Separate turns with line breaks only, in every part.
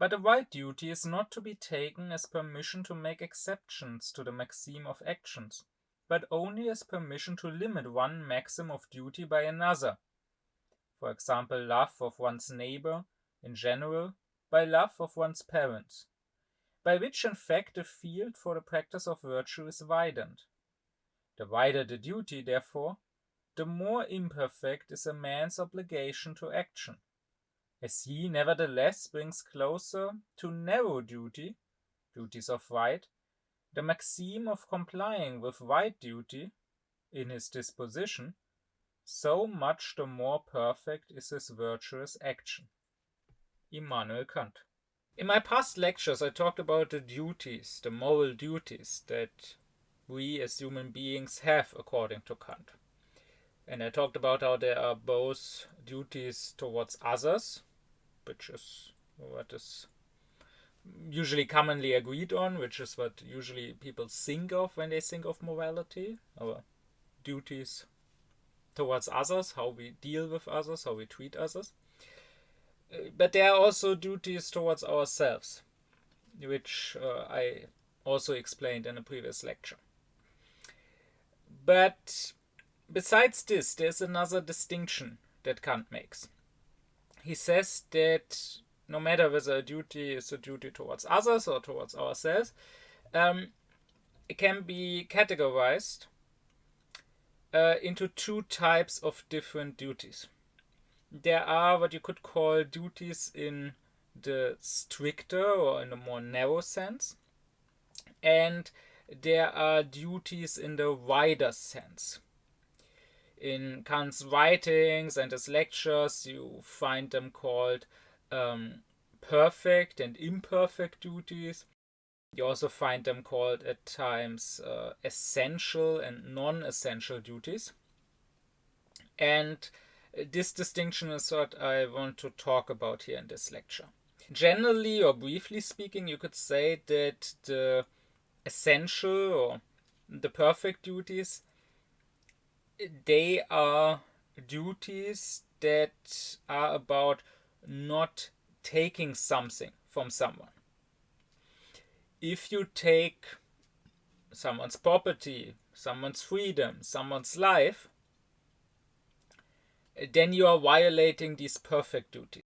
But a right duty is not to be taken as permission to make exceptions to the maxim of actions, but only as permission to limit one maxim of duty by another. For example, love of one's neighbour in general by love of one's parents, by which in fact the field for the practice of virtue is widened. The wider the duty, therefore, the more imperfect is a man's obligation to action, as he nevertheless brings closer to narrow duty, duties of right, the maxim of complying with right duty in his disposition, so much the more perfect is his virtuous action. Immanuel Kant. In my past lectures, I talked about the duties, the moral duties that we as human beings have according to Kant. And I talked about how there are both duties towards others, which is what is usually commonly agreed on, which is what usually people think of when they think of morality, our duties towards others, how we deal with others, how we treat others. But there are also duties towards ourselves, which I also explained in a previous lecture. But besides this, there's another distinction that Kant makes. He says that no matter whether a duty is a duty towards others or towards ourselves, it can be categorized into two types of different duties. There are what you could call duties in the stricter or in a more narrow sense, and there are duties in the wider sense. In Kant's writings and his lectures, you find them called perfect and imperfect duties. You also find them called at times essential and non-essential duties. And this distinction is what I want to talk about here in this lecture. Generally, or briefly speaking, you could say that the essential or the perfect duties, they are duties that are about not taking something from someone. If you take someone's property, someone's freedom, someone's life, then you are violating these perfect duties.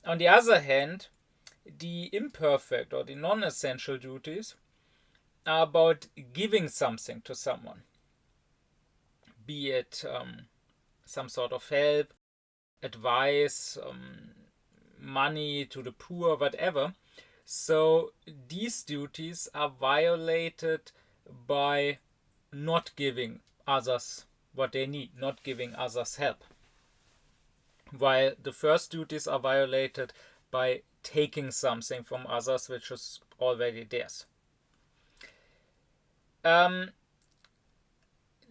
On the other hand, the imperfect or the non-essential duties are about giving something to someone, be it some sort of help, advice, money to the poor, whatever. So these duties are violated by not giving others what they need, not giving others help. While the first duties are violated by taking something from others which is already theirs.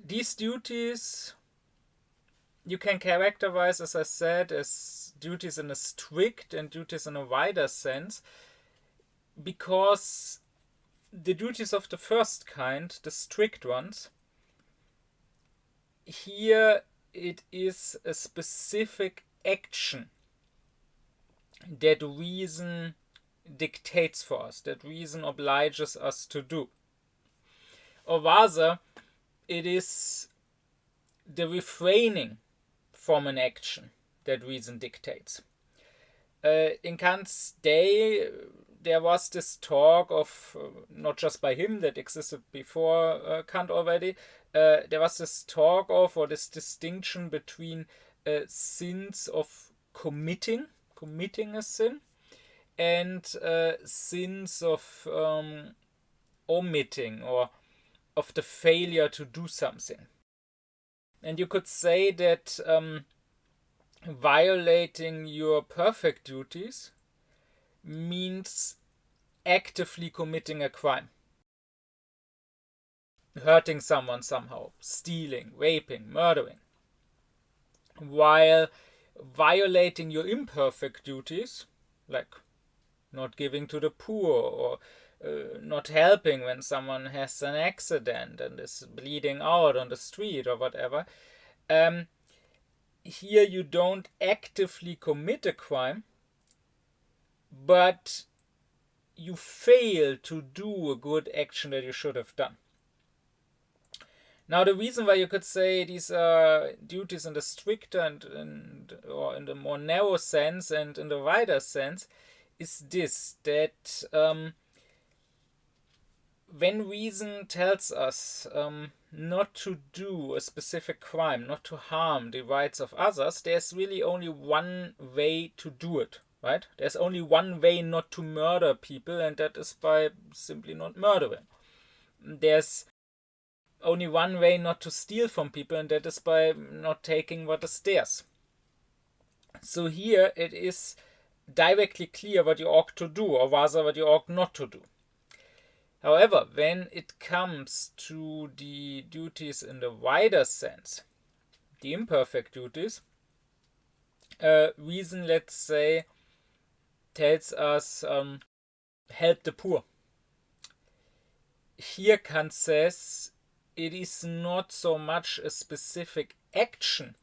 These duties you can characterize, as I said, as duties in a strict and duties in a wider sense, because the duties of the first kind, the strict ones, here it is a specific action that reason dictates for us, that reason obliges us to do. Or rather, it is the refraining from an action that reason dictates. In Kant's day, there was this talk of, not just by him, that existed before Kant already, there was this talk of, or this distinction between sins of committing a sin, and sins of omitting, or of the failure to do something. And you could say that violating your perfect duties means actively committing a crime. Hurting someone somehow, stealing, raping, murdering. While violating your imperfect duties, like not giving to the poor, or not helping when someone has an accident and is bleeding out on the street or whatever, here you don't actively commit a crime, but you fail to do a good action that you should have done. Now, the reason why you could say these are duties in the stricter or in the more narrow sense and in the wider sense is this, that when reason tells us not to do a specific crime, not to harm the rights of others, there's really only one way to do it, right? There's only one way not to murder people, and that is by simply not murdering. There's only one way not to steal from people, and that is by not taking what is theirs. So here it is directly clear what you ought to do, or rather what you ought not to do. However, when it comes to the duties in the wider sense, the imperfect duties, reason, let's say, tells us help the poor. Here Kant says it is not so much a specific action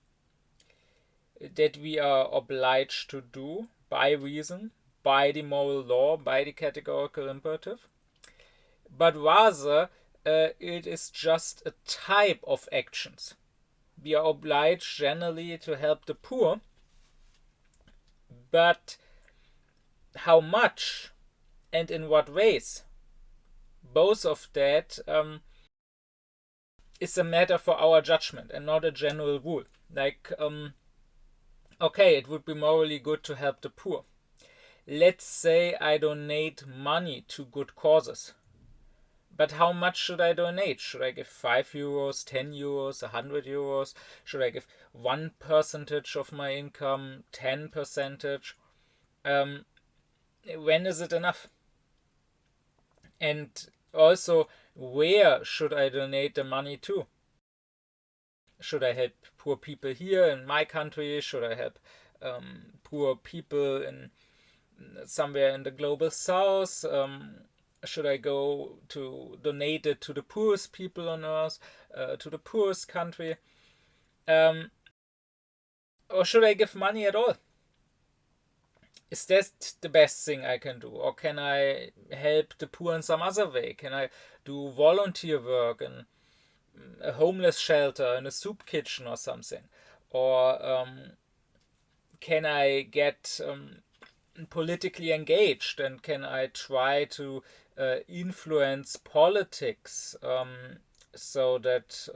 that we are obliged to do by reason, by the moral law, by the categorical imperative, but rather it is just a type of actions. We are obliged generally to help the poor, but how much and in what ways, both of that is a matter for our judgment and not a general rule. Like, okay, it would be morally good to help the poor. Let's say I donate money to good causes. But how much should I donate? Should I give 5 euros, 10 euros, 100 euros? Should I give 1% of my income, 10%? When is it enough? And also, where should I donate the money to? Should I help poor people here in my country? Should I help poor people in somewhere in the global south? Should I go to donate it to the poorest people on earth, to the poorest country? Or should I give money at all? Is that the best thing I can do? Or can I help the poor in some other way? Can I do volunteer work in a homeless shelter, in a soup kitchen or something? Or can I get politically engaged, and can I try to influence politics so that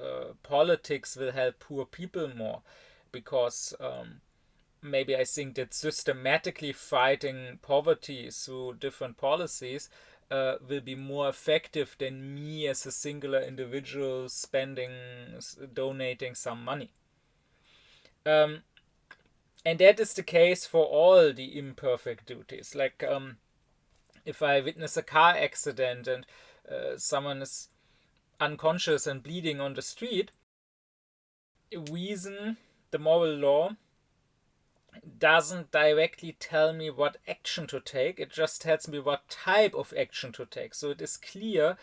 politics will help poor people more? Because maybe I think that systematically fighting poverty through different policies will be more effective than me as a singular individual donating some money. And that is the case for all the imperfect duties. Like if I witness a car accident and someone is unconscious and bleeding on the street, reason, the moral law, doesn't directly tell me what action to take. It just tells me what type of action to take. So it is clear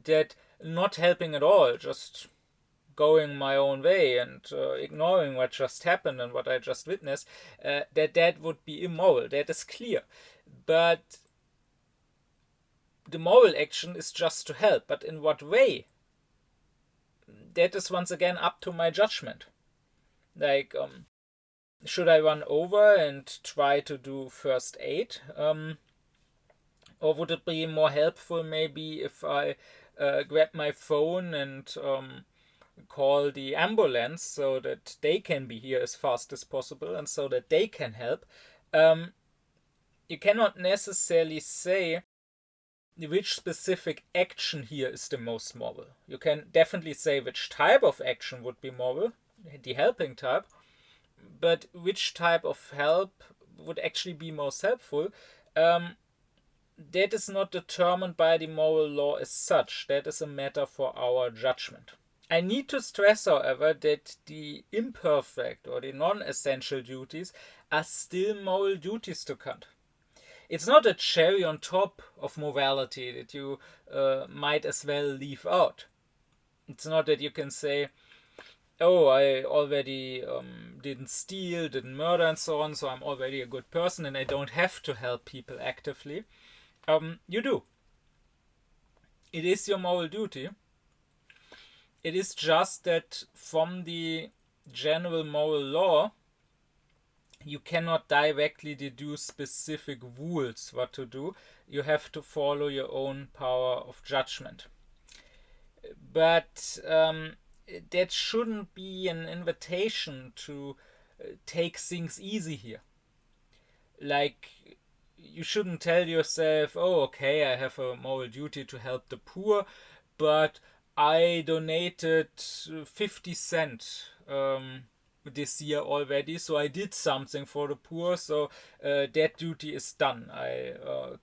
that not helping at all, just going my own way and ignoring what just happened and what I just witnessed, that would be immoral. That is clear. But the moral action is just to help. But in what way? That is once again up to my judgment. Like, should I run over and try to do first aid? Or would it be more helpful maybe if I grab my phone and call the ambulance so that they can be here as fast as possible and so that they can help? You cannot necessarily say which specific action here is the most moral. You can definitely say which type of action would be moral, the helping type, but which type of help would actually be most helpful, that is not determined by the moral law as such. That is a matter for our judgment. I need to stress, however, that the imperfect or the non-essential duties are still moral duties to Kant. It's not a cherry on top of morality that you might as well leave out. It's not that you can say, oh, I already didn't steal, didn't murder, and so on, so I'm already a good person and I don't have to help people actively. You do. It is your moral duty. It is just that from the general moral law, you cannot directly deduce specific rules what to do. You have to follow your own power of judgment. But that shouldn't be an invitation to take things easy here. Like, you shouldn't tell yourself, oh, okay, I have a moral duty to help the poor, but I donated 50 cents this year already, so I did something for the poor, so that duty is done. I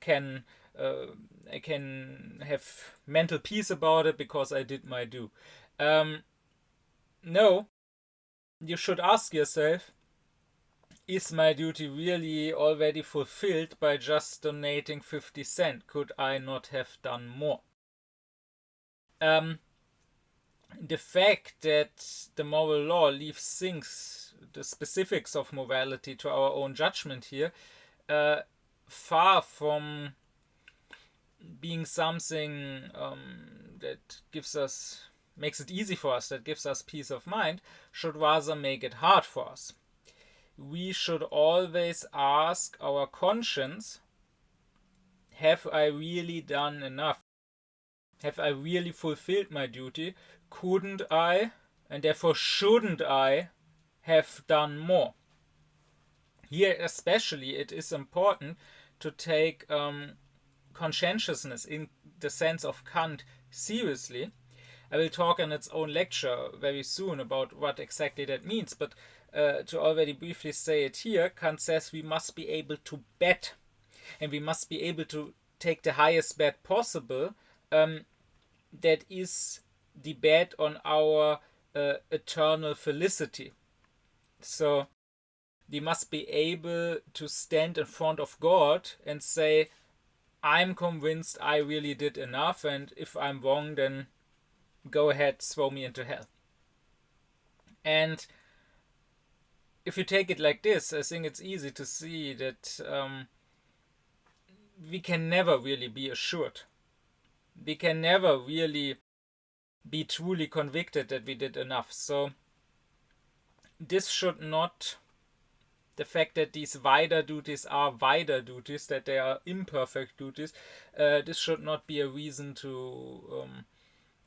can have mental peace about it because I did my due. No, you should ask yourself, is my duty really already fulfilled by just donating 50 cents? Could I not have done more? The fact that the moral law leaves things, the specifics of morality, to our own judgment here, far from being something that makes it easy for us, that gives us peace of mind, should rather make it hard for us. We should always ask our conscience, have I really done enough? Have I really fulfilled my duty? Couldn't I, and therefore shouldn't I, have done more? Here especially it is important to take conscientiousness in the sense of Kant seriously. I will talk in its own lecture very soon about what exactly that means, but to already briefly say it here, Kant says we must be able to bet, and we must be able to take the highest bet possible. That is the bet on our eternal felicity. So we must be able to stand in front of God and say, I'm convinced I really did enough, and if I'm wrong, then go ahead, throw me into hell. And if you take it like this, I think it's easy to see that we can never really be assured. We can never really be truly convicted that we did enough. So this should not, the fact that these wider duties are wider duties, that they are imperfect duties, this should not be a reason to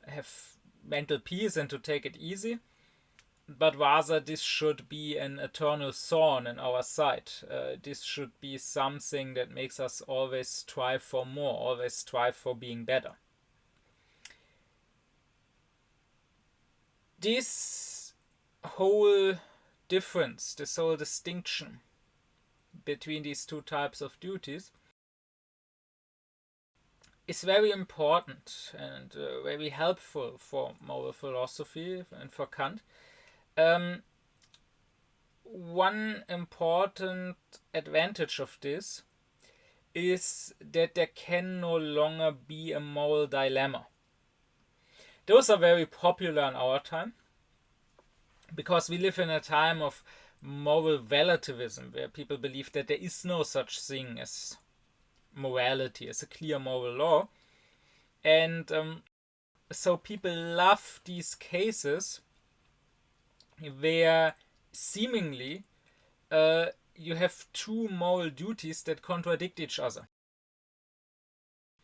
have mental peace and to take it easy, but rather this should be an eternal thorn in our side. This should be something that makes us always strive for more, always strive for being better. This whole difference, this whole distinction between these two types of duties is very important and very helpful for moral philosophy and for Kant. One important advantage of this is that there can no longer be a moral dilemma. Those are very popular in our time because we live in a time of moral relativism where people believe that there is no such thing as morality, as a clear moral law. And so people love these cases where seemingly you have two moral duties that contradict each other.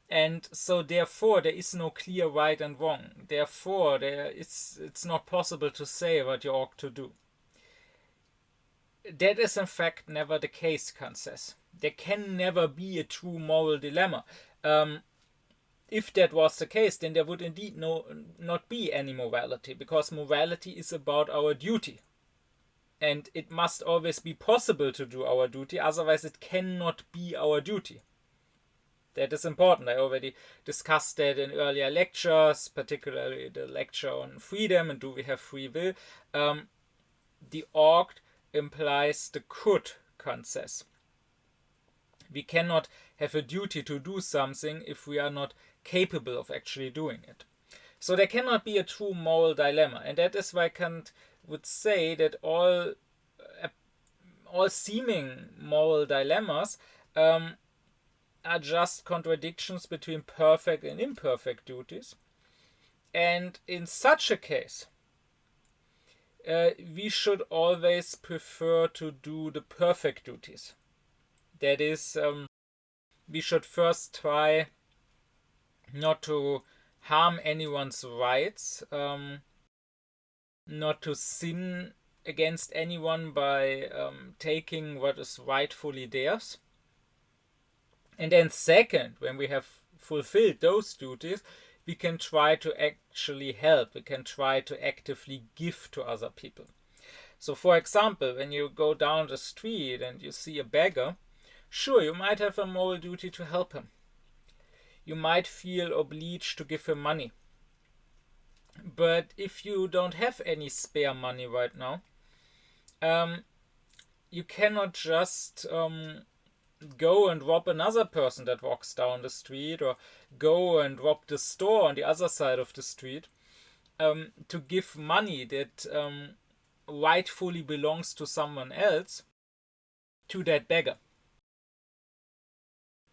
And so therefore there is no clear right and wrong. Therefore it's not possible to say what you ought to do. That is in fact never the case, Kant says. There can never be a true moral dilemma. If that was the case, then there would indeed not be any morality, because morality is about our duty. And it must always be possible to do our duty, otherwise it cannot be our duty. That is important. I already discussed that in earlier lectures, particularly the lecture on freedom and do we have free will. The ought implies the could, Kant says. We cannot have a duty to do something if we are not capable of actually doing it. So there cannot be a true moral dilemma, and that is why Kant would say that all seeming moral dilemmas are just contradictions between perfect and imperfect duties. And in such a case, we should always prefer to do the perfect duties. That is, we should first try not to harm anyone's rights, not to sin against anyone by taking what is rightfully theirs. And then second, when we have fulfilled those duties, we can try to actually help. We can try to actively give to other people. So for example, when you go down the street and you see a beggar, sure, you might have a moral duty to help him. You might feel obliged to give him money. But if you don't have any spare money right now, you cannot just go and rob another person that walks down the street, or go and rob the store on the other side of the street to give money that rightfully belongs to someone else to that beggar.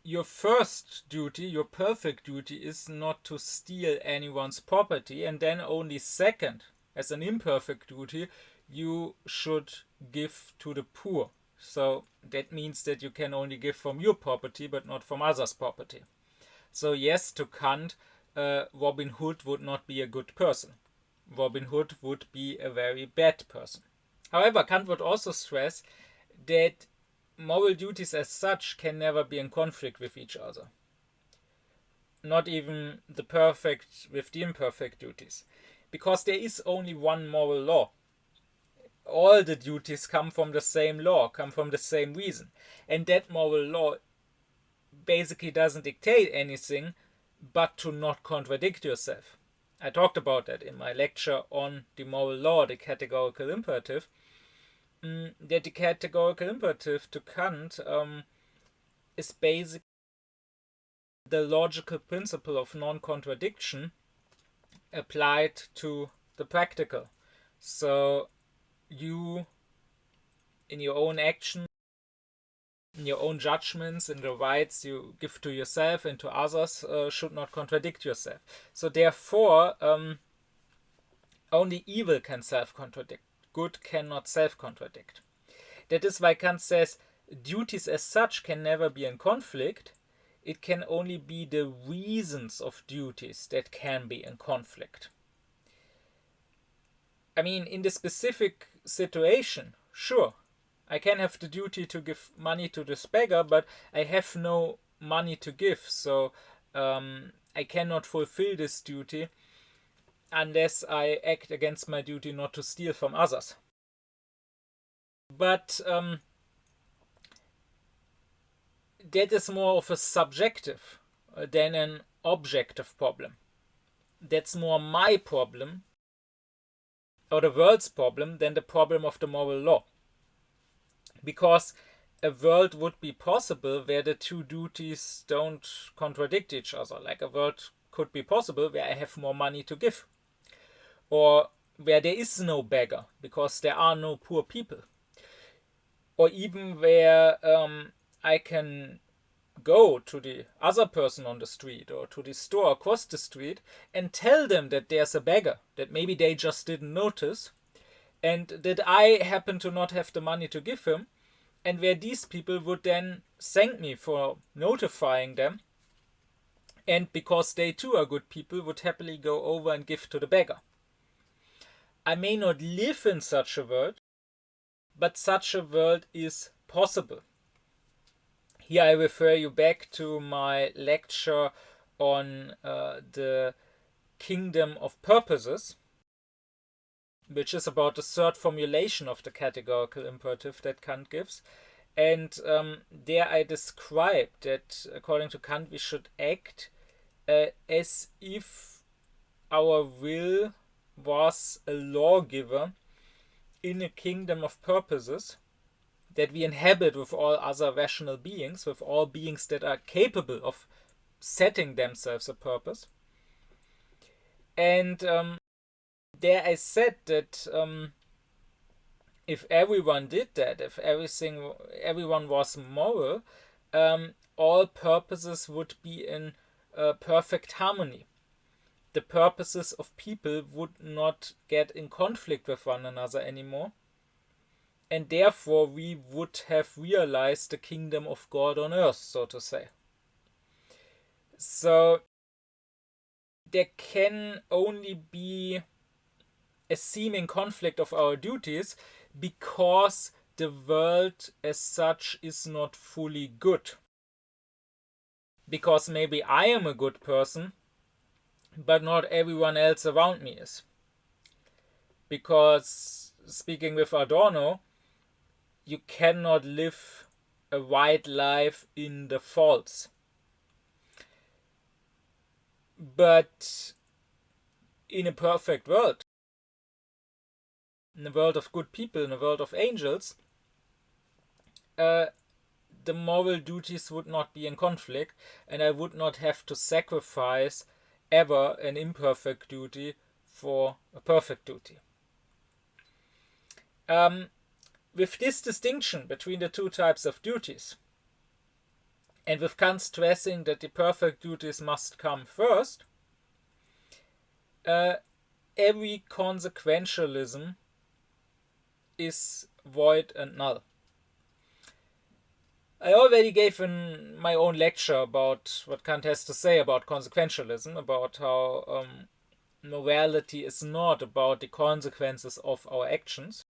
Your first duty, your perfect duty, is not to steal anyone's property, and then only second, as an imperfect duty, you should give to the poor. So that means that you can only give from your property, but not from others' property. So yes, to Kant, Robin Hood would not be a good person. Robin Hood would be a very bad person. However, Kant would also stress that moral duties as such can never be in conflict with each other. Not even the perfect with the imperfect duties. Because there is only one moral law. All the duties come from the same law, come from the same reason. And that moral law basically doesn't dictate anything but to not contradict yourself. I talked about that in my lecture on the moral law, the categorical imperative. That the categorical imperative to Kant is basically the logical principle of non-contradiction applied to the practical. So you, in your own action, in your own judgments, in the rights you give to yourself and to others, should not contradict yourself. So therefore, only evil can self-contradict. Good cannot self-contradict. That is why Kant says duties as such can never be in conflict. It can only be the reasons of duties that can be in conflict. I mean, in the specific situation, sure, I can have the duty to give money to this beggar, but I have no money to give, so I cannot fulfill this duty unless I act against my duty not to steal from others. But that is more of a subjective than an objective problem. That's more my problem, or the world's problem, than the problem of the moral law. Because a world would be possible where the two duties don't contradict each other. Like a world could be possible where I have more money to give. Or where there is no beggar, because there are no poor people. Or even where I can go to the other person on the street or to the store across the street and tell them that there's a beggar, that maybe they just didn't notice, and that I happen to not have the money to give him, and where these people would then thank me for notifying them, and because they too are good people, would happily go over and give to the beggar. I may not live in such a world, but such a world is possible. Here I refer you back to my lecture on the kingdom of purposes, which is about the third formulation of the categorical imperative that Kant gives. And there I describe that, according to Kant, we should act as if our will was a lawgiver in a kingdom of purposes that we inhabit with all other rational beings, with all beings that are capable of setting themselves a purpose. And there I said that if everyone did that, if everyone was moral, all purposes would be in perfect harmony. The purposes of people would not get in conflict with one another anymore, and therefore we would have realized the kingdom of God on earth, so to say. So there can only be a seeming conflict of our duties because the world as such is not fully good. Because maybe I am a good person, but not everyone else around me is. Because, speaking with Adorno, you cannot live a right life in the false. But in a perfect world, in a world of good people, in a world of angels, the moral duties would not be in conflict, and I would not have to sacrifice ever an imperfect duty for a perfect duty. With this distinction between the two types of duties, and with Kant stressing that the perfect duties must come first, every consequentialism is void and null. I already gave my own lecture about what Kant has to say about consequentialism, about how morality is not about the consequences of our actions,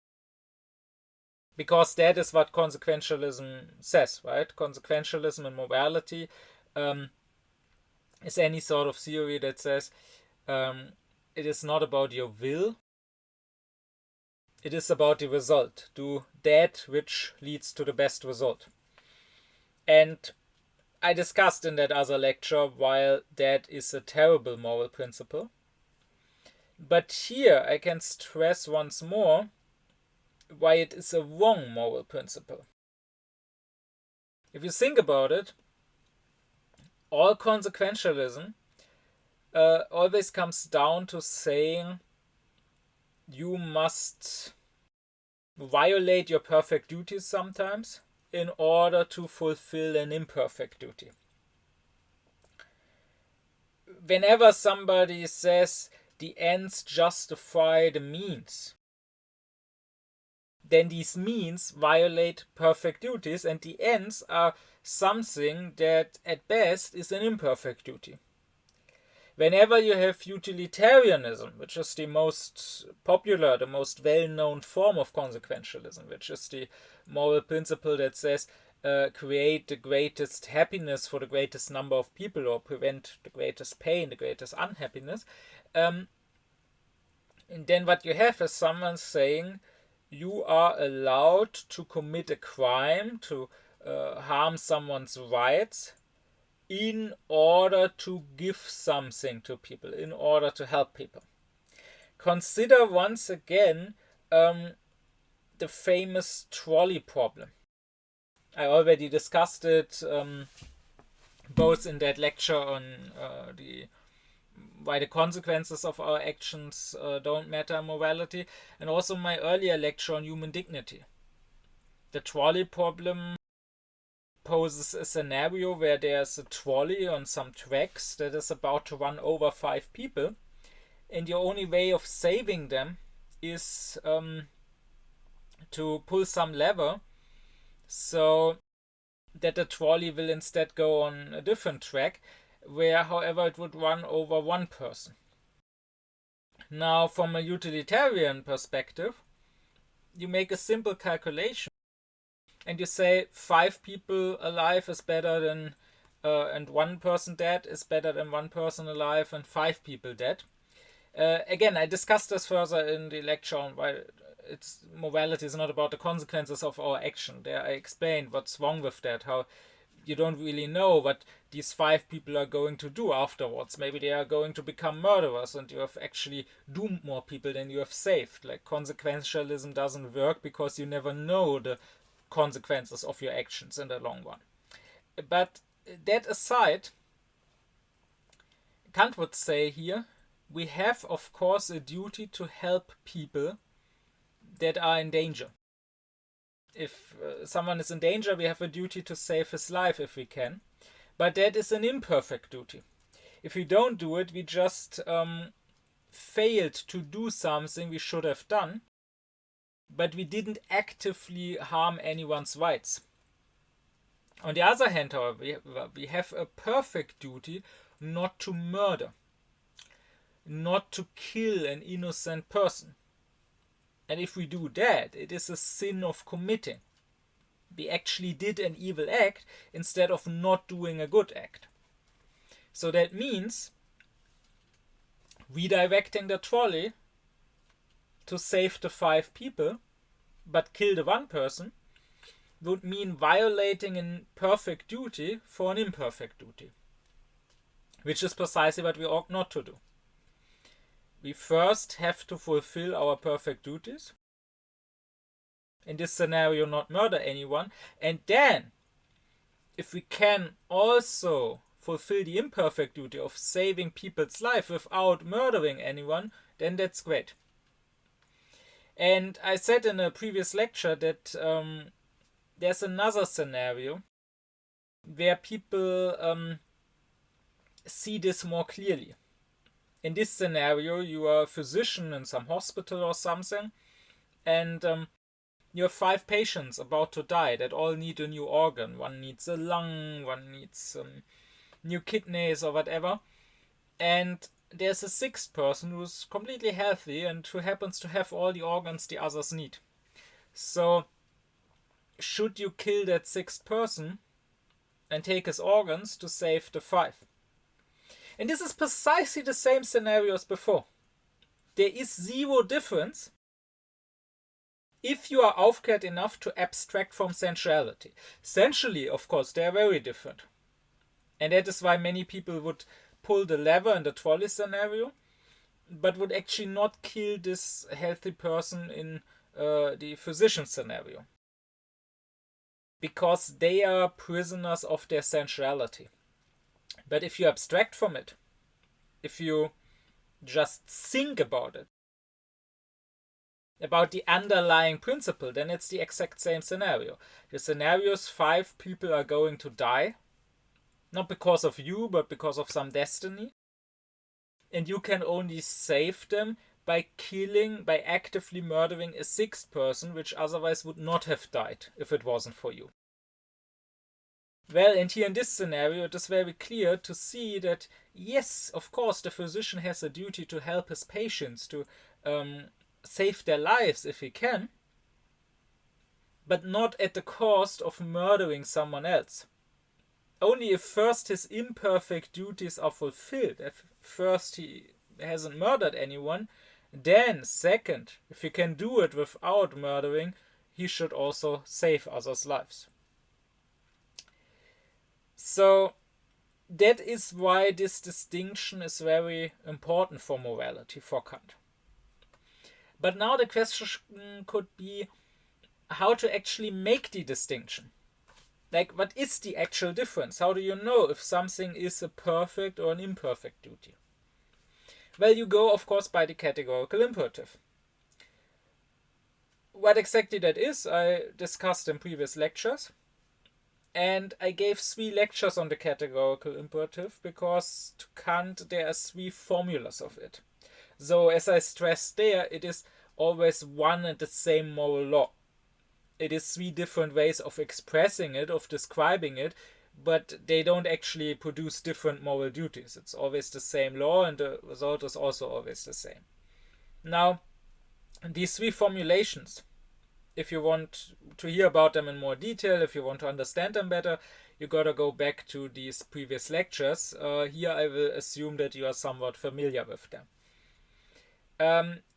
because that is what consequentialism says, right? Consequentialism and morality is any sort of theory that says it is not about your will, it is about the result. Do that which leads to the best result. And I discussed in that other lecture why that is a terrible moral principle. But here I can stress once more why it is a wrong moral principle. If you think about it, all consequentialism always comes down to saying you must violate your perfect duties sometimes in order to fulfill an imperfect duty. Whenever somebody says the ends justify the means, then these means violate perfect duties, and the ends are something that at best is an imperfect duty. Whenever you have utilitarianism, which is the most popular, the most well-known form of consequentialism, which is the moral principle that says create the greatest happiness for the greatest number of people or prevent the greatest pain, the greatest unhappiness, and then what you have is someone saying you are allowed to commit a crime, to harm someone's rights, in order to give something to people, in order to help people. Consider once again the famous trolley problem. I already discussed it both in that lecture on why the consequences of our actions don't matter in morality, and also my earlier lecture on human dignity. The trolley problem poses a scenario where there's a trolley on some tracks that is about to run over 5 people, and your only way of saving them is to pull some lever so that the trolley will instead go on a different track, where however it would run over 1 person. Now, from a utilitarian perspective, you make a simple calculation and you say 5 people alive is better than and 1 person dead is better than 1 person alive and 5 people dead. Again, I discussed this further in the lecture on why morality is not about the consequences of our action. There I explained what's wrong with that, how you don't really know what these 5 people are going to do afterwards. Maybe they are going to become murderers and you have actually doomed more people than you have saved. Like, consequentialism doesn't work because you never know the consequences of your actions in the long run. But that aside, Kant would say here, we have of course a duty to help people that are in danger. If someone is in danger, we have a duty to save his life if we can. But that is an imperfect duty. If we don't do it, we just failed to do something we should have done, but we didn't actively harm anyone's rights. On the other hand, however, we have a perfect duty not to murder, not to kill an innocent person. And if we do that, it is a sin of committing. We actually did an evil act instead of not doing a good act. So that means redirecting the trolley to save the 5 people but kill the 1 person would mean violating a perfect duty for an imperfect duty, which is precisely what we ought not to do. We first have to fulfill our perfect duties, in this scenario not murder anyone, and then if we can also fulfill the imperfect duty of saving people's life without murdering anyone, then that's great. And I said in a previous lecture that there's another scenario where people see this more clearly. In this scenario, you are a physician in some hospital or something, and you have 5 patients about to die that all need a new organ. One needs a lung, one needs new kidneys or whatever. And there's a 6th person who's completely healthy and who happens to have all the organs the others need. So, should you kill that 6th person and take his organs to save the 5? And this is precisely the same scenario as before. There is zero difference if you are aufklärt enough to abstract from sensuality. Sensually, of course, they are very different. And that is why many people would pull the lever in the trolley scenario, but would actually not kill this healthy person in the physician scenario. Because they are prisoners of their sensuality. But if you abstract from it, if you just think about it, about the underlying principle, then it's the exact same scenario. The scenario is 5 people are going to die, not because of you, but because of some destiny. And you can only save them by actively murdering a 6th person, which otherwise would not have died if it wasn't for you. Well, and here in this scenario, it is very clear to see that, yes, of course, the physician has a duty to help his patients, to save their lives if he can, but not at the cost of murdering someone else. Only if first his imperfect duties are fulfilled, if first he hasn't murdered anyone, then second, if he can do it without murdering, he should also save others' lives. So that is why this distinction is very important for morality, for Kant. But now the question could be how to actually make the distinction. Like, what is the actual difference? How do you know if something is a perfect or an imperfect duty? Well, you go, of course, by the categorical imperative. What exactly that is, I discussed in previous lectures. And I gave 3 lectures on the categorical imperative because to Kant there are 3 formulas of it. So as I stressed there, it is always one and the same moral law. It is 3 different ways of expressing it, of describing it, but they don't actually produce different moral duties. It's always the same law and the result is also always the same. Now, these 3 formulations, if you want to hear about them in more detail, if you want to understand them better, you gotta go back to these previous lectures. Here I will assume that you are somewhat familiar with them.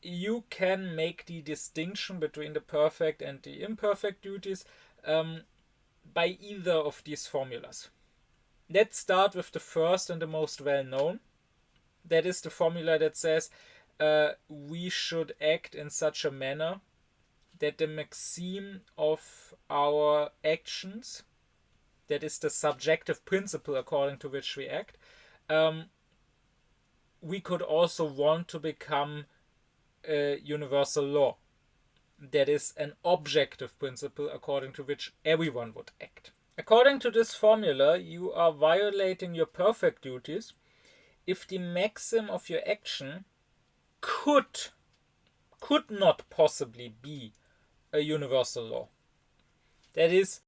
You can make the distinction between the perfect and the imperfect duties by either of these formulas. Let's start with the first and the most well-known. That is the formula that says we should act in such a manner that the maxim of our actions, that is the subjective principle according to which we act, we could also want to become a universal law. that is an objective principle according to which everyone would act. According to this formula, you are violating your perfect duties if the maxim of your action could not possibly be a universal law. That is,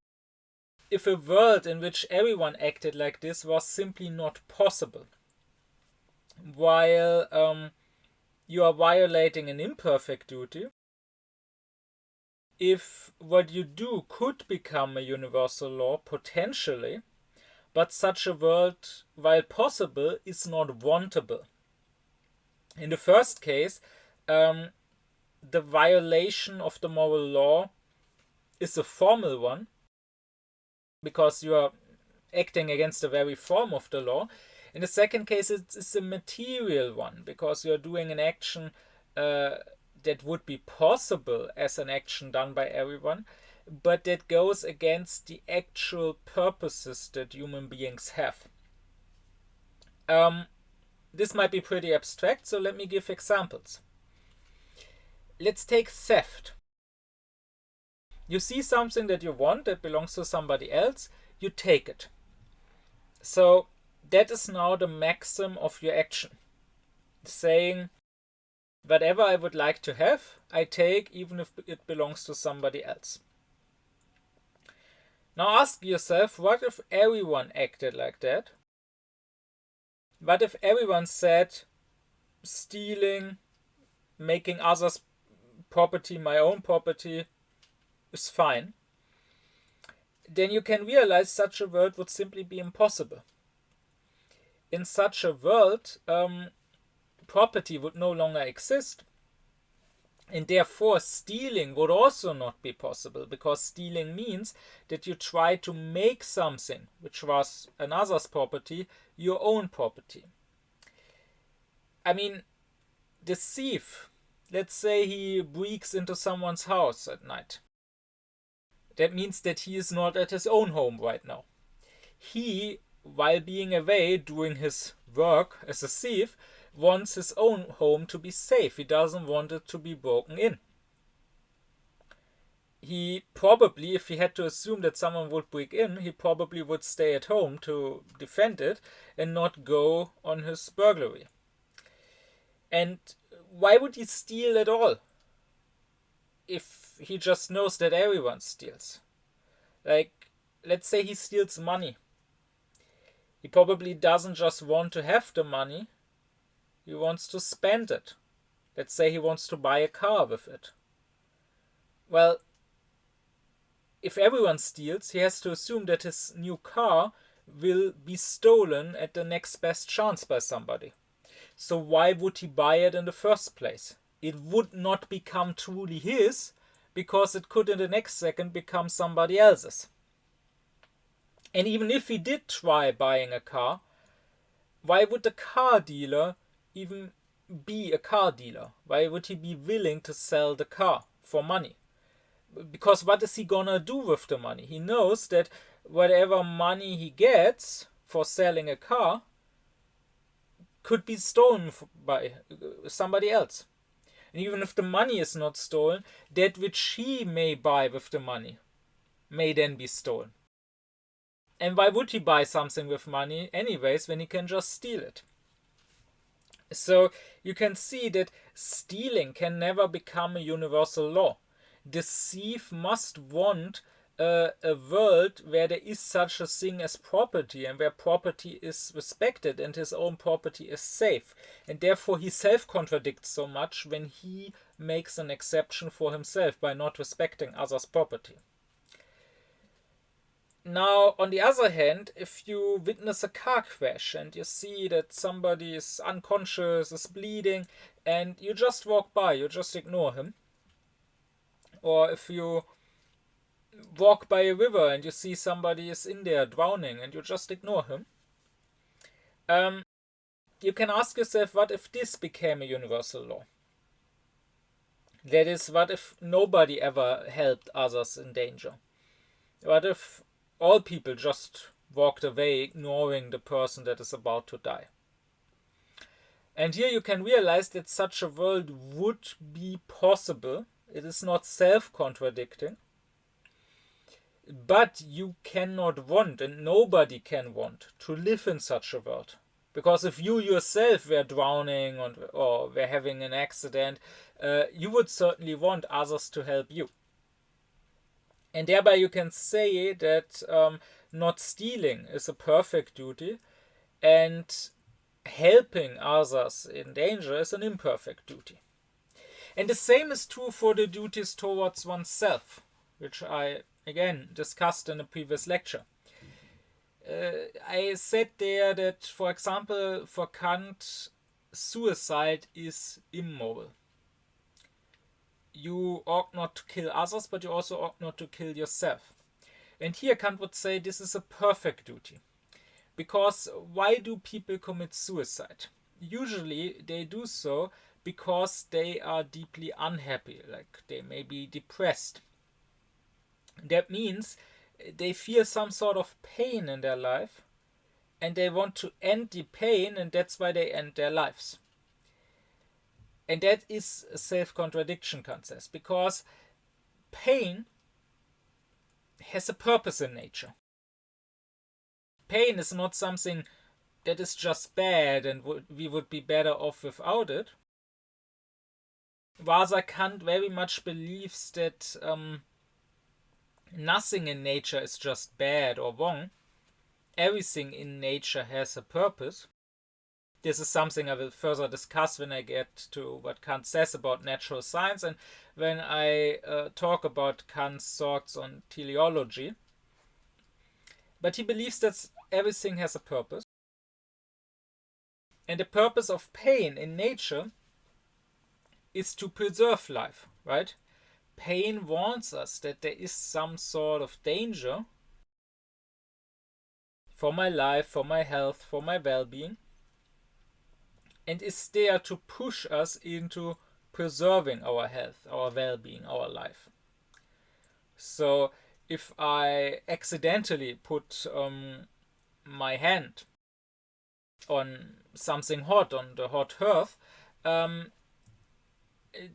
if a world in which everyone acted like this was simply not possible, while you are violating an imperfect duty, if what you do could become a universal law, potentially, but such a world, while possible, is not wantable. In the first case, the violation of the moral law is a formal one, because you are acting against the very form of the law. In the second case, it's a material one, because you are doing an action that would be possible as an action done by everyone, but that goes against the actual purposes that human beings have. This might be pretty abstract, so let me give examples. Let's take theft. You see something that you want that belongs to somebody else, you take it. So that is now the maxim of your action, saying, whatever I would like to have, I take, even if it belongs to somebody else. Now ask yourself, what if everyone acted like that? What if everyone said, stealing, making others' property my own property is fine? Then you can realize such a world would simply be impossible. In such a world, property would no longer exist, and therefore stealing would also not be possible, because stealing means that you try to make something which was another's property your own property. I mean, the thief, let's say he breaks into someone's house at night. That means that he is not at his own home right now. He, while being away doing his work as a thief, wants his own home to be safe. He doesn't want it to be broken in. He probably, if he had to assume that someone would break in, he probably would stay at home to defend it and not go on his burglary. And why would he steal at all if he just knows that everyone steals? Like, let's say he steals money. He probably doesn't just want to have the money, he wants to spend it. Let's say he wants to buy a car with it. Well, if everyone steals, he has to assume that his new car will be stolen at the next best chance by somebody. So why would he buy it in the first place? It would not become truly his, because it could in the next second become somebody else's. And even if he did try buying a car, why would the car dealer even be a car dealer? Why would he be willing to sell the car for money? Because what is he gonna do with the money? He knows that whatever money he gets for selling a car could be stolen by somebody else. And even if the money is not stolen, that which he may buy with the money may then be stolen. And why would he buy something with money anyways when he can just steal it? So you can see that stealing can never become a universal law. The thief must want a world where there is such a thing as property, and where property is respected and his own property is safe. And therefore he self-contradicts so much when he makes an exception for himself by not respecting others' property. Now, on the other hand, if you witness a car crash and you see that somebody is unconscious, is bleeding, and you just walk by, you just ignore him. Or if you walk by a river and you see somebody is in there drowning and you just ignore him, you can ask yourself, what if this became a universal law? That is, what if nobody ever helped others in danger? What if all people just walked away ignoring the person that is about to die? And here you can realize that such a world would be possible It is not self-contradicting. But you cannot want, and nobody can want, to live in such a world. Because if you yourself were drowning or were having an accident, you would certainly want others to help you. And thereby you can say that not stealing is a perfect duty, and helping others in danger is an imperfect duty. And the same is true for the duties towards oneself, which I again discussed in a previous lecture. I said there that, for example, for Kant, suicide is immoral. You ought not to kill others, but you also ought not to kill yourself. And here Kant would say this is a perfect duty. Because why do people commit suicide? Usually they do so because they are deeply unhappy, like they may be depressed. That means they feel some sort of pain in their life and they want to end the pain, and that's why they end their lives. And that is a self-contradiction, Kant says, because pain has a purpose in nature. Pain is not something that is just bad and we would be better off without it. Rather, Kant very much believes that nothing in nature is just bad or wrong. Everything in nature has a purpose. This is something I will further discuss when I get to what Kant says about natural science and when I talk about Kant's thoughts on teleology. But he believes that everything has a purpose. And the purpose of pain in nature is to preserve life, right? Pain warns us that there is some sort of danger for my life, for my health, for my well-being, and is there to push us into preserving our health, our well-being, our life. So if I accidentally put my hand on something hot, on the hot hearth,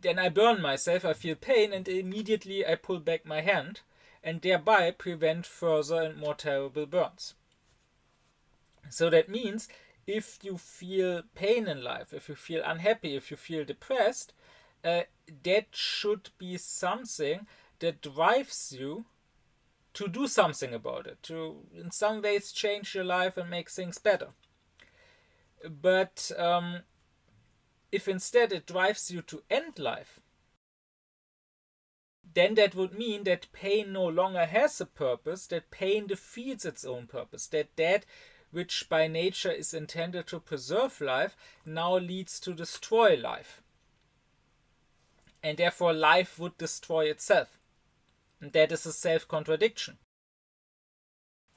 then I burn myself, I feel pain, and immediately I pull back my hand and thereby prevent further and more terrible burns. So that means if you feel pain in life, if you feel unhappy, if you feel depressed, that should be something that drives you to do something about it, to in some ways change your life and make things better. But if instead it drives you to end life, then that would mean that pain no longer has a purpose, that pain defeats its own purpose, that which by nature is intended to preserve life now leads to destroy life. And therefore life would destroy itself. And that is a self-contradiction.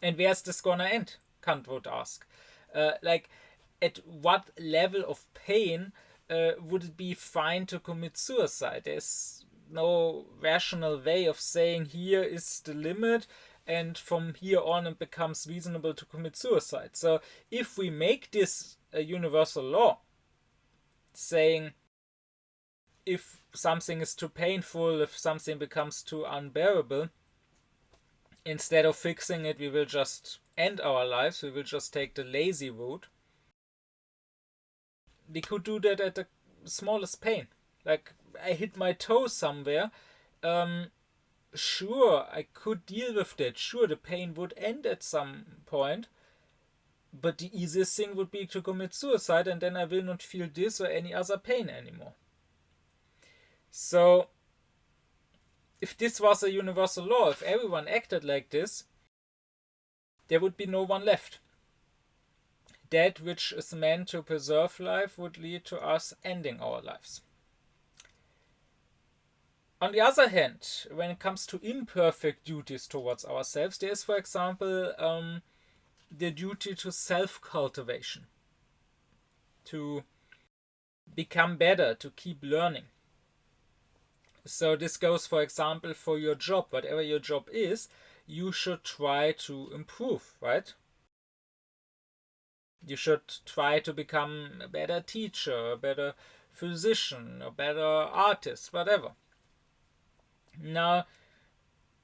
And where's this gonna end? Kant would ask. At what level of pain would it be fine to commit suicide? There's no rational way of saying here is the limit and from here on it becomes reasonable to commit suicide. So if we make this a universal law, saying if something is too painful, if something becomes too unbearable, instead of fixing it, we will just end our lives, we will just take the lazy route. We could do that at the smallest pain. Like, I hit my toe somewhere, sure, I could deal with that. Sure, the pain would end at some point. But the easiest thing would be to commit suicide, and then I will not feel this or any other pain anymore. So, if this was a universal law, if everyone acted like this, there would be no one left. That which is meant to preserve life would lead to us ending our lives. On the other hand, when it comes to imperfect duties towards ourselves, there is, for example, the duty to self-cultivation, to become better, to keep learning. So this goes, for example, for your job. Whatever your job is, you should try to improve, right? You should try to become a better teacher, a better physician, a better artist, whatever. Now,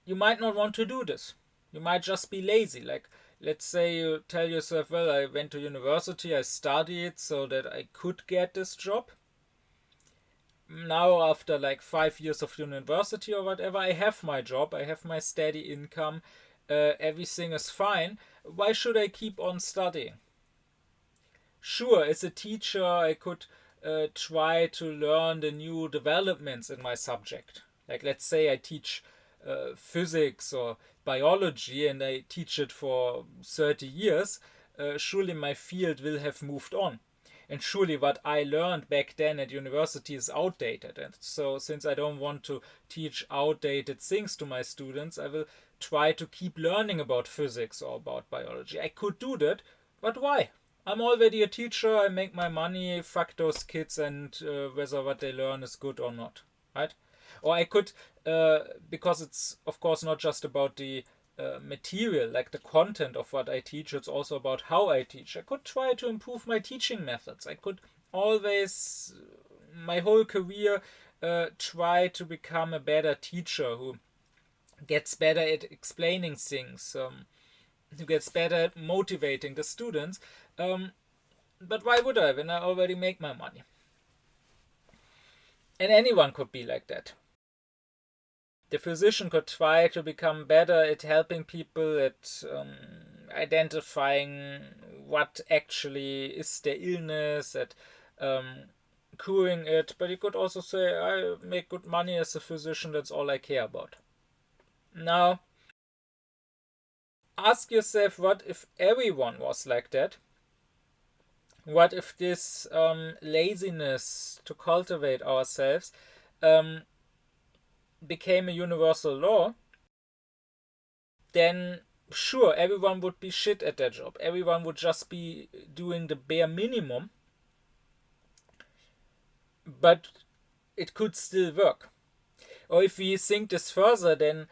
you might not want to do this. You might just be lazy. Like, let's say you tell yourself, well, I went to university, I studied so that I could get this job. Now, after like 5 years of university or whatever, I have my job, I have my steady income, everything is fine. Why should I keep on studying? Sure, as a teacher, I could try to learn the new developments in my subject. Like, let's say I teach physics or biology and I teach it for 30 years, surely my field will have moved on. And surely what I learned back then at university is outdated. And so, since I don't want to teach outdated things to my students, I will try to keep learning about physics or about biology. I could do that, but why? I'm already a teacher, I make my money, fuck those kids and whether what they learn is good or not, right? Or I could, because it's of course not just about the material, like the content of what I teach, it's also about how I teach. I could try to improve my teaching methods. I could always, my whole career, try to become a better teacher who gets better at explaining things, who gets better at motivating the students. But why would I when I already make my money? And anyone could be like that. The physician could try to become better at helping people, at identifying what actually is their illness, at curing it. But he could also say, I make good money as a physician, that's all I care about. Now, ask yourself, what if everyone was like that? What if this laziness to cultivate ourselves became a universal law? Then sure, everyone would be shit at their job. Everyone would just be doing the bare minimum. But it could still work. Or if we think this further, then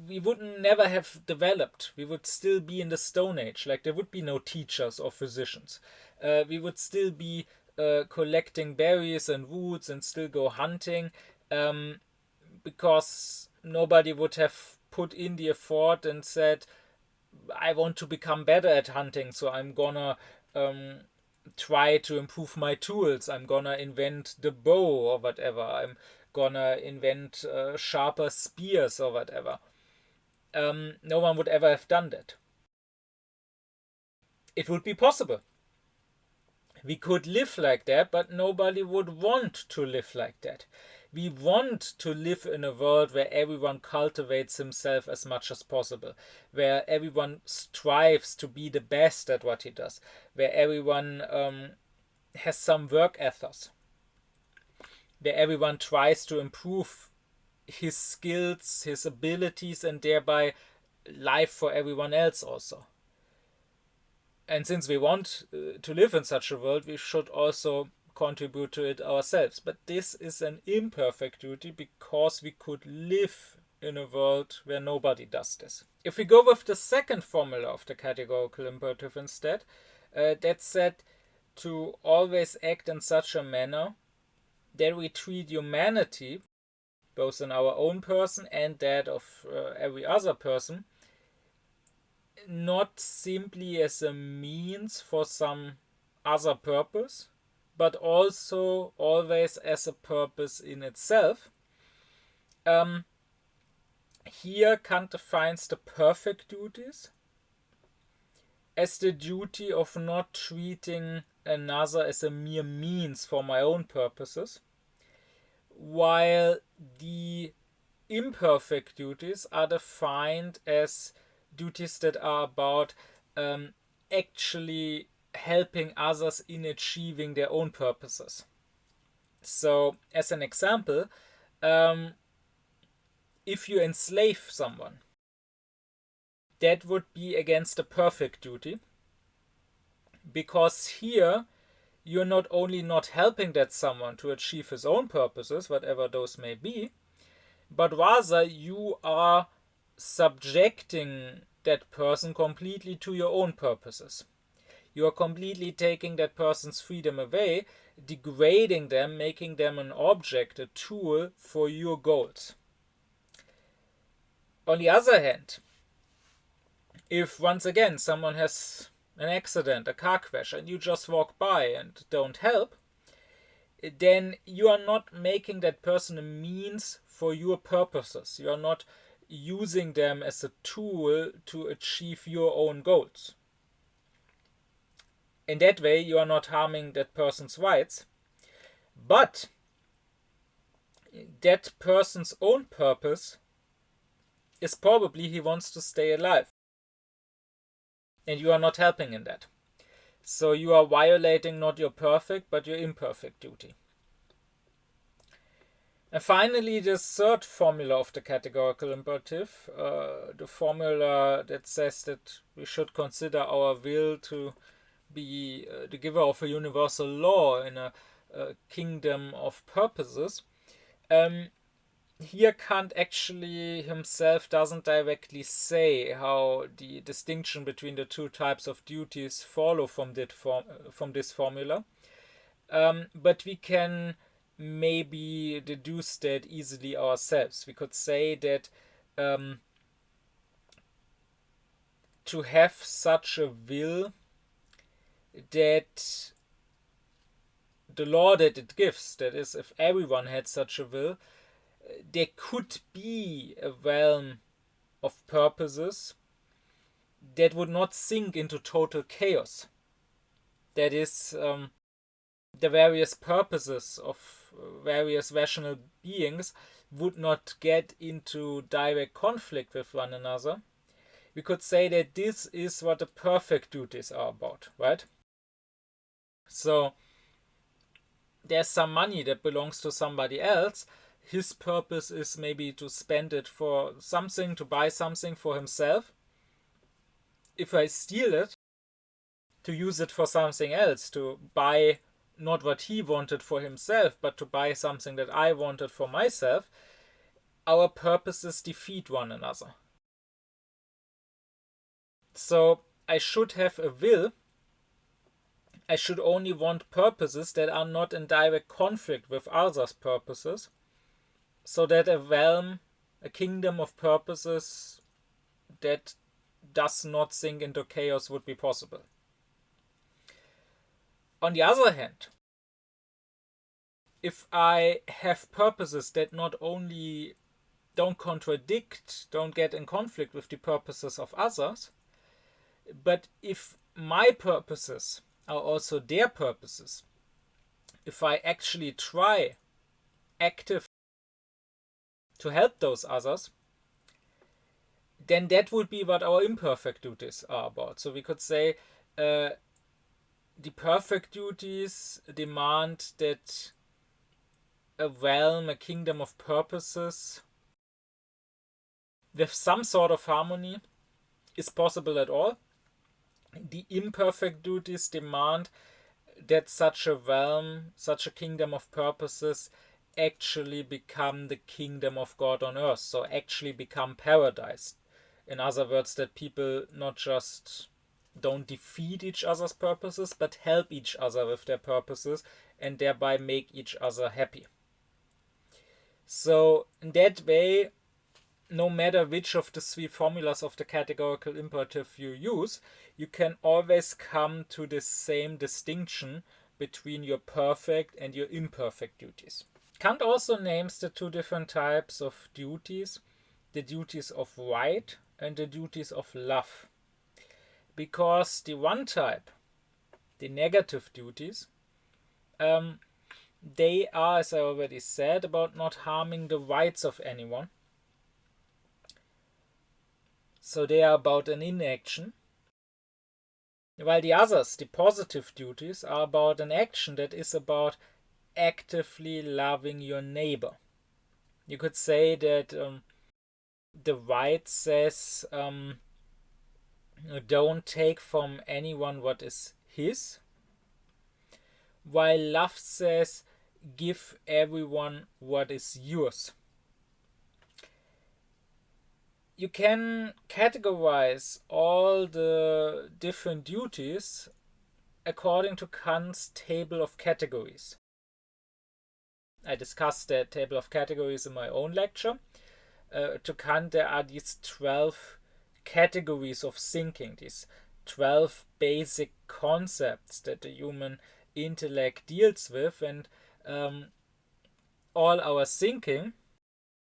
we would never have developed. We would still be in the Stone Age. Like, there would be no teachers or physicians. We would still be collecting berries and roots and still go hunting, because nobody would have put in the effort and said, I want to become better at hunting, so I'm gonna try to improve my tools. I'm gonna invent the bow or whatever. I'm gonna invent sharper spears or whatever. No one would ever have done that. It would be possible. We could live like that, but nobody would want to live like that. We want to live in a world where everyone cultivates himself as much as possible, where everyone strives to be the best at what he does, where everyone has some work ethos, where everyone tries to improve his skills, his abilities, and thereby life for everyone else also. And since we want to live in such a world, we should also contribute to it ourselves. But this is an imperfect duty because we could live in a world where nobody does this. If we go with the second formula of the categorical imperative instead, that's said to always act in such a manner that we treat humanity, both in our own person and that of every other person, not simply as a means for some other purpose, but also always as a purpose in itself. Here Kant defines the perfect duties as the duty of not treating another as a mere means for my own purposes, while the imperfect duties are defined as duties that are about actually helping others in achieving their own purposes. So, as an example, if you enslave someone, that would be against the perfect duty, because here you're not only not helping that someone to achieve his own purposes, whatever those may be, but rather you are subjecting that person completely to your own purposes. You are completely taking that person's freedom away, degrading them, making them an object, a tool for your goals. On the other hand, if once again someone has an accident, a car crash, and you just walk by and don't help, then you are not making that person a means for your purposes. You are not using them as a tool to achieve your own goals. In that way, you are not harming that person's rights, but that person's own purpose is probably he wants to stay alive. And you are not helping in that. So you are violating not your perfect, but your imperfect duty. And finally, the third formula of the categorical imperative, the formula that says that we should consider our will to be the giver of a universal law in a kingdom of purposes. Here Kant actually himself doesn't directly say how the distinction between the two types of duties follow from this formula, but we can maybe deduce that easily ourselves. We could say that to have such a will, that the law that it gives, that is, if everyone had such a will, there could be a realm of purposes that would not sink into total chaos. That is, the various purposes of various rational beings would not get into direct conflict with one another. We could say that this is what the perfect duties are about, right? So there's some money that belongs to somebody else. His purpose is maybe to spend it for something, to buy something for himself. If I steal it, to use it for something else, to buy not what he wanted for himself, but to buy something that I wanted for myself, our purposes defeat one another. So I should have a will. I should only want purposes that are not in direct conflict with others' purposes, so that a realm, a kingdom of purposes that does not sink into chaos would be possible. On the other hand, if I have purposes that not only don't contradict, don't get in conflict with the purposes of others, but if my purposes are also their purposes, if I actually try actively to help those others, then that would be what our imperfect duties are about. So we could say the perfect duties demand that a realm, a kingdom of purposes with some sort of harmony is possible at all. The imperfect duties demand that such a realm, such a kingdom of purposes actually become the kingdom of God on earth, so actually become paradise. In other words, that people not just don't defeat each other's purposes, but help each other with their purposes and thereby make each other happy. So in that way, no matter which of the three formulas of the categorical imperative you use, you can always come to the same distinction between your perfect and your imperfect duties. Kant also names the two different types of duties, the duties of right and the duties of love. Because the one type, the negative duties, they are, as I already said, about not harming the rights of anyone. So they are about an inaction. While the others, the positive duties, are about an action that is about actively loving your neighbor. You could say that the right says don't take from anyone what is his, while love says give everyone what is yours. You can categorize all the different duties according to Kant's table of categories. I discussed that table of categories in my own lecture. to Kant there are these 12 categories of thinking, these 12 basic concepts that the human intellect deals with, and all our thinking,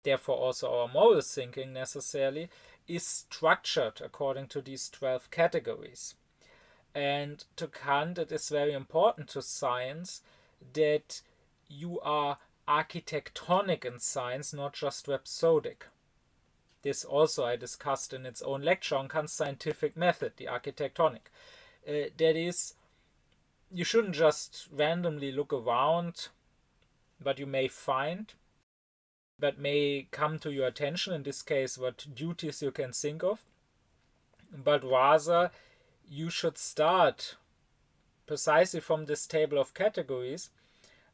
therefore also our moral thinking necessarily, is structured according to these 12 categories. And to Kant, it is very important to science that you are architectonic in science, not just rhapsodic. This also I discussed in its own lecture on Kant's scientific method, the architectonic. That is, you shouldn't just randomly look around what you may find, but may come to your attention, in this case what duties you can think of, but rather you should start precisely from this table of categories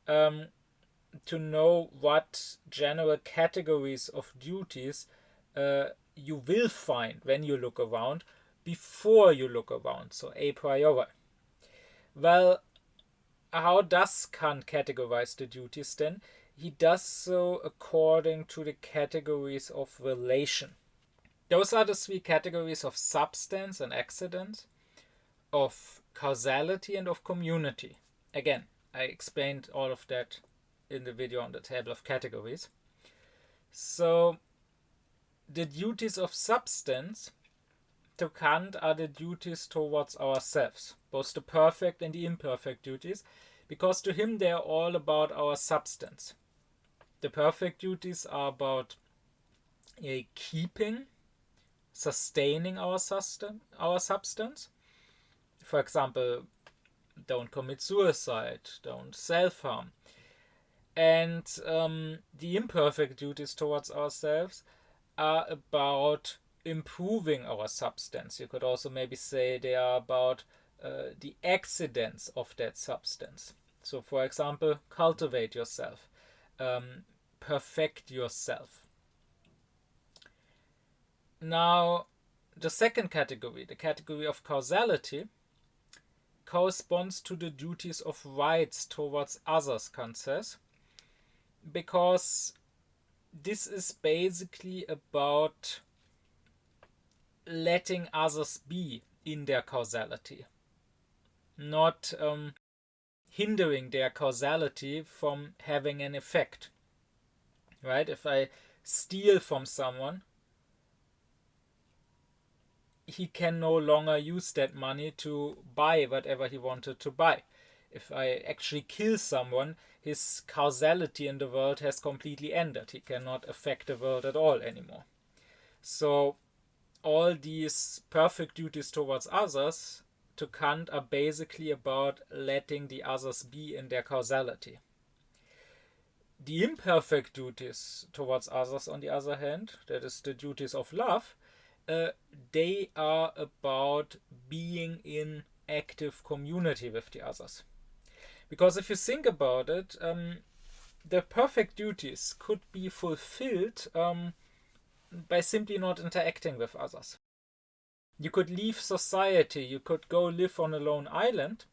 to know what general categories of duties you will find when you look around, before you look around, so a priori. Well, how does Kant categorize the duties then? He does so according to the categories of relation. Those are the three categories of substance and accident, of causality and of community. Again, I explained all of that in the video on the table of categories. So the duties of substance to Kant are the duties towards ourselves, both the perfect and the imperfect duties, because to him they are all about our substance. The perfect duties are about keeping, sustaining our substance. For example, don't commit suicide, don't self-harm. And the imperfect duties towards ourselves are about improving our substance. You could also maybe say they are about the accidents of that substance. So, for example, cultivate yourself, perfect yourself. Now, the second category, the category of causality, corresponds to the duties of rights towards others, Kant says, because this is basically about letting others be in their causality, not hindering their causality from having an effect. Right? If I steal from someone, he can no longer use that money to buy whatever he wanted to buy. If I actually kill someone, his causality in the world has completely ended. He cannot affect the world at all anymore. So all these perfect duties towards others to Kant are basically about letting the others be in their causality. The imperfect duties towards others, on the other hand, that is the duties of love, they are about being in active community with the others. Because if you think about it, the perfect duties could be fulfilled by simply not interacting with others. You could leave society, you could go live on a lone island,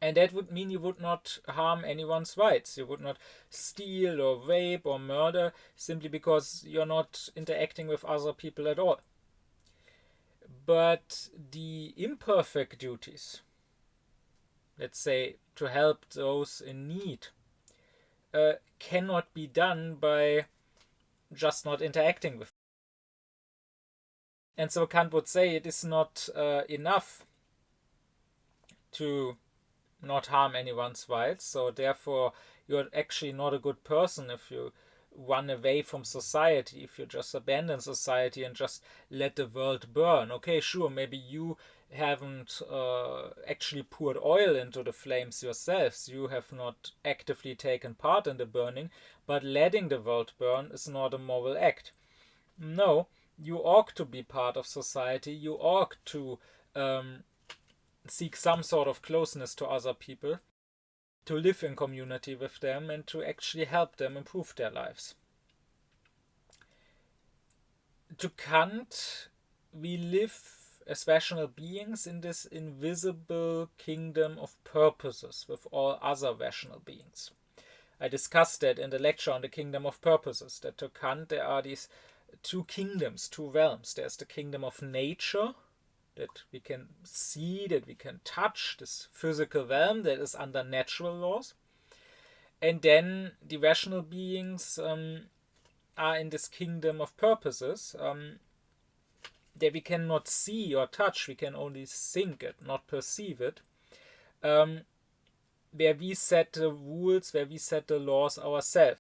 and that would mean you would not harm anyone's rights. You would not steal or rape or murder simply because you're not interacting with other people at all. But the imperfect duties, let's say to help those in need, cannot be done by just not interacting with them. And so Kant would say it is not enough to not harm anyone's rights, so therefore you're actually not a good person if you run away from society, if you just abandon society and just let the world burn. Okay, sure, maybe you haven't actually poured oil into the flames yourselves, you have not actively taken part in the burning, but letting the world burn is not a moral act. No, you ought to be part of society, you ought to seek some sort of closeness to other people, to live in community with them and to actually help them improve their lives. To Kant, we live as rational beings in this invisible kingdom of purposes with all other rational beings. I discussed that in the lecture on the kingdom of purposes, that to Kant there are these two kingdoms, two realms. There's the kingdom of nature, that we can see, that we can touch, this physical realm that is under natural laws. And then the rational beings are in this kingdom of purposes that we cannot see or touch, we can only think it, not perceive it, where we set the rules, where we set the laws ourselves,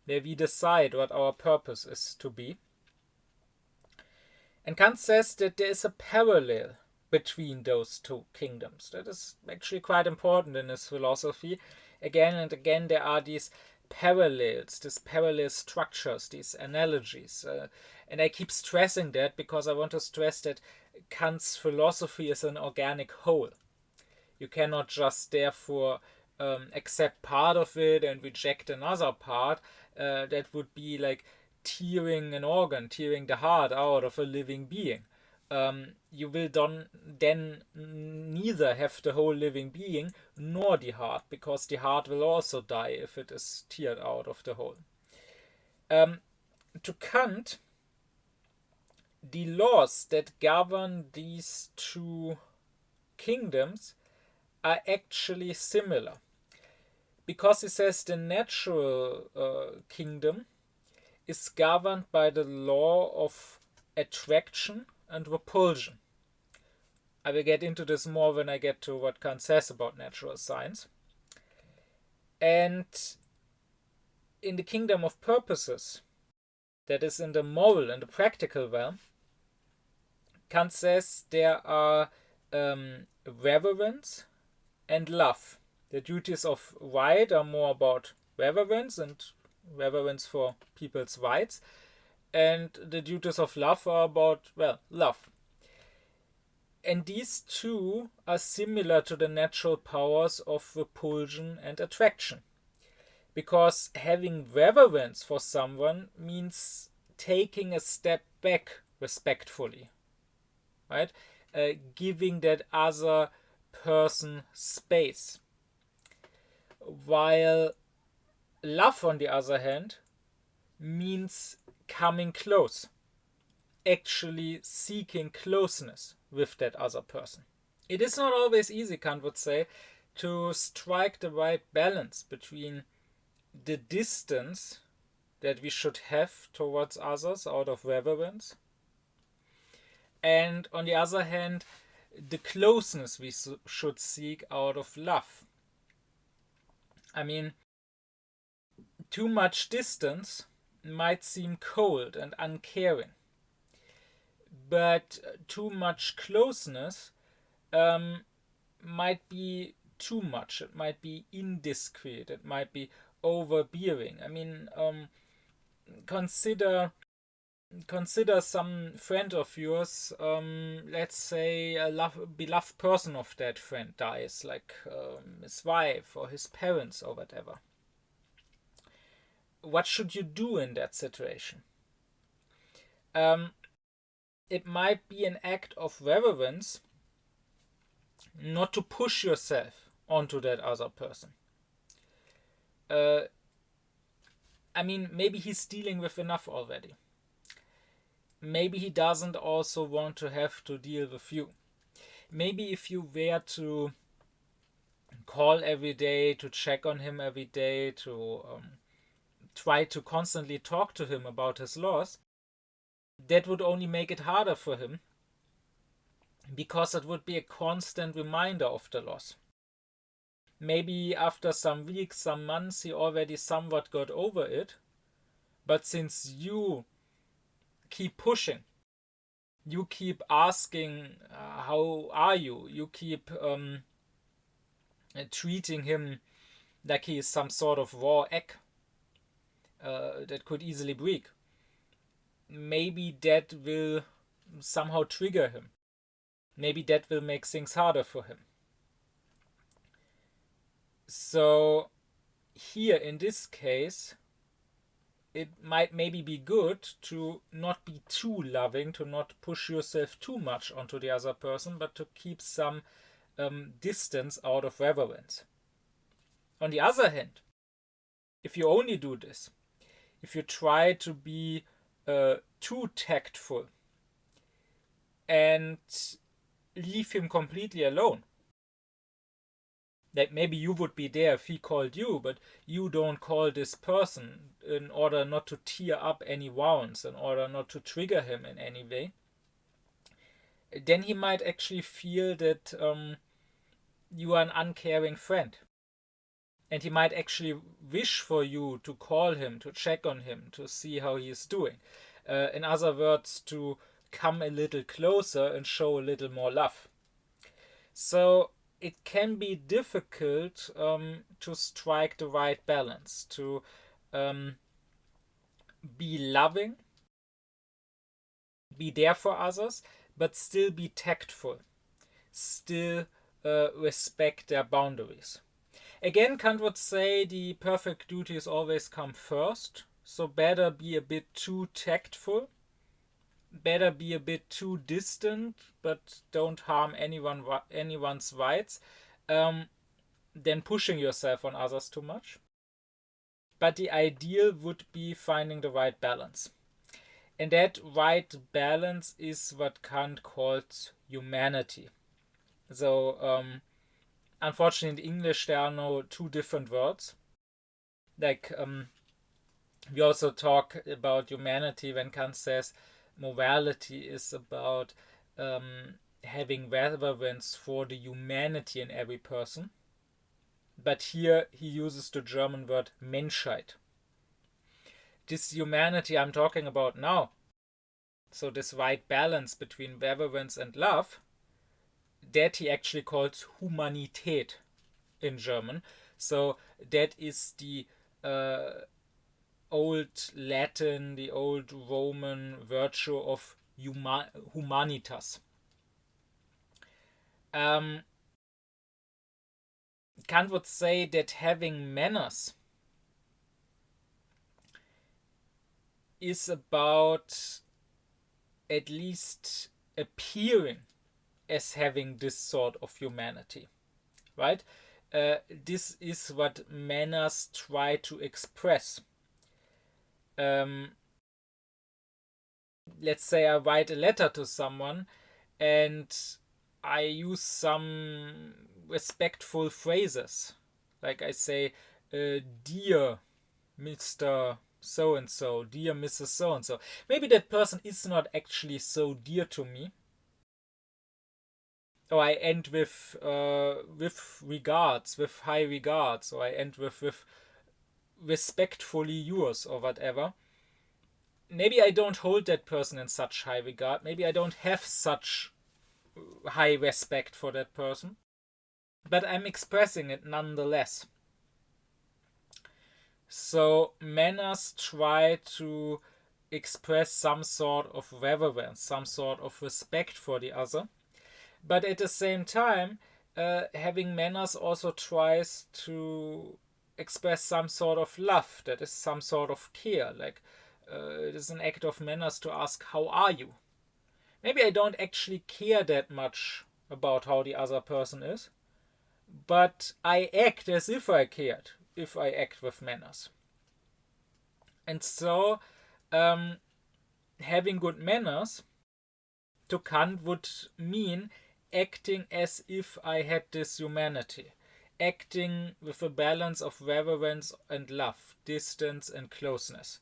where we decide what our purpose is to be. And Kant says that there is a parallel between those two kingdoms. That is actually quite important in his philosophy. Again and again there are these parallels, these parallel structures, these analogies. And I keep stressing that because I want to stress that Kant's philosophy is an organic whole. You cannot just therefore accept part of it and reject another part. That would be like tearing an organ, tearing the heart out of a living being. You will then neither have the whole living being nor the heart, because the heart will also die if it is teared out of the whole. To Kant, the laws that govern these two kingdoms are actually similar, because he says the natural kingdom is governed by the law of attraction and repulsion. I will get into this more when I get to what Kant says about natural science. And in the kingdom of purposes, that is in the moral and the practical realm, Kant says there are reverence and love. The duties of right are more about reverence and reverence for people's rights, and the duties of love are about, well, love. And these two are similar to the natural powers of repulsion and attraction, because having reverence for someone means taking a step back respectfully, right? Giving that other person space. While love, on the other hand, means coming close, actually seeking closeness with that other person. It is not always easy, Kant would say, to strike the right balance between the distance that we should have towards others out of reverence, and on the other hand, the closeness we should seek out of love. I mean, too much distance might seem cold and uncaring, but too much closeness might be too much. It might be indiscreet. It might be overbearing. I mean, consider some friend of yours. Let's say a beloved person of that friend dies, like his wife or his parents or whatever. What should you do in that situation? It might be an act of reverence not to push yourself onto that other person. I mean, maybe he's dealing with enough already. Maybe he doesn't also want to have to deal with you. Maybe if you were to call every day, to check on him every day, to try to constantly talk to him about his loss, that would only make it harder for him, because it would be a constant reminder of the loss. Maybe after some weeks, some months, he already somewhat got over it, but since you keep pushing, you keep asking, how are you? You keep treating him like he is some sort of raw egg that could easily break. Maybe that will somehow trigger him. Maybe that will make things harder for him. So here in this case, it might maybe be good to not be too loving, to not push yourself too much onto the other person, but to keep some distance out of reverence. On the other hand, if you only do this, if you try to be too tactful and leave him completely alone, that maybe you would be there if he called you, but you don't call this person in order not to tear up any wounds, in order not to trigger him in any way, then he might actually feel that you are an uncaring friend. And he might actually wish for you to call him, to check on him, to see how he is doing. In other words, to come a little closer and show a little more love. So it can be difficult to strike the right balance, to be loving, be there for others, but still be tactful, still respect their boundaries. Again, Kant would say the perfect duties always come first, so better be a bit too tactful, better be a bit too distant, but don't harm anyone's rights, than pushing yourself on others too much. But the ideal would be finding the right balance. And that right balance is what Kant calls humanity. So, unfortunately, in English, there are no two different words. Like, we also talk about humanity when Kant says morality is about having reverence for the humanity in every person. But here he uses the German word Menschheit. This humanity I'm talking about now, so this right balance between reverence and love, that he actually calls Humanität in German. So that is the old Latin, the old Roman virtue of humanitas. Kant would say that having manners is about at least appearing as having this sort of humanity, right? This is what manners try to express. Let's say I write a letter to someone and I use some respectful phrases. Like I say, dear Mr. So-and-so, dear Mrs. So-and-so. Maybe that person is not actually so dear to me. Or I end with regards, with high regards, or I end with respectfully yours, or whatever. Maybe I don't hold that person in such high regard. Maybe I don't have such high respect for that person. But I'm expressing it nonetheless. So manners try to express some sort of reverence, some sort of respect for the other. But at the same time, having manners also tries to express some sort of love, that is some sort of care. Like it is an act of manners to ask, how are you? Maybe I don't actually care that much about how the other person is, but I act as if I cared, if I act with manners. And so, having good manners to Kant would mean acting as if I had this humanity, acting with a balance of reverence and love, distance and closeness,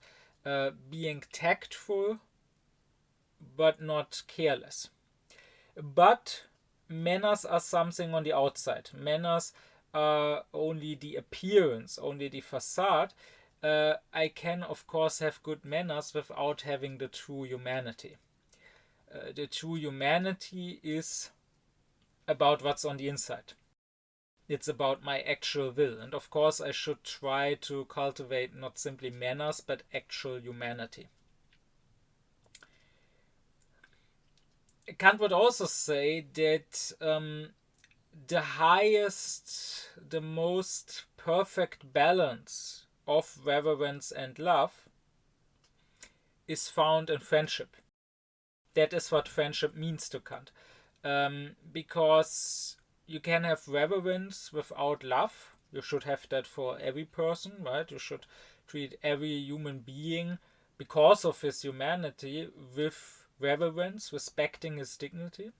being tactful but not careless. But manners are something on the outside. Manners are only the appearance, only the facade. I can, of course, have good manners without having the true humanity. The true humanity is about what's on the inside. It's about my actual will. And of course, I should try to cultivate not simply manners, but actual humanity. Kant would also say that the highest, the most perfect balance of reverence and love is found in friendship. That is what friendship means to Kant. Because you can have reverence without love, You should have that for every person, right? You should treat every human being, because of his humanity, with reverence, respecting his dignity.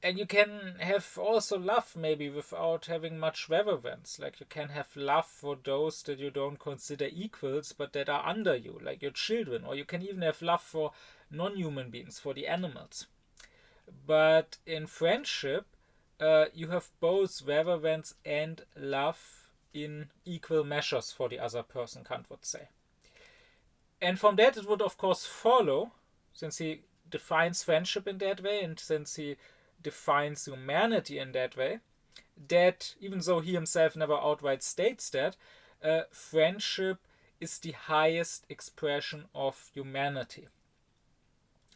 And you can have also love maybe without having much reverence. Like you can have love for those that you don't consider equals but that are under you, like your children. Or you can even have love for non-human beings, for the animals. But in friendship, you have both reverence and love in equal measures for the other person, Kant would say. And from that it would of course follow, since he defines friendship in that way and since he defines humanity in that way, that even though he himself never outright states that, friendship is the highest expression of humanity.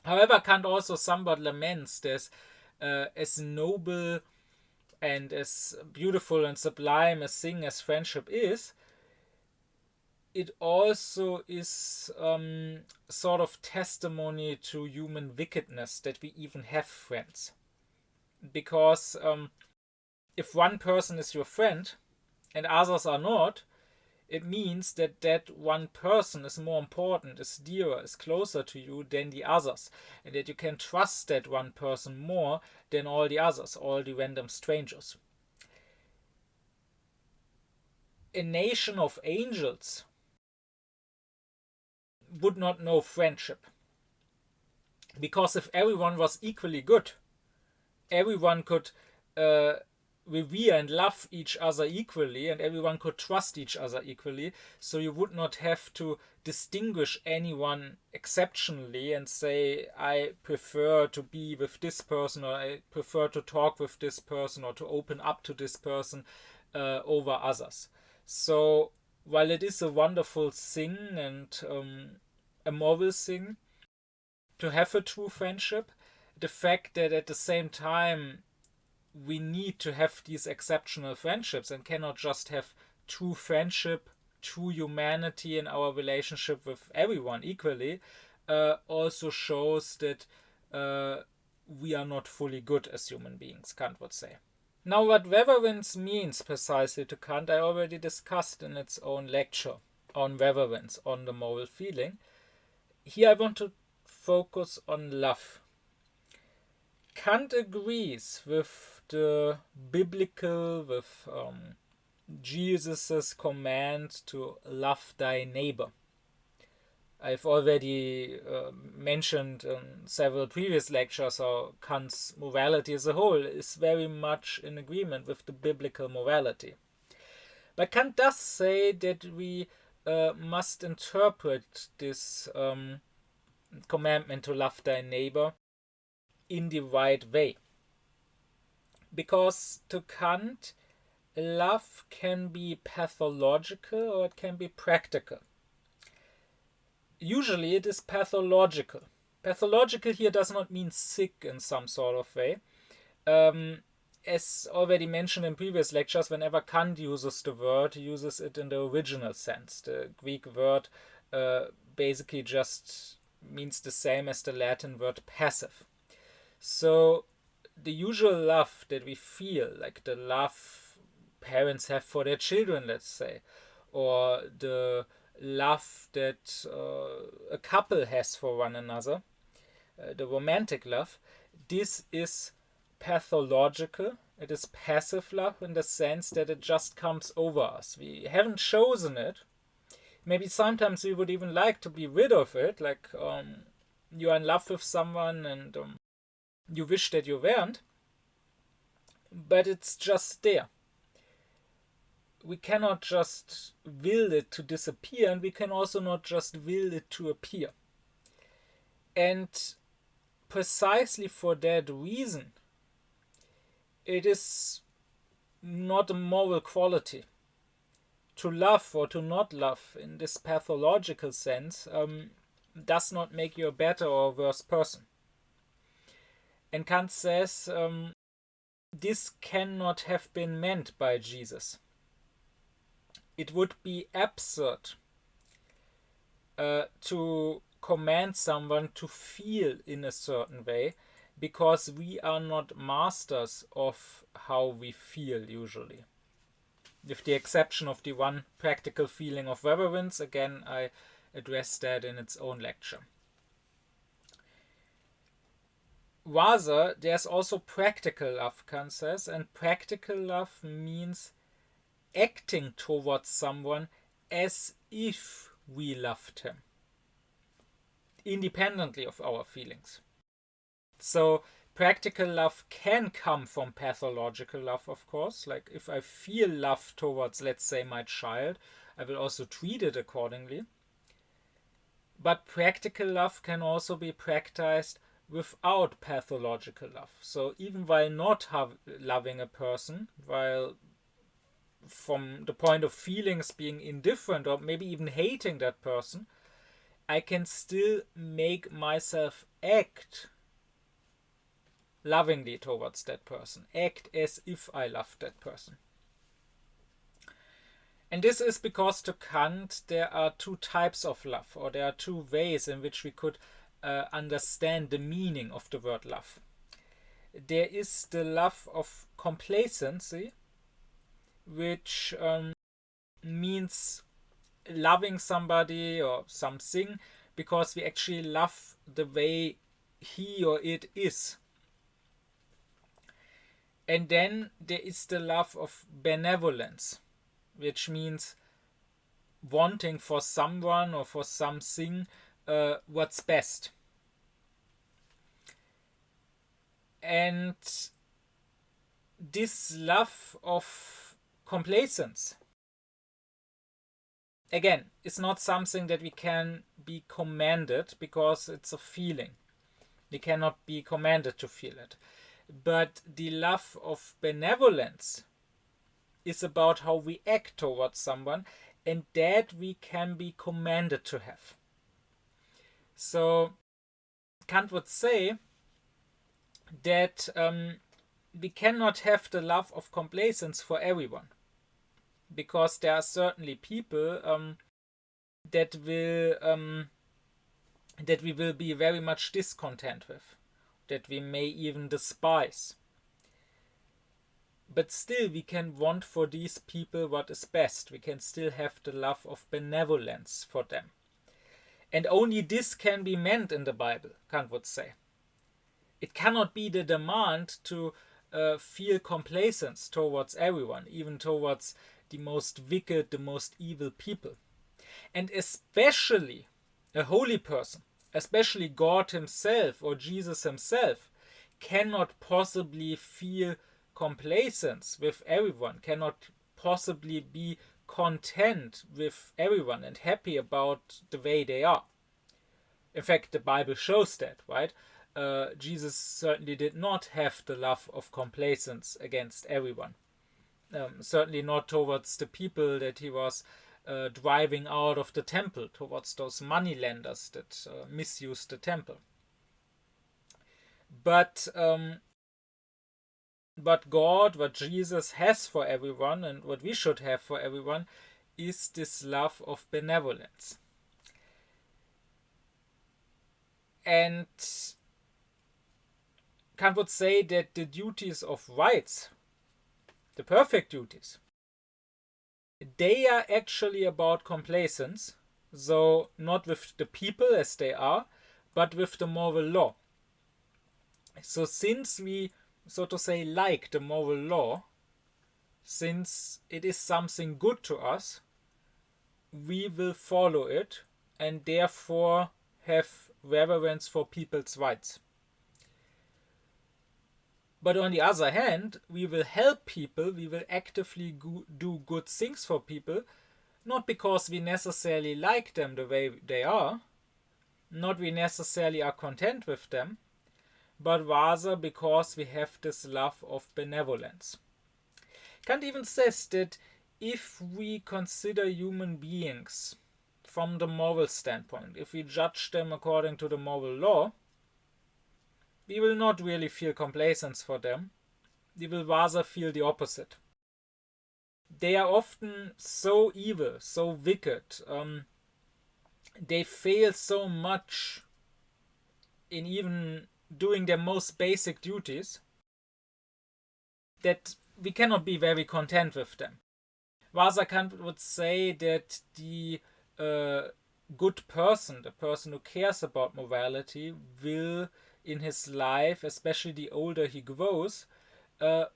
However, Kant also somewhat laments this, as noble and as beautiful and sublime a thing as friendship is, it also is sort of testimony to human wickedness that we even have friends. Because if one person is your friend and others are not, it means that that one person is more important, is dearer, is closer to you than the others, and that you can trust that one person more than all the others, all the random strangers. A nation of angels would not know friendship, because if everyone was equally good, everyone could revere and love each other equally, and everyone could trust each other equally, so you would not have to distinguish anyone exceptionally and say, I prefer to be with this person, or I prefer to talk with this person, or to open up to this person over others. So while it is a wonderful thing and a moral thing to have a true friendship, the fact that at the same time we need to have these exceptional friendships and cannot just have true friendship, true humanity in our relationship with everyone equally, also shows that we are not fully good as human beings, Kant would say. Now, what reverence means precisely to Kant, I already discussed in its own lecture on reverence, on the moral feeling. Here I want to focus on love. Kant agrees with the biblical, with Jesus' command to love thy neighbor. I've already mentioned in several previous lectures how Kant's morality as a whole is very much in agreement with the biblical morality. But Kant does say that we must interpret this commandment to love thy neighbor in the right way. Because to Kant, love can be pathological or it can be practical. Usually it is pathological. Pathological here does not mean sick in some sort of way. As already mentioned in previous lectures, whenever Kant uses the word, he uses it in the original sense. The Greek word basically just means the same as the Latin word passive. So the usual love that we feel, like the love parents have for their children, let's say, or the love that a couple has for one another, the romantic love, this is pathological. It is passive love in the sense that it just comes over us. We haven't chosen it. Maybe sometimes we would even like to be rid of it, like you are in love with someone and you wish that you weren't, but it's just there. We cannot just will it to disappear, and we can also not just will it to appear. And precisely for that reason, it is not a moral quality. To love or to not love in this pathological sense does not make you a better or a worse person. And Kant says this cannot have been meant by Jesus. It would be absurd to command someone to feel in a certain way, because we are not masters of how we feel usually. with the exception of the one practical feeling of reverence. Again, I addressed that in its own lecture. Rather, there's also practical love, Kant says, and practical love means acting towards someone as if we loved him, independently of our feelings. So practical love can come from pathological love, of course. Like if I feel love towards, let's say, my child, I will also treat it accordingly. But practical love can also be practiced without pathological love. So even while not loving a person, while from the point of feelings being indifferent or maybe even hating that person, I can still make myself act lovingly towards that person, act as if I loved that person. And this is because to Kant there are two types of love, or there are two ways in which we could understand the meaning of the word love. There is the love of complacency, which means loving somebody or something because we actually love the way he or it is. And then there is the love of benevolence, which means wanting for someone or for something what's best. And this love of complacence, again, is not something that we can be commanded because it's a feeling. We cannot be commanded to feel it. But the love of benevolence is about how we act towards someone, and that we can be commanded to have. So Kant would say that we cannot have the love of complacence for everyone, because there are certainly people that we will be very much discontent with, that we may even despise. But still we can want for these people what is best. We can still have the love of benevolence for them. And only this can be meant in the Bible, Kant would say. It cannot be the demand to feel complacence towards everyone, even towards the most wicked, the most evil people. And especially a holy person, especially God himself or Jesus himself, cannot possibly feel complacence with everyone, cannot possibly be content with everyone and happy about the way they are. In fact, the Bible shows that, right? Jesus certainly did not have the love of complacence against everyone. Certainly not towards the people that he was driving out of the temple, towards those moneylenders that misused the temple. But God, what Jesus has for everyone and what we should have for everyone, is this love of benevolence. And Kant would say that the duties of rights, the perfect duties, they are actually about complacence, so not with the people as they are, but with the moral law. So since we, so to say, like the moral law, since it is something good to us, we will follow it and therefore have reverence for people's rights. But on the other hand, we will help people, we will actively do good things for people, not because we necessarily like them the way they are, not we necessarily are content with them, but rather because we have this love of benevolence. Kant even says that if we consider human beings from the moral standpoint, if we judge them according to the moral law, we will not really feel complacence for them. We will rather feel the opposite. They are often so evil, so wicked. They fail so much in even doing their most basic duties that we cannot be very content with them. Kant would say that the good person, the person who cares about morality, will in his life, especially the older he grows,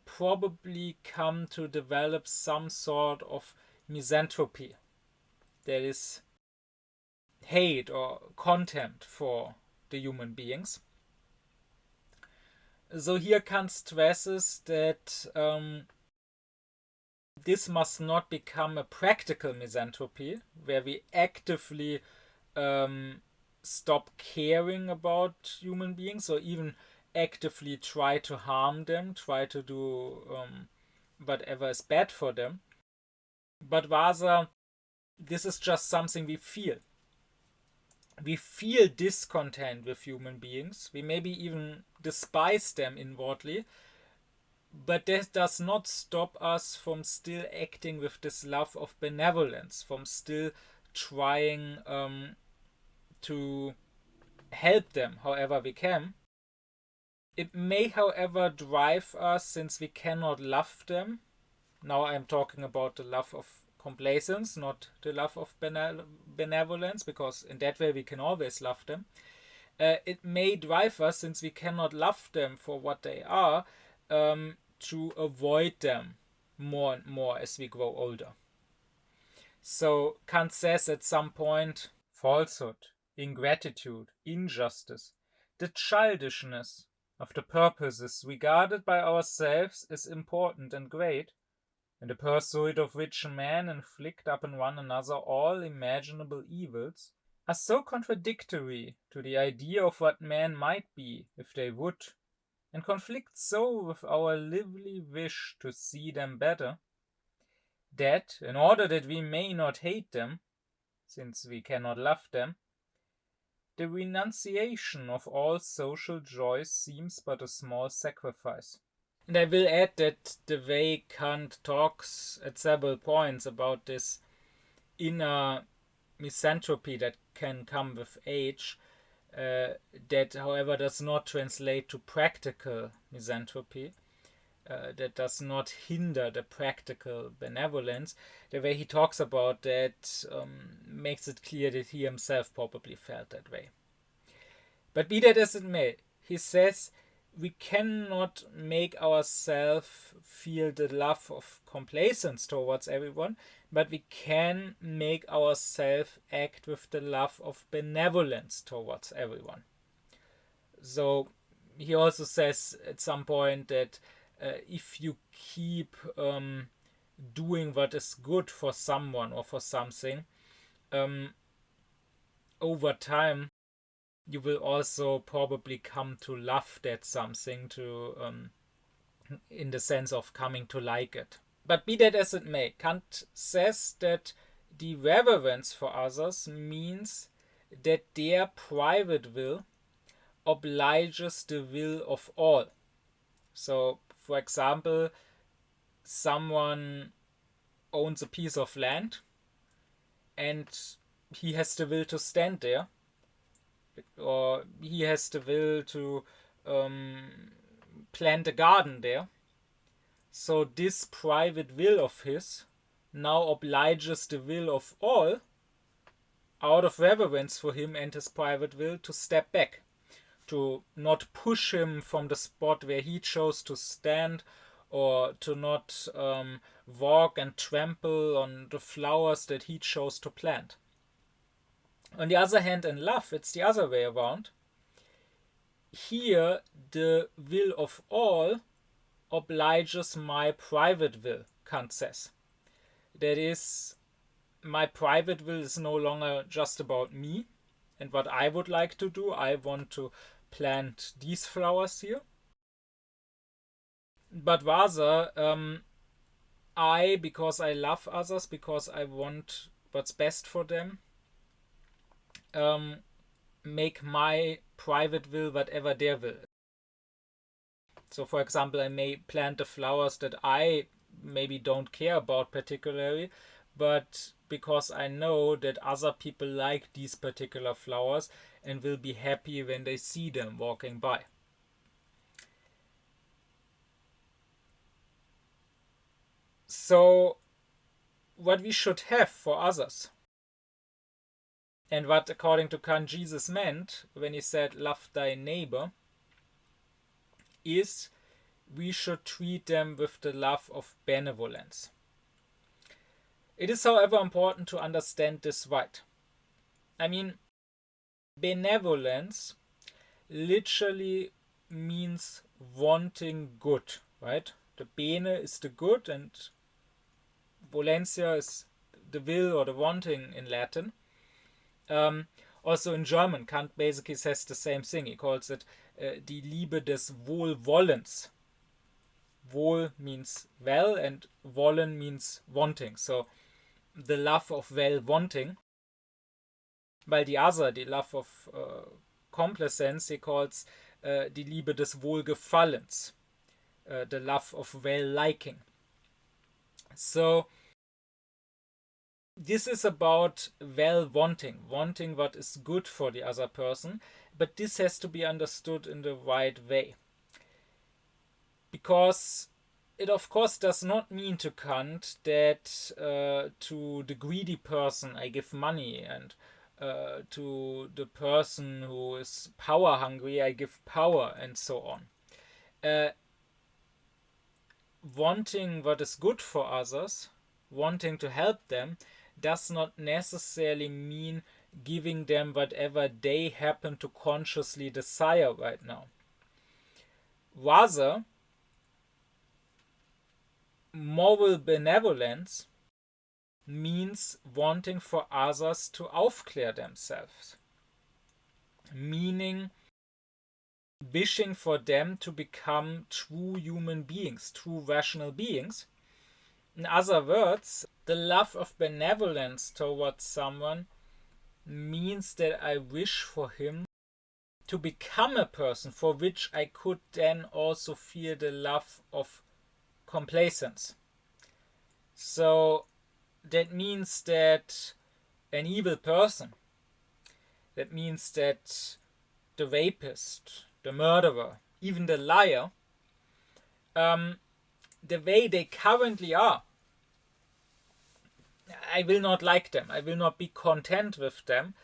probably come to develop some sort of misanthropy. There is hate or contempt for the human beings. So here Kant stresses that this must not become a practical misanthropy, where we actively stop caring about human beings or even actively try to harm them, try to do whatever is bad for them. But rather, this is just something we feel. We feel discontent with human beings. We maybe even despise them inwardly. But that does not stop us from still acting with this love of benevolence, from still trying to help them however we can. It may, however, drive us, since we cannot love them. Now I'm talking about the love of complacence, not the love of benevolence, because in that way we can always love them. It may drive us, since we cannot love them for what they are, to avoid them more and more as we grow older. So Kant says at some point, falsehood, ingratitude, injustice, the childishness of the purposes regarded by ourselves is important and great, in the pursuit of which men inflict upon one another all imaginable evils, are so contradictory to the idea of what men might be if they would, and conflict so with our lively wish to see them better, that, in order that we may not hate them, since we cannot love them, the renunciation of all social joys seems but a small sacrifice. And I will add that the way Kant talks at several points about this inner misanthropy that can come with age, that, however, does not translate to practical misanthropy, that does not hinder the practical benevolence. The way he talks about that makes it clear that he himself probably felt that way. But be that as it may, he says we cannot make ourselves feel the love of complacence towards everyone, but we can make ourselves act with the love of benevolence towards everyone. So he also says at some point that if you keep doing what is good for someone or for something, over time you will also probably come to love that something, to in the sense of coming to like it. But be that as it may, Kant says that the reverence for others means that their private will obliges the will of all. So, for example, someone owns a piece of land and he has the will to stand there, or he has the will to plant a garden there. So this private will of his now obliges the will of all, out of reverence for him and his private will, to step back, to not push him from the spot where he chose to stand, or to not walk and trample on the flowers that he chose to plant. On the other hand, in love, it's the other way around. Here, the will of all obliges my private will, Kant says. That is, my private will is no longer just about me and what I would like to do. I want to plant these flowers here. But rather, I, because I love others, because I want what's best for them, make my private will whatever their will. So, for example, I may plant the flowers that I maybe don't care about particularly, but because I know that other people like these particular flowers and will be happy when they see them walking by. So what we should have for others. And what, according to Kant, Jesus meant when he said, love thy neighbor, is we should treat them with the love of benevolence. It is, however, important to understand this right. I mean, benevolence literally means wanting good, right? The bene is the good and volentia is the will or the wanting in Latin. Also in German, Kant basically says the same thing. He calls it die Liebe des Wohlwollens. Wohl means well and wollen means wanting. So the love of well-wanting. While the other, the love of complacence, he calls die Liebe des Wohlgefallens. The love of well-liking. So this is about well-wanting, wanting what is good for the other person, but this has to be understood in the right way. Because it of course does not mean to Kant that to the greedy person I give money, and to the person who is power hungry I give power, and so on. Wanting what is good for others, wanting to help them, does not necessarily mean giving them whatever they happen to consciously desire right now. Rather, moral benevolence means wanting for others to aufklären themselves, meaning wishing for them to become true human beings, true rational beings. In other words, the love of benevolence towards someone means that I wish for him to become a person for which I could then also feel the love of complacence. So that means that an evil person, that means that the rapist, the murderer, even the liar, the way they currently are, I will not like them. I will not be content with them.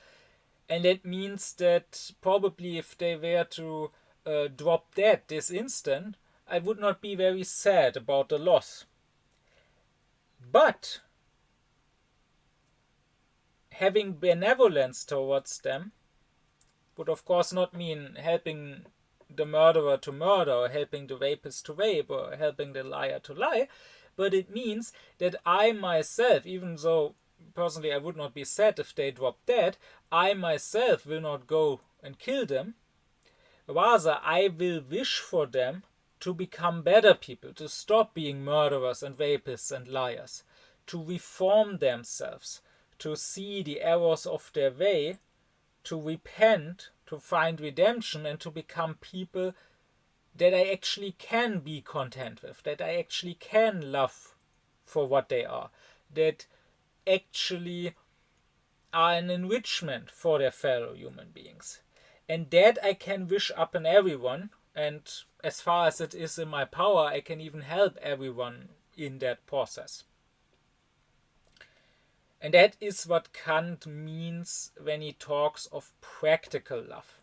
And that means that probably if they were to drop dead this instant, I would not be very sad about the loss. But having benevolence towards them would of course not mean helping the murderer to murder, or helping the rapist to rape, or helping the liar to lie, but it means that I myself, even though personally I would not be sad if they drop dead, I myself will not go and kill them. Rather, I will wish for them to become better people, to stop being murderers and rapists and liars, to reform themselves, to see the errors of their way, to repent, to find redemption, and to become people that I actually can be content with, that I actually can love for what they are, that actually are an enrichment for their fellow human beings. And that I can wish upon everyone, and as far as it is in my power, I can even help everyone in that process. And that is what Kant means when he talks of practical love.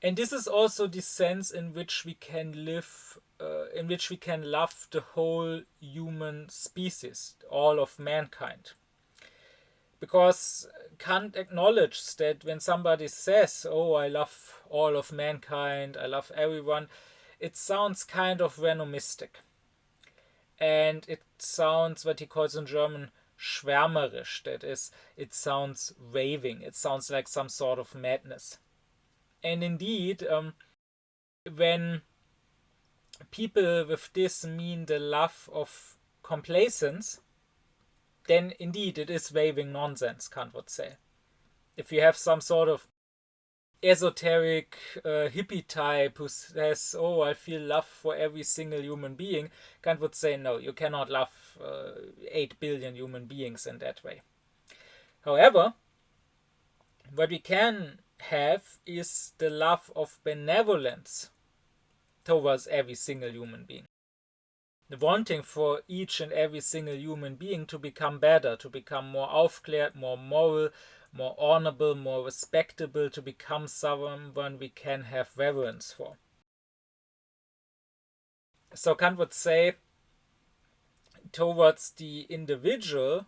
And this is also the sense in which we can live, in which we can love the whole human species, all of mankind. Because Kant acknowledges that when somebody says, oh, I love all of mankind, I love everyone, it sounds kind of renomistic. And it sounds what he calls in German schwärmerisch, that is, it sounds raving, it sounds like some sort of madness. And indeed, when people with this mean the love of complacence, then indeed it is raving nonsense, Kant would say. If you have some sort of esoteric hippie type who says, oh, I feel love for every single human being, Kant would say, no, you cannot love 8 billion human beings in that way. However, what we can have is the love of benevolence towards every single human being. wanting for each and every single human being to become better, to become more aufklärt, more moral, more honorable, more respectable, to become someone we can have reverence for. So Kant would say, towards the individual,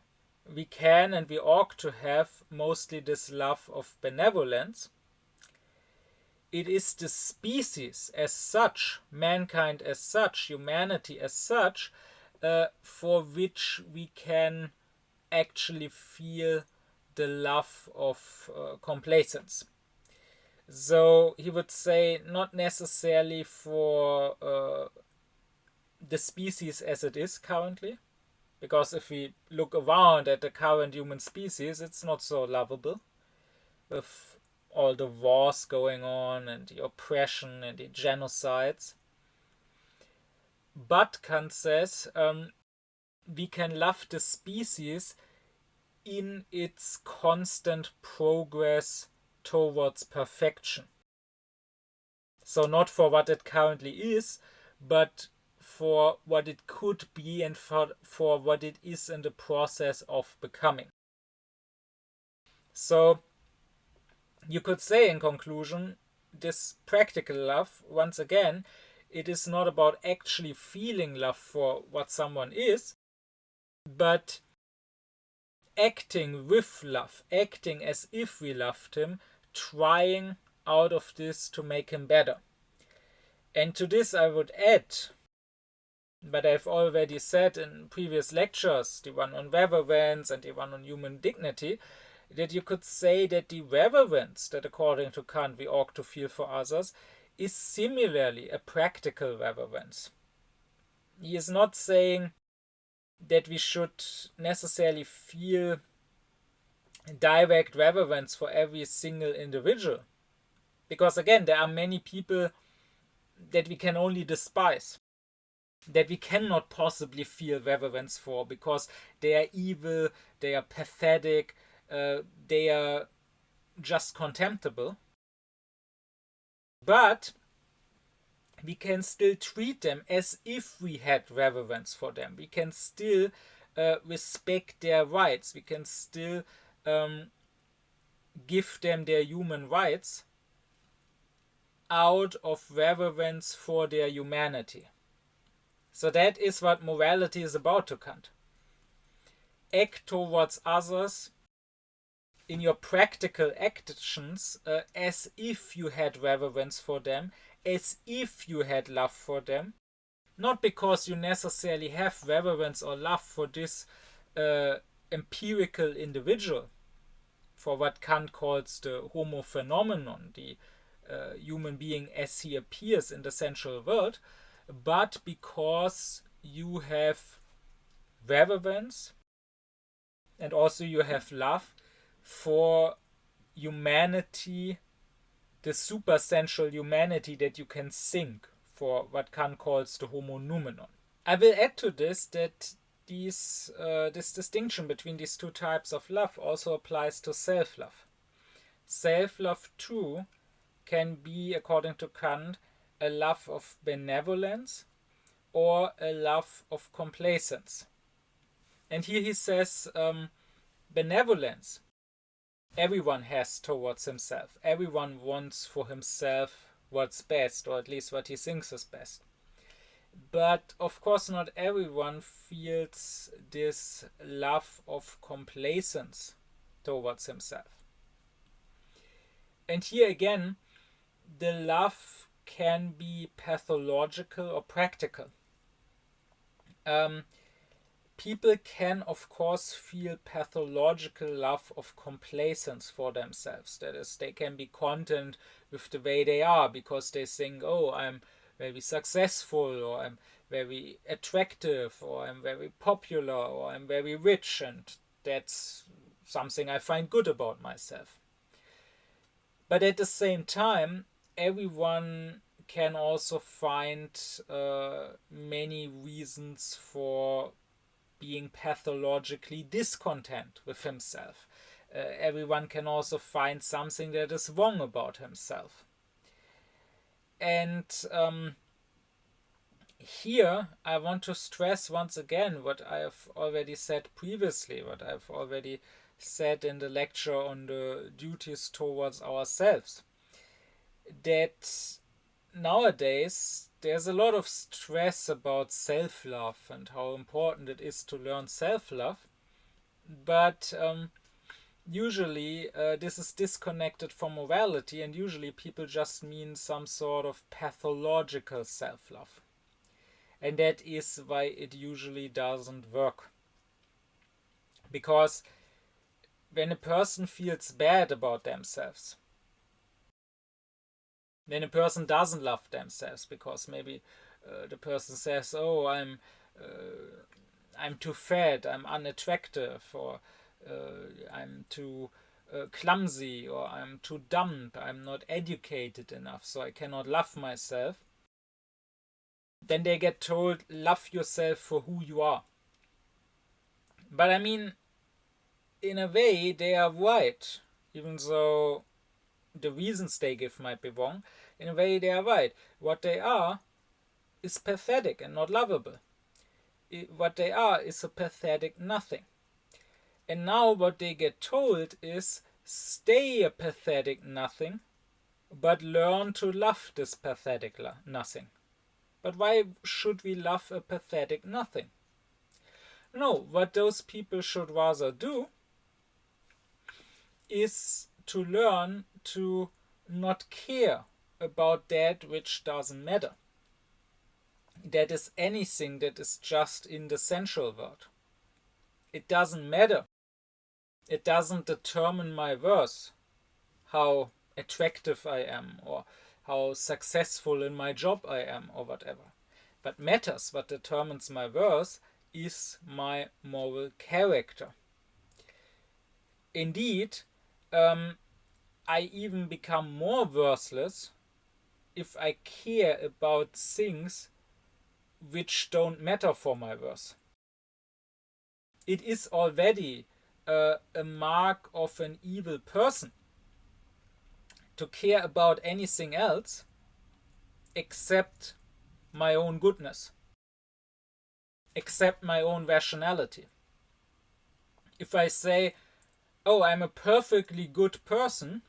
we can and we ought to have mostly this love of benevolence. It is the species as such, mankind as such, humanity as such, for which we can actually feel the love of complacence. So he would say not necessarily for the species as it is currently, because if we look around at the current human species, it's not so lovable, with all the wars going on and the oppression and the genocides. But Kant says we can love the species in its constant progress towards perfection. So not for what it currently is, but for what it could be and for what it is in the process of becoming. So you could say in conclusion, this practical love, once again, it is not about actually feeling love for what someone is, but acting with love, acting as if we loved him, trying out of this to make him better. And to this I would add, but I've already said in previous lectures, the one on reverence and the one on human dignity, that you could say that the reverence that according to Kant we ought to feel for others is similarly a practical reverence. He is not saying that we should necessarily feel direct reverence for every single individual, because again there are many people that we can only despise, that we cannot possibly feel reverence for because they are evil, they are pathetic, they are just contemptible. But we can still treat them as if we had reverence for them. We can still respect their rights. We can still give them their human rights out of reverence for their humanity. So that is what morality is about to Kant. Act towards others in your practical actions as if you had reverence for them, as if you had love for them, not because you necessarily have reverence or love for this empirical individual, for what Kant calls the homo phenomenon, the human being as he appears in the sensual world, but because you have reverence and also you have love for humanity, the supersensual humanity that you can think, for what Kant calls the homo noumenon. I will add to this that this distinction between these two types of love also applies to self-love. Self-love too can be, according to Kant, a love of benevolence or a love of complacence. And here he says benevolence everyone has towards himself. Everyone wants for himself what's best, or at least what he thinks is best. But of course not everyone feels this love of complacence towards himself. And here again, the love can be pathological or practical. People can, of course, feel pathological love of complacence for themselves. That is, they can be content with the way they are because they think, oh, I'm very successful, or I'm very attractive, or I'm very popular, or I'm very rich, and that's something I find good about myself. But at the same time, everyone can also find many reasons for being pathologically discontent with himself. Everyone can also find something that is wrong about himself. And here I want to stress once again what I have already said previously, what I've already said in the lecture on the duties towards ourselves, that nowadays there's a lot of stress about self-love and how important it is to learn self-love, but usually this is disconnected from morality, and usually people just mean some sort of pathological self-love. And that is why it usually doesn't work. Because when a person feels bad about themselves, when a person doesn't love themselves, because maybe the person says, "Oh, I'm too fat, I'm unattractive, or I'm too clumsy, or I'm too dumb, I'm not educated enough, so I cannot love myself," then they get told, love yourself for who you are. But I mean, in a way, they are right, even though the reasons they give might be wrong. In a way, they are right. What they are is pathetic and not lovable. What they are is a pathetic nothing. And now what they get told is, stay a pathetic nothing, but learn to love this pathetic nothing. But why should we love a pathetic nothing? No, what those people should rather do is to learn to not care about that which doesn't matter. That is anything that is just in the sensual world. It doesn't matter. It doesn't determine my worth, how attractive I am, or how successful in my job I am, or whatever. What matters, what determines my worth, is my moral character. Indeed, I even become more worthless if I care about things which don't matter for my worth. It is already a mark of an evil person to care about anything else except my own goodness, except my own rationality. If I say, "Oh, I'm a perfectly good person,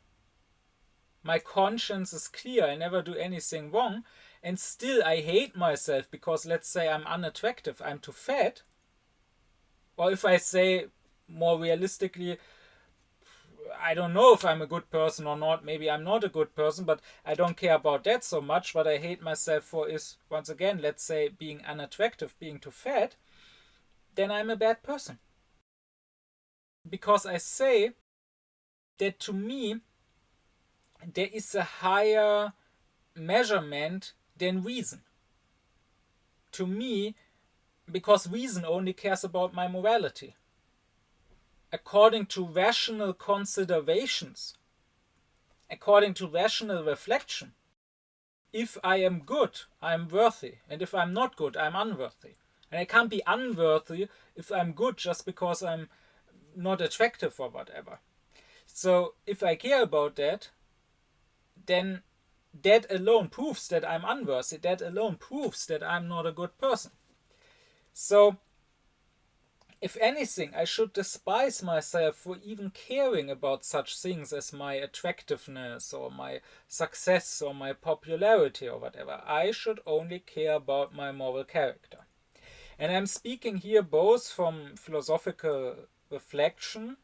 my conscience is clear, I never do anything wrong," and still I hate myself because, let's say, I'm unattractive, I'm too fat. Or if I say, more realistically, I don't know if I'm a good person or not, maybe I'm not a good person, but I don't care about that so much. What I hate myself for is, once again, let's say, being unattractive, being too fat, then I'm a bad person. Because I say that, to me, there is a higher measurement than reason. To me, because reason only cares about my morality. According to rational considerations, according to rational reflection, if I am good, I am worthy, and if I'm not good, I'm unworthy. And I can't be unworthy if I'm good just because I'm not attractive or whatever. So if I care about that, then that alone proves that I'm unworthy. That alone proves that I'm not a good person. So, if anything, I should despise myself for even caring about such things as my attractiveness or my success or my popularity or whatever. I should only care about my moral character. And I'm speaking here both from philosophical reflection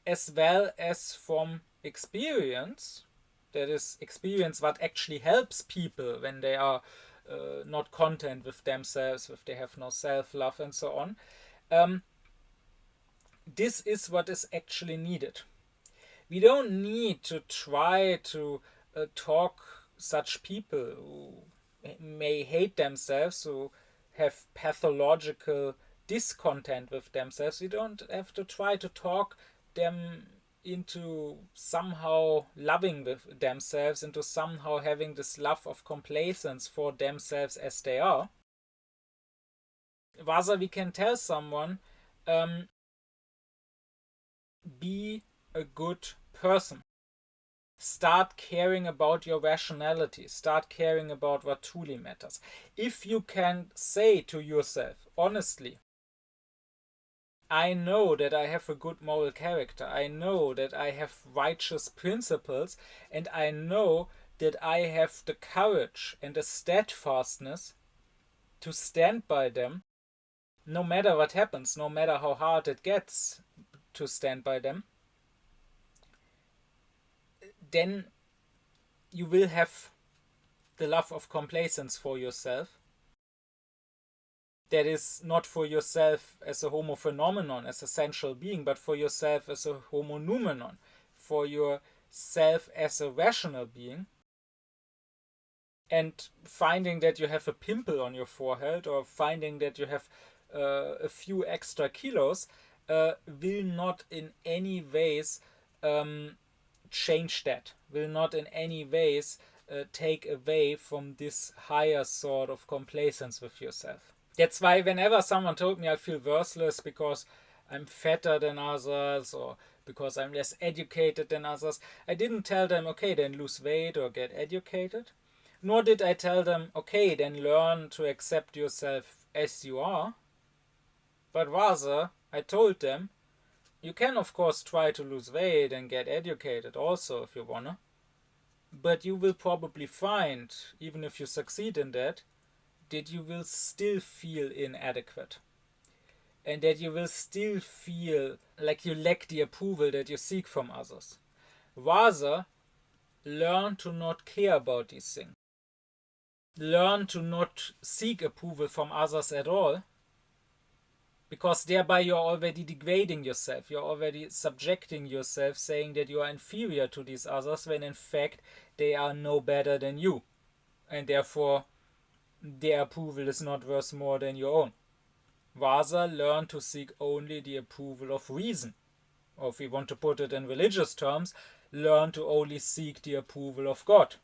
as well as from experience. That is, experience what actually helps people when they are not content with themselves, if they have no self-love and so on. This is what is actually needed. We don't need to try to talk such people who may hate themselves, who have pathological discontent with themselves. We don't have to try to talk them into somehow loving with themselves, into somehow having this love of complacence for themselves as they are. Rather, we can tell someone, be a good person. Start caring about your rationality. Start caring about what truly matters. If you can say to yourself, honestly, I know that I have a good moral character. I know that I have righteous principles. And I know that I have the courage and the steadfastness to stand by them, no matter what happens, no matter how hard it gets to stand by them, then you will have the love of complacence for yourself. That is not for yourself as a homo phenomenon, as a sensual being, but for yourself as a homo noumenon, for yourself as a rational being. And finding that you have a pimple on your forehead, or finding that you have a few extra kilos, will not in any ways change that, will not in any ways take away from this higher sort of complacence with yourself. That's why whenever someone told me I feel worthless because I'm fatter than others, or because I'm less educated than others, I didn't tell them, okay, then lose weight or get educated. Nor did I tell them, okay, then learn to accept yourself as you are. But rather, I told them, you can of course try to lose weight and get educated also if you wanna. But you will probably find, even if you succeed in that you will still feel inadequate. And that you will still feel like you lack the approval that you seek from others. Rather, learn to not care about these things. Learn to not seek approval from others at all, because thereby you're already degrading yourself. You're already subjecting yourself, saying that you are inferior to these others, when in fact they are no better than you. And therefore, their approval is not worth more than your own. Rather, learn to seek only the approval of reason. Or if we want to put it in religious terms, learn to only seek the approval of God.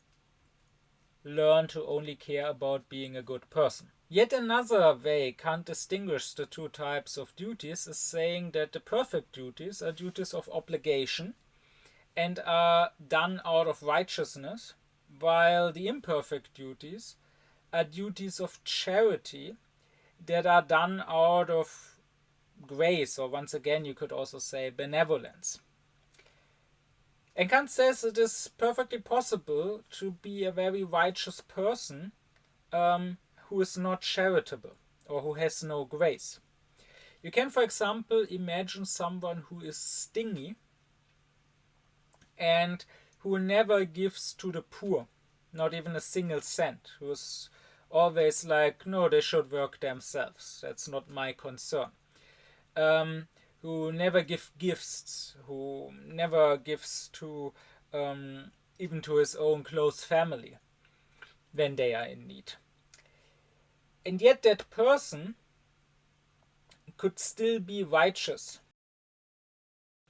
Learn to only care about being a good person. Yet another way Kant distinguishes the two types of duties is saying that the perfect duties are duties of obligation and are done out of righteousness, while the imperfect duties are duties of charity that are done out of grace, or once again you could also say benevolence. And Kant says it is perfectly possible to be a very righteous person who is not charitable or who has no grace. You can, for example, imagine someone who is stingy and who never gives to the poor, not even a single cent, who is always like, no, they should work themselves, that's not my concern. Who never give gifts, who never gives to even to his own close family when they are in need. And yet that person could still be righteous,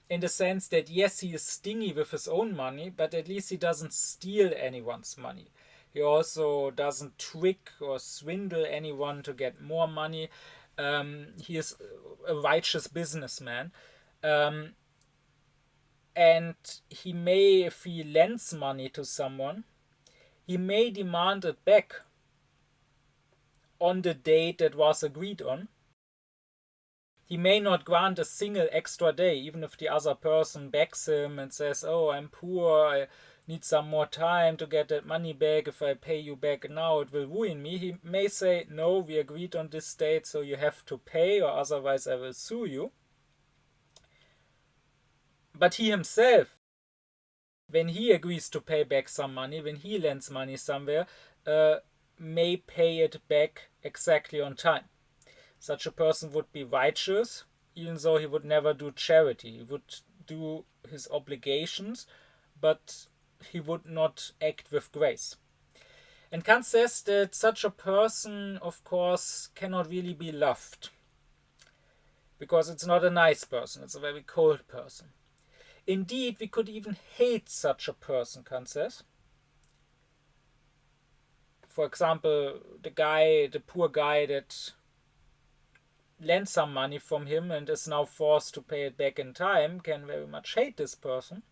in the sense that yes, he is stingy with his own money, but at least he doesn't steal anyone's money. He also doesn't trick or swindle anyone to get more money. He is a righteous businessman. And he may, if he lends money to someone, he may demand it back on the date that was agreed on. He may not grant a single extra day, even if the other person begs him and says, oh, I'm poor, I need some more time to get that money back. If I pay you back now, it will ruin me. He may say, no, we agreed on this date, so you have to pay, or otherwise I will sue you. But he himself, when he agrees to pay back some money, when he lends money somewhere, may pay it back exactly on time. Such a person would be righteous, even though he would never do charity. He would do his obligations, but he would not act with grace. And Kant says that such a person, of course, cannot really be loved, because it's not a nice person, it's a very cold person. Indeed, we could even hate such a person, Kant says. For example, the poor guy that lends some money from him and is now forced to pay it back in time can very much hate this person.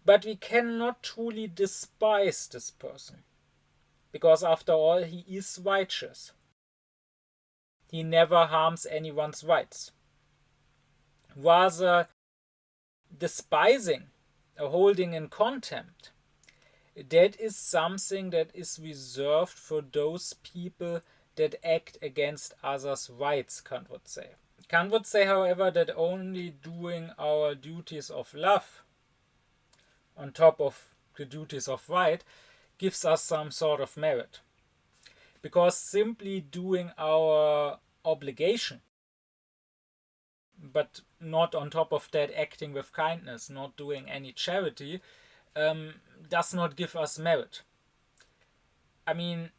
But we cannot truly despise this person, because after all, he is righteous. He never harms anyone's rights. Rather, despising or holding in contempt, that is something that is reserved for those people that act against others' rights, Kant would say. Kant would say, however, that only doing our duties of love on top of the duties of right gives us some sort of merit. Because simply doing our obligation, but not on top of that acting with kindness, not doing any charity, does not give us merit. I mean,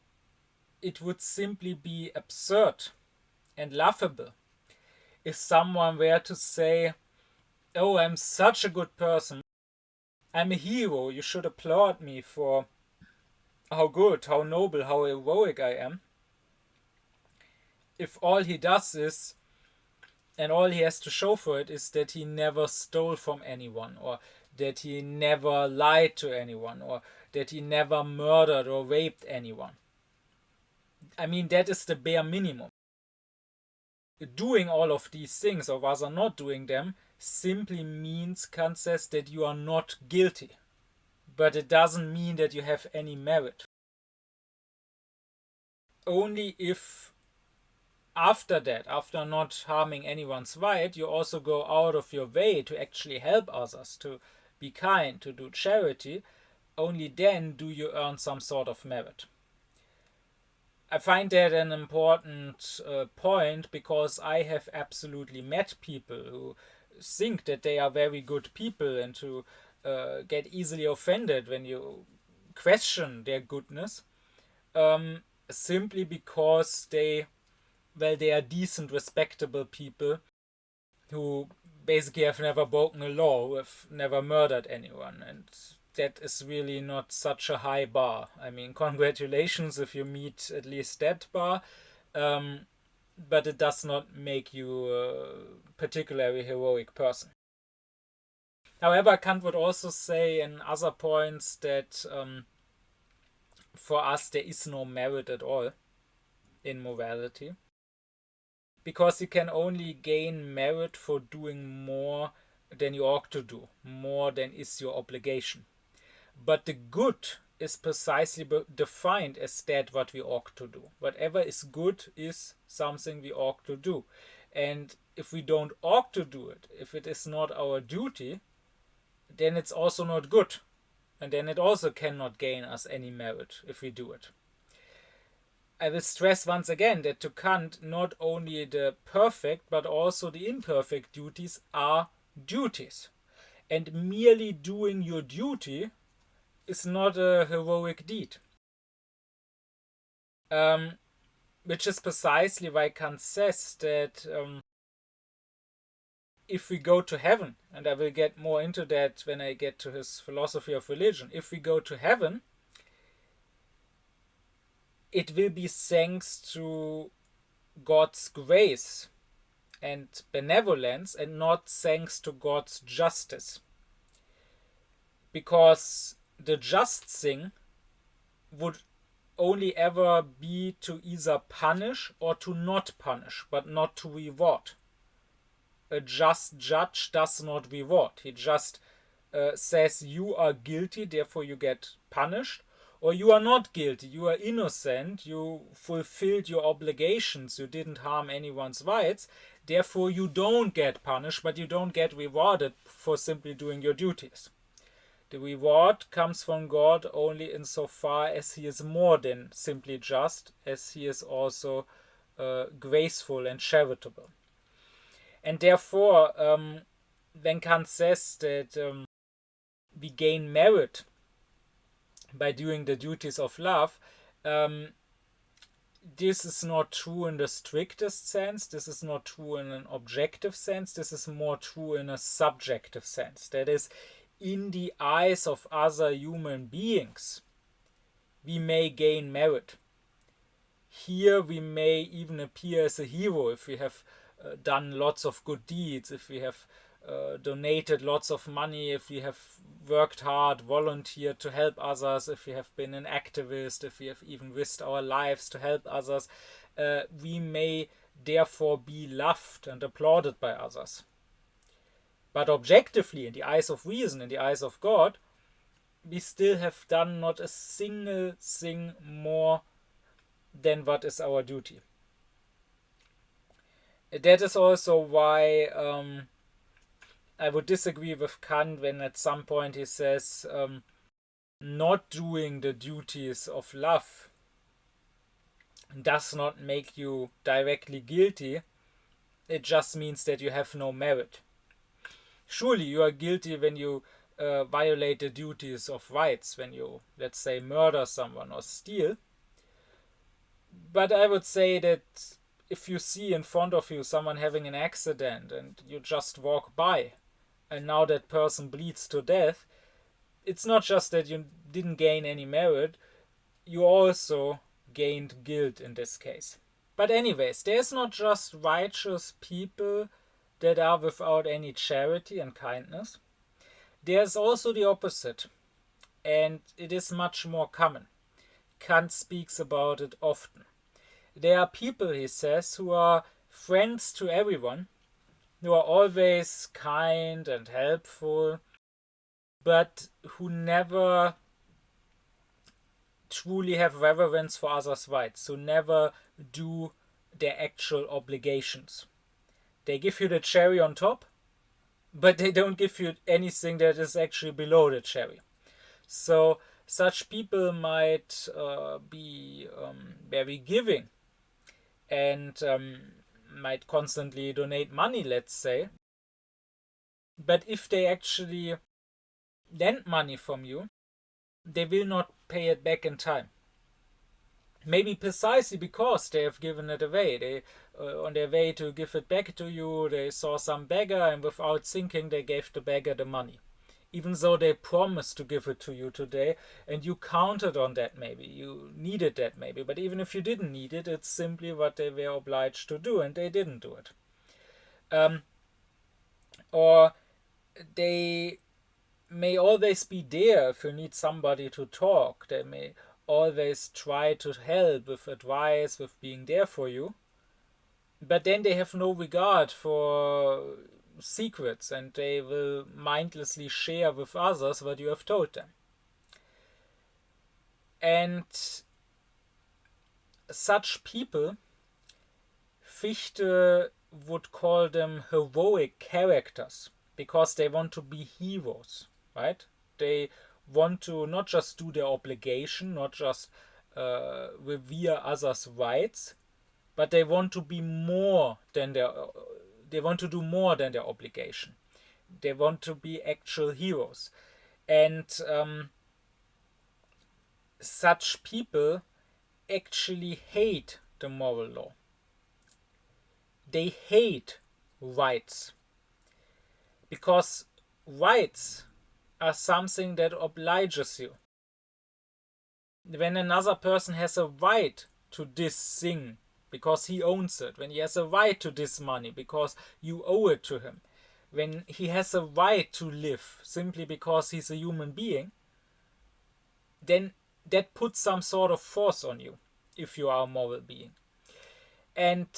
it would simply be absurd and laughable if someone were to say, "Oh, I'm such a good person. I'm a hero. You should applaud me for how good, how noble, how heroic I am." If all he does is, and all he has to show for it is that he never stole from anyone, or that he never lied to anyone, or that he never murdered or raped anyone. I mean, that is the bare minimum. Doing all of these things, or rather not doing them, simply means, Kant says, that you are not guilty. But it doesn't mean that you have any merit. Only if after that, after not harming anyone's right, you also go out of your way to actually help others, to be kind, to do charity, only then do you earn some sort of merit. I find that an important point, because I have absolutely met people who think that they are very good people and who get easily offended when you question their goodness, simply because they are decent, respectable people who basically have never broken a law, who have never murdered anyone, and that is really not such a high bar. I mean, congratulations if you meet at least that bar, but it does not make you a particularly heroic person. However, Kant would also say in other points that for us there is no merit at all in morality, because you can only gain merit for doing more than you ought to do, more than is your obligation. But the good is precisely defined as that what we ought to do. Whatever is good is something we ought to do. And if we don't ought to do it, if it is not our duty, then it's also not good. And then it also cannot gain us any merit if we do it. I will stress once again that to Kant, not only the perfect but also the imperfect duties are duties. And merely doing your duty is not a heroic deed. Which is precisely why Kant says that if we go to heaven, and I will get more into that when I get to his philosophy of religion, if we go to heaven, it will be thanks to God's grace and benevolence, and not thanks to God's justice. Because the just thing would only ever be to either punish or to not punish, but not to reward. A just judge does not reward. He just says you are guilty, therefore you get punished, or you are not guilty, you are innocent, you fulfilled your obligations, you didn't harm anyone's rights, therefore you don't get punished, but you don't get rewarded for simply doing your duties. The reward comes from God only insofar as he is more than simply just, as he is also graceful and charitable. And therefore, when Kant says that we gain merit by doing the duties of love, this is not true in the strictest sense, this is not true in an objective sense, this is more true in a subjective sense. That is, in the eyes of other human beings, we may gain merit. Here we may even appear as a hero if we have done lots of good deeds, if we have donated lots of money, if we have worked hard, volunteered to help others, if we have been an activist, if we have even risked our lives to help others, we may therefore be loved and applauded by others. But objectively, in the eyes of reason, in the eyes of God, we still have done not a single thing more than what is our duty. That is also why I would disagree with Kant when at some point he says not doing the duties of love does not make you directly guilty. It just means that you have no merit. Surely you are guilty when you violate the duties of rights, when you, let's say, murder someone or steal. But I would say that if you see in front of you someone having an accident and you just walk by, and now that person bleeds to death, it's not just that you didn't gain any merit, you also gained guilt in this case. But anyways, there's not just righteous people that are without any charity and kindness. There's also the opposite, and it is much more common. Kant speaks about it often. There are people, he says, who are friends to everyone, who are always kind and helpful, but who never truly have reverence for others' rights, who never do their actual obligations. They give you the cherry on top, but they don't give you anything that is actually below the cherry. So such people might be very giving and might constantly donate money, let's say. But if they actually lend money from you, they will not pay it back in time. Maybe precisely because they have given it away. They, on their way to give it back to you, they saw some beggar, and without thinking, they gave the beggar the money. Even though they promised to give it to you today, and you counted on that maybe, you needed that maybe, but even if you didn't need it, it's simply what they were obliged to do, and they didn't do it. Or they may always be there if you need somebody to talk. They may always try to help with advice, with being there for you. But then they have no regard for secrets, and they will mindlessly share with others what you have told them. And such people, Fichte would call them heroic characters, because they want to be heroes, right? They want to not just do their obligation, not just revere others' rights, but they want to be more than they want to do more than their obligation. They want to be actual heroes. And such people actually hate the moral law. They hate rights. Because rights are something that obliges you. When another person has a right to this thing because he owns it, when he has a right to this money because you owe it to him, when he has a right to live simply because he's a human being, then that puts some sort of force on you if you are a moral being. And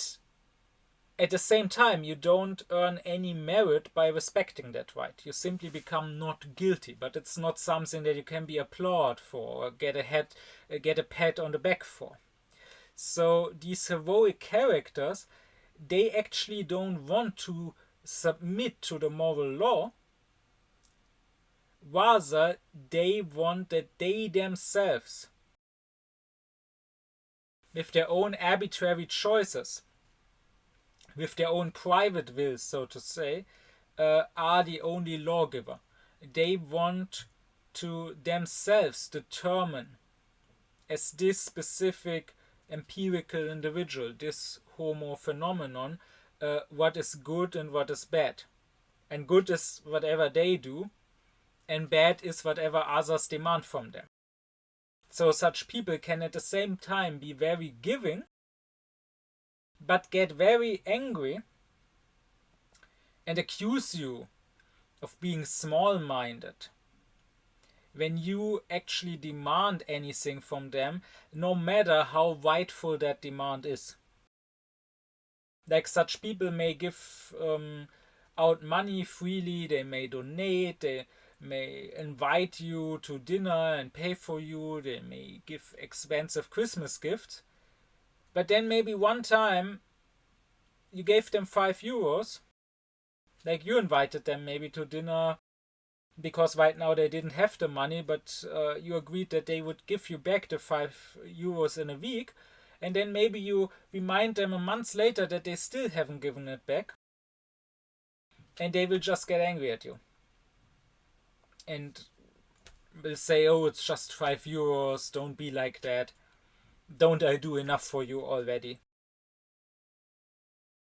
at the same time, you don't earn any merit by respecting that right. You simply become not guilty, but it's not something that you can be applauded for or get a pat on the back for. So these heroic characters, they actually don't want to submit to the moral law. Rather, they want that they themselves, with their own arbitrary choices, with their own private will, so to say, are the only lawgiver. They want to themselves determine, as this specific empirical individual, this homo phenomenon, what is good and what is bad. And good is whatever they do, and bad is whatever others demand from them. So such people can at the same time be very giving, but get very angry and accuse you of being small-minded, when you actually demand anything from them, no matter how rightful that demand is. Like, such people may give out money freely, they may donate, they may invite you to dinner and pay for you, they may give expensive Christmas gifts, but then maybe one time you gave them €5, like you invited them maybe to dinner because right now they didn't have the money, but you agreed that they would give you back the €5 in a week, and then maybe you remind them a month later that they still haven't given it back, and they will just get angry at you and will say, oh, it's just €5, don't be like that, don't I do enough for you already?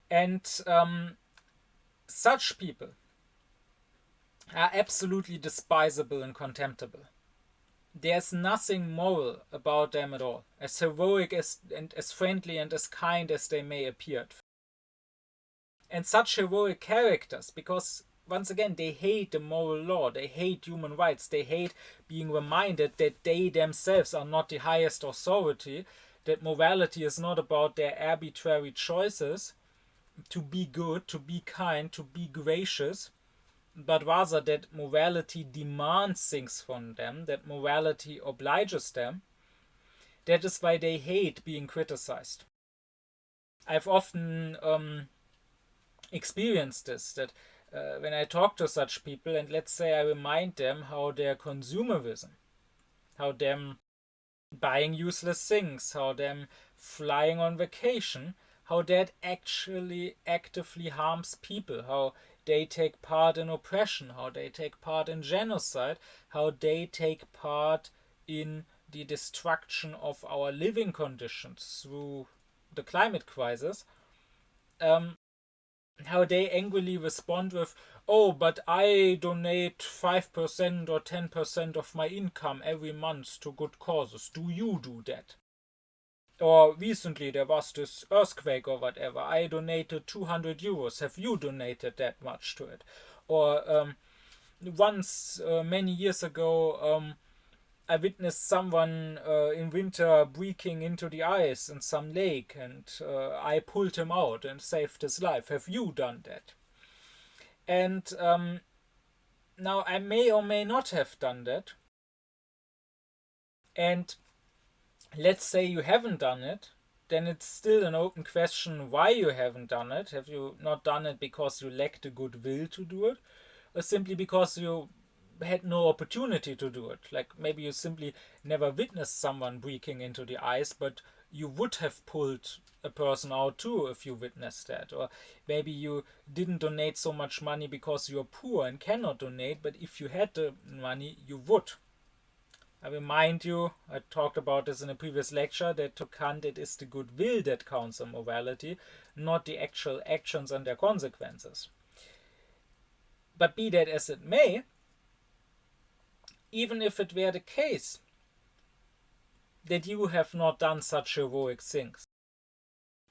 And such people are absolutely despisable and contemptible. There's nothing moral about them at all, as heroic and as friendly and as kind as they may appear. And such heroic characters, because once again, they hate the moral law, they hate human rights, they hate being reminded that they themselves are not the highest authority, that morality is not about their arbitrary choices to be good, to be kind, to be gracious, but rather that morality demands things from them, that morality obliges them. That is why they hate being criticized. I've often experienced this, that when I talk to such people, and let's say I remind them how their consumerism, how them buying useless things, how them flying on vacation, how that actually actively harms people, how they take part in oppression, how they take part in genocide, how they take part in the destruction of our living conditions through the climate crisis, how they angrily respond with, oh, but I donate 5% or 10% of my income every month to good causes. Do you do that? Or recently there was this earthquake or whatever. I donated €200. Have you donated that much to it? Or once, many years ago, I witnessed someone in winter breaking into the ice in some lake, and I pulled him out and saved his life. Have you done that? And now I may or may not have done that. And let's say you haven't done it, then it's still an open question why you haven't done it. Have you not done it because you lacked the goodwill to do it, or simply because you had no opportunity to do it? Like, maybe you simply never witnessed someone breaking into the ice, but you would have pulled a person out too if you witnessed that. Or maybe you didn't donate so much money because you're poor and cannot donate, but if you had the money, you would. I remind you, I talked about this in a previous lecture, that to Kant it is the goodwill that counts in morality, not the actual actions and their consequences. But be that as it may, even if it were the case that you have not done such heroic things,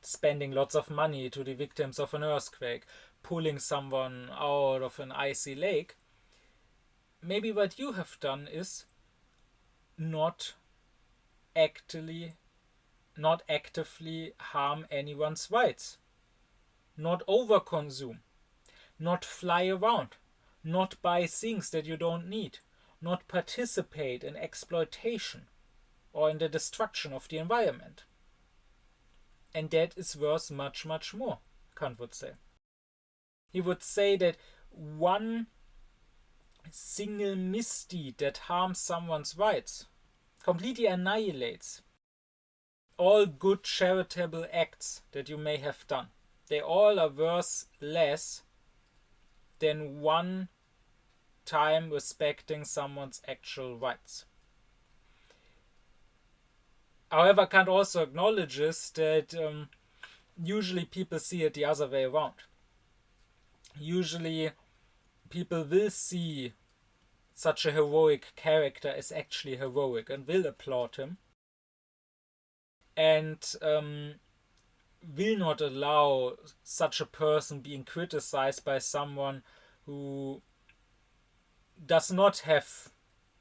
spending lots of money to the victims of an earthquake, pulling someone out of an icy lake, maybe what you have done is not actively harm anyone's rights, not overconsume, not fly around, not buy things that you don't need, not participate in exploitation or in the destruction of the environment. And that is worth much, much more, Kant would say. He would say that one single misdeed that harms someone's rights completely annihilates all good charitable acts that you may have done. They all are worth less than one time respecting someone's actual rights. However, Kant also acknowledges that usually people see it the other way around. Usually people will see such a heroic character as actually heroic and will applaud him, and will not allow such a person being criticized by someone who does not have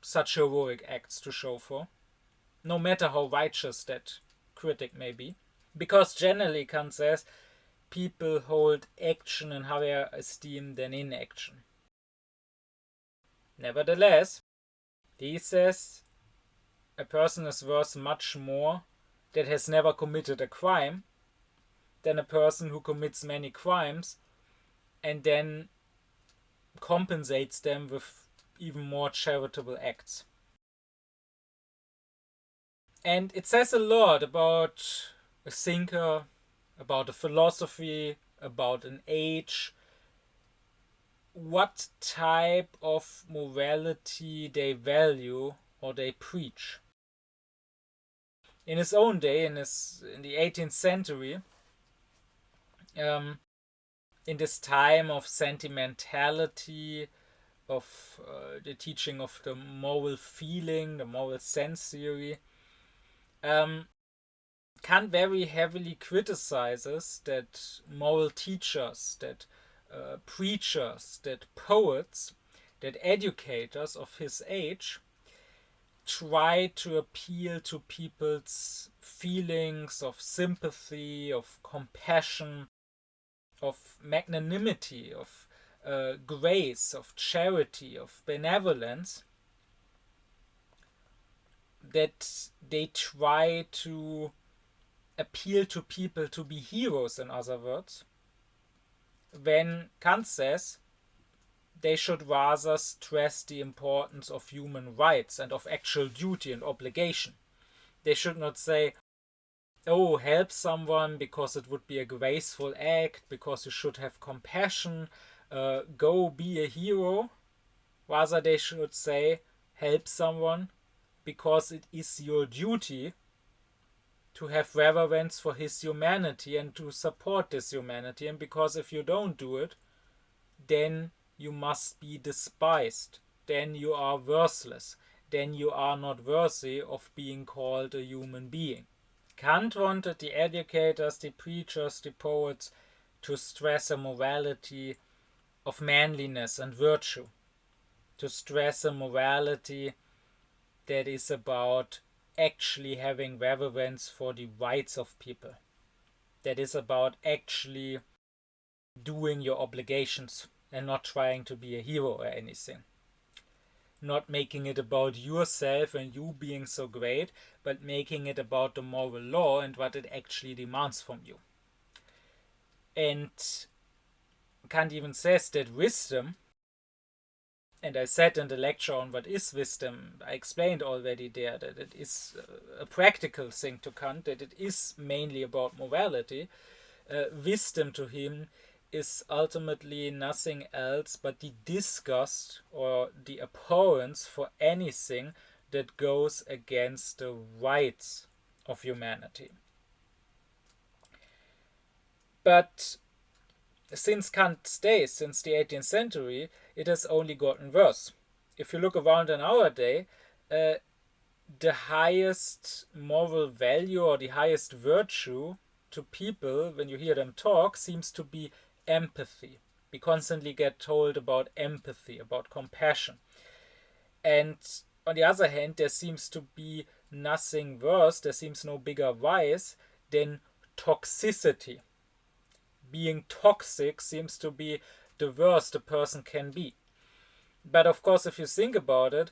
such heroic acts to show for, no matter how righteous that critic may be. Because generally, Kant says, people hold action in higher esteem than inaction. Nevertheless, he says a person is worth much more that has never committed a crime than a person who commits many crimes and then compensates them with even more charitable acts. And it says a lot about a thinker, about a philosophy, about an age, what type of morality they value or they preach. In his own day, in the 18th century, in this time of sentimentality, of the teaching of the moral feeling, the moral sense theory, Kant very heavily criticizes that moral teachers, that preachers, that poets, that educators of his age try to appeal to people's feelings of sympathy, of compassion, of magnanimity, of grace, of charity, of benevolence, that they try to appeal to people to be heroes, in other words, when Kant says they should rather stress the importance of human rights and of actual duty and obligation. They should not say, oh, help someone because it would be a graceful act, because you should have compassion, go be a hero. Rather, they should say, help someone because it is your duty to have reverence for his humanity and to support this humanity. And because if you don't do it, then you must be despised. Then you are worthless. Then you are not worthy of being called a human being. Kant wanted the educators, the preachers, the poets to stress a morality of manliness and virtue, to stress a morality that is about actually having reverence for the rights of people, that is about actually doing your obligations and not trying to be a hero or anything. Not making it about yourself and you being so great, but making it about the moral law and what it actually demands from you. And Kant even says that wisdom, and I said in the lecture on what is wisdom, I explained already there that it is a practical thing to Kant, that it is mainly about morality. Wisdom to him is ultimately nothing else but the disgust or the abhorrence for anything that goes against the rights of humanity. But since Kant's days, since the 18th century, it has only gotten worse. If you look around in our day, the highest moral value or the highest virtue to people when you hear them talk seems to be empathy. We constantly get told about empathy, about compassion. And on the other hand, there seems to be nothing worse, there seems no bigger vice than toxicity. Being toxic seems to be the worst a person can be. But of course, if you think about it,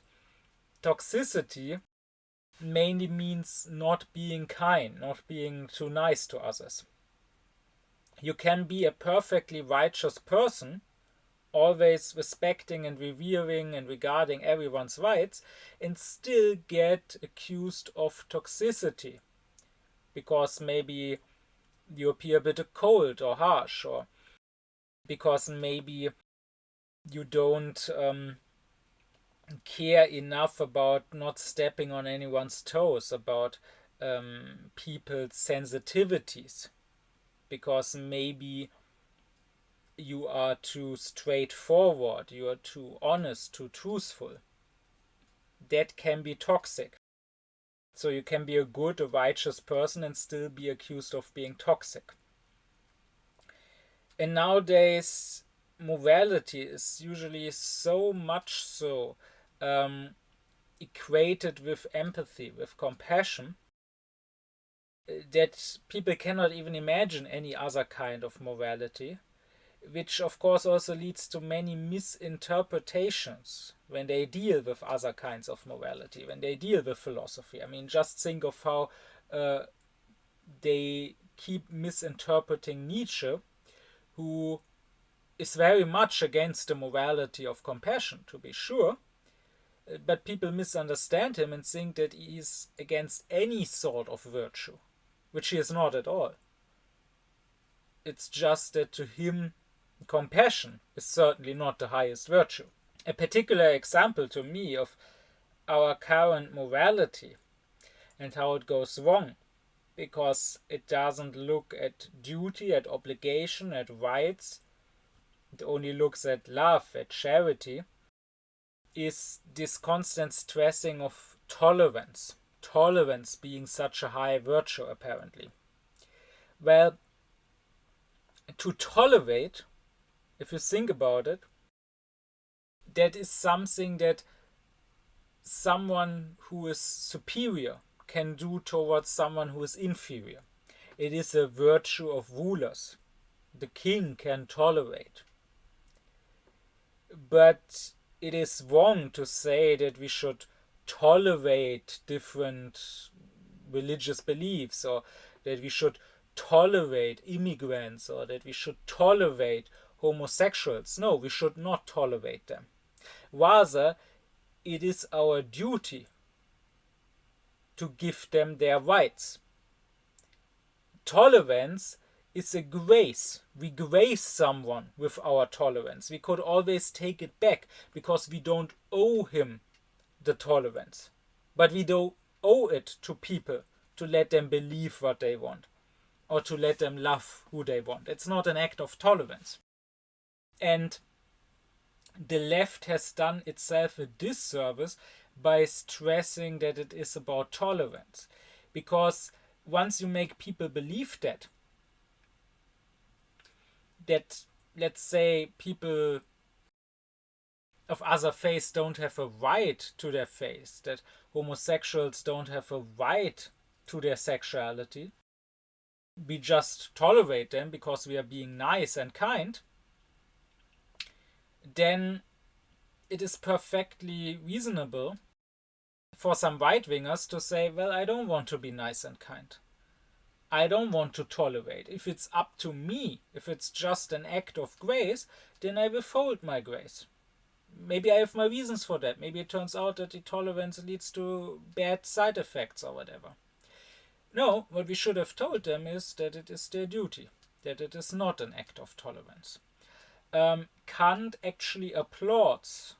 toxicity mainly means not being kind, not being too nice to others. You can be a perfectly righteous person, always respecting and revering and regarding everyone's rights, and still get accused of toxicity. Because maybe you appear a bit cold or harsh, or because maybe you don't care enough about not stepping on anyone's toes, about people's sensitivities, because maybe you are too straightforward, you are too honest, too truthful. That can be toxic. So you can be a good, a righteous person and still be accused of being toxic. And nowadays, morality is usually so much so equated with empathy, with compassion, that people cannot even imagine any other kind of morality, which of course also leads to many misinterpretations when they deal with other kinds of morality, when they deal with philosophy. I mean, just think of how they keep misinterpreting Nietzsche, who is very much against the morality of compassion, to be sure, but people misunderstand him and think that he is against any sort of virtue, which he is not at all. It's just that to him, compassion is certainly not the highest virtue. A particular example to me of our current morality and how it goes wrong, because it doesn't look at duty, at obligation, at rights, it only looks at love, at charity, is this constant stressing of tolerance. Tolerance being such a high virtue, apparently. Well, to tolerate, if you think about it, that is something that someone who is superior can do towards someone who is inferior. It is a virtue of rulers. The king can tolerate. But it is wrong to say that we should tolerate different religious beliefs, or that we should tolerate immigrants, or that we should tolerate homosexuals. No, we should not tolerate them. Rather, it is our duty to give them their rights. Tolerance is a grace. We grace someone with our tolerance. We could always take it back because we don't owe him the tolerance. But we do owe it to people to let them believe what they want, or to let them love who they want. It's not an act of tolerance. And the left has done itself a disservice by stressing that it is about tolerance. Because once you make people believe that, let's say, people of other faiths don't have a right to their faith, that homosexuals don't have a right to their sexuality, we just tolerate them because we are being nice and kind, then it is perfectly reasonable for some right-wingers to say, well, I don't want to be nice and kind. I don't want to tolerate. If it's up to me, if it's just an act of grace, then I withhold my grace. Maybe I have my reasons for that. Maybe it turns out that the tolerance leads to bad side effects or whatever. No, what we should have told them is that it is their duty, that it is not an act of tolerance. Kant actually applauds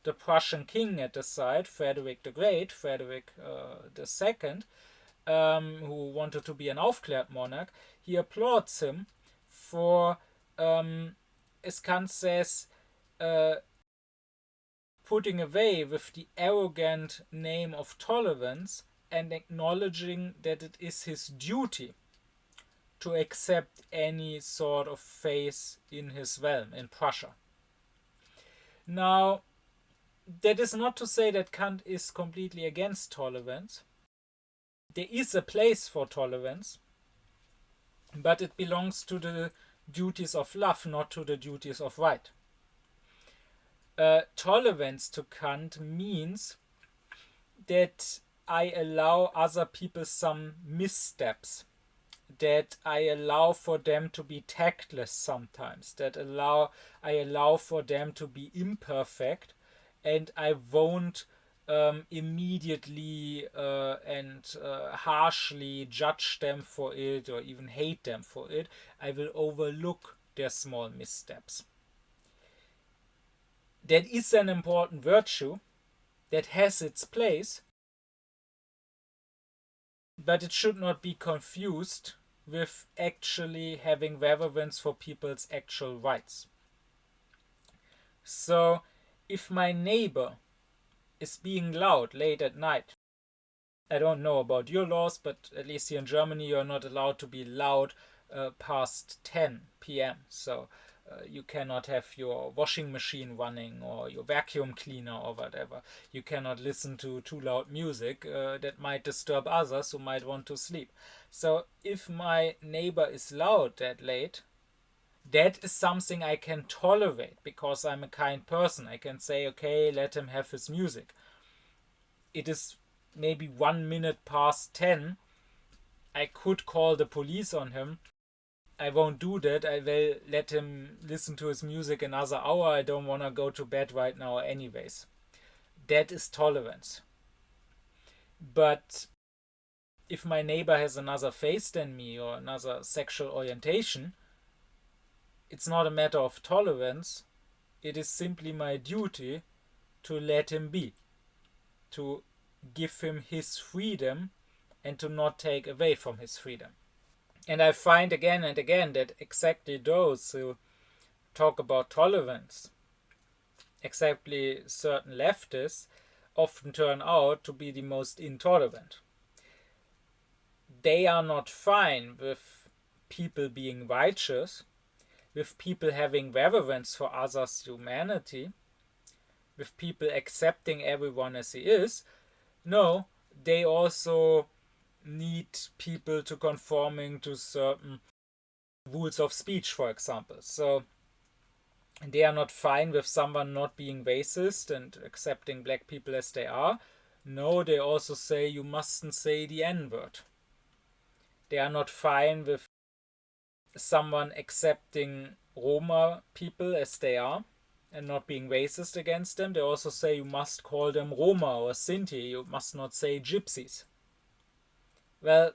the Prussian king at the side, Frederick the Great, Frederick II, who wanted to be an aufklärt monarch. He applauds him for, as Kant says, putting away with the arrogant name of tolerance and acknowledging that it is his duty to accept any sort of faith in his realm, in Prussia. Now, that is not to say that Kant is completely against tolerance. There is a place for tolerance, but it belongs to the duties of love, not to the duties of right. Tolerance to Kant means that I allow other people some missteps, that I allow for them to be tactless sometimes, that I allow for them to be imperfect, and I won't immediately and harshly judge them for it or even hate them for it. I will overlook their small missteps. That is an important virtue that has its place, but it should not be confused with actually having reverence for people's actual rights. So, if my neighbor is being loud late at night, I don't know about your laws, but at least here in Germany you're not allowed to be loud past 10 p.m. So You cannot have your washing machine running or your vacuum cleaner or whatever. You cannot listen to too loud music that might disturb others who might want to sleep. So if my neighbor is loud that late, that is something I can tolerate because I'm a kind person. I can say, okay, let him have his music. It is maybe 1 minute past 10. I could call the police on him. I won't do that. I will let him listen to his music another hour. I don't want to go to bed right now anyways. That is tolerance. But if my neighbor has another face than me or another sexual orientation, it's not a matter of tolerance. It is simply my duty to let him be, to give him his freedom and to not take away from his freedom. And I find again and again that exactly those who talk about tolerance, exactly certain leftists, often turn out to be the most intolerant. They are not fine with people being righteous, with people having reverence for others' humanity, with people accepting everyone as he is. No, they also need people to conforming to certain rules of speech, for example. So they are not fine with someone not being racist and accepting black people as they are. No, they also say you mustn't say the N-word. They are not fine with someone accepting Roma people as they are and not being racist against them. They also say you must call them Roma or Sinti. You must not say gypsies. Well,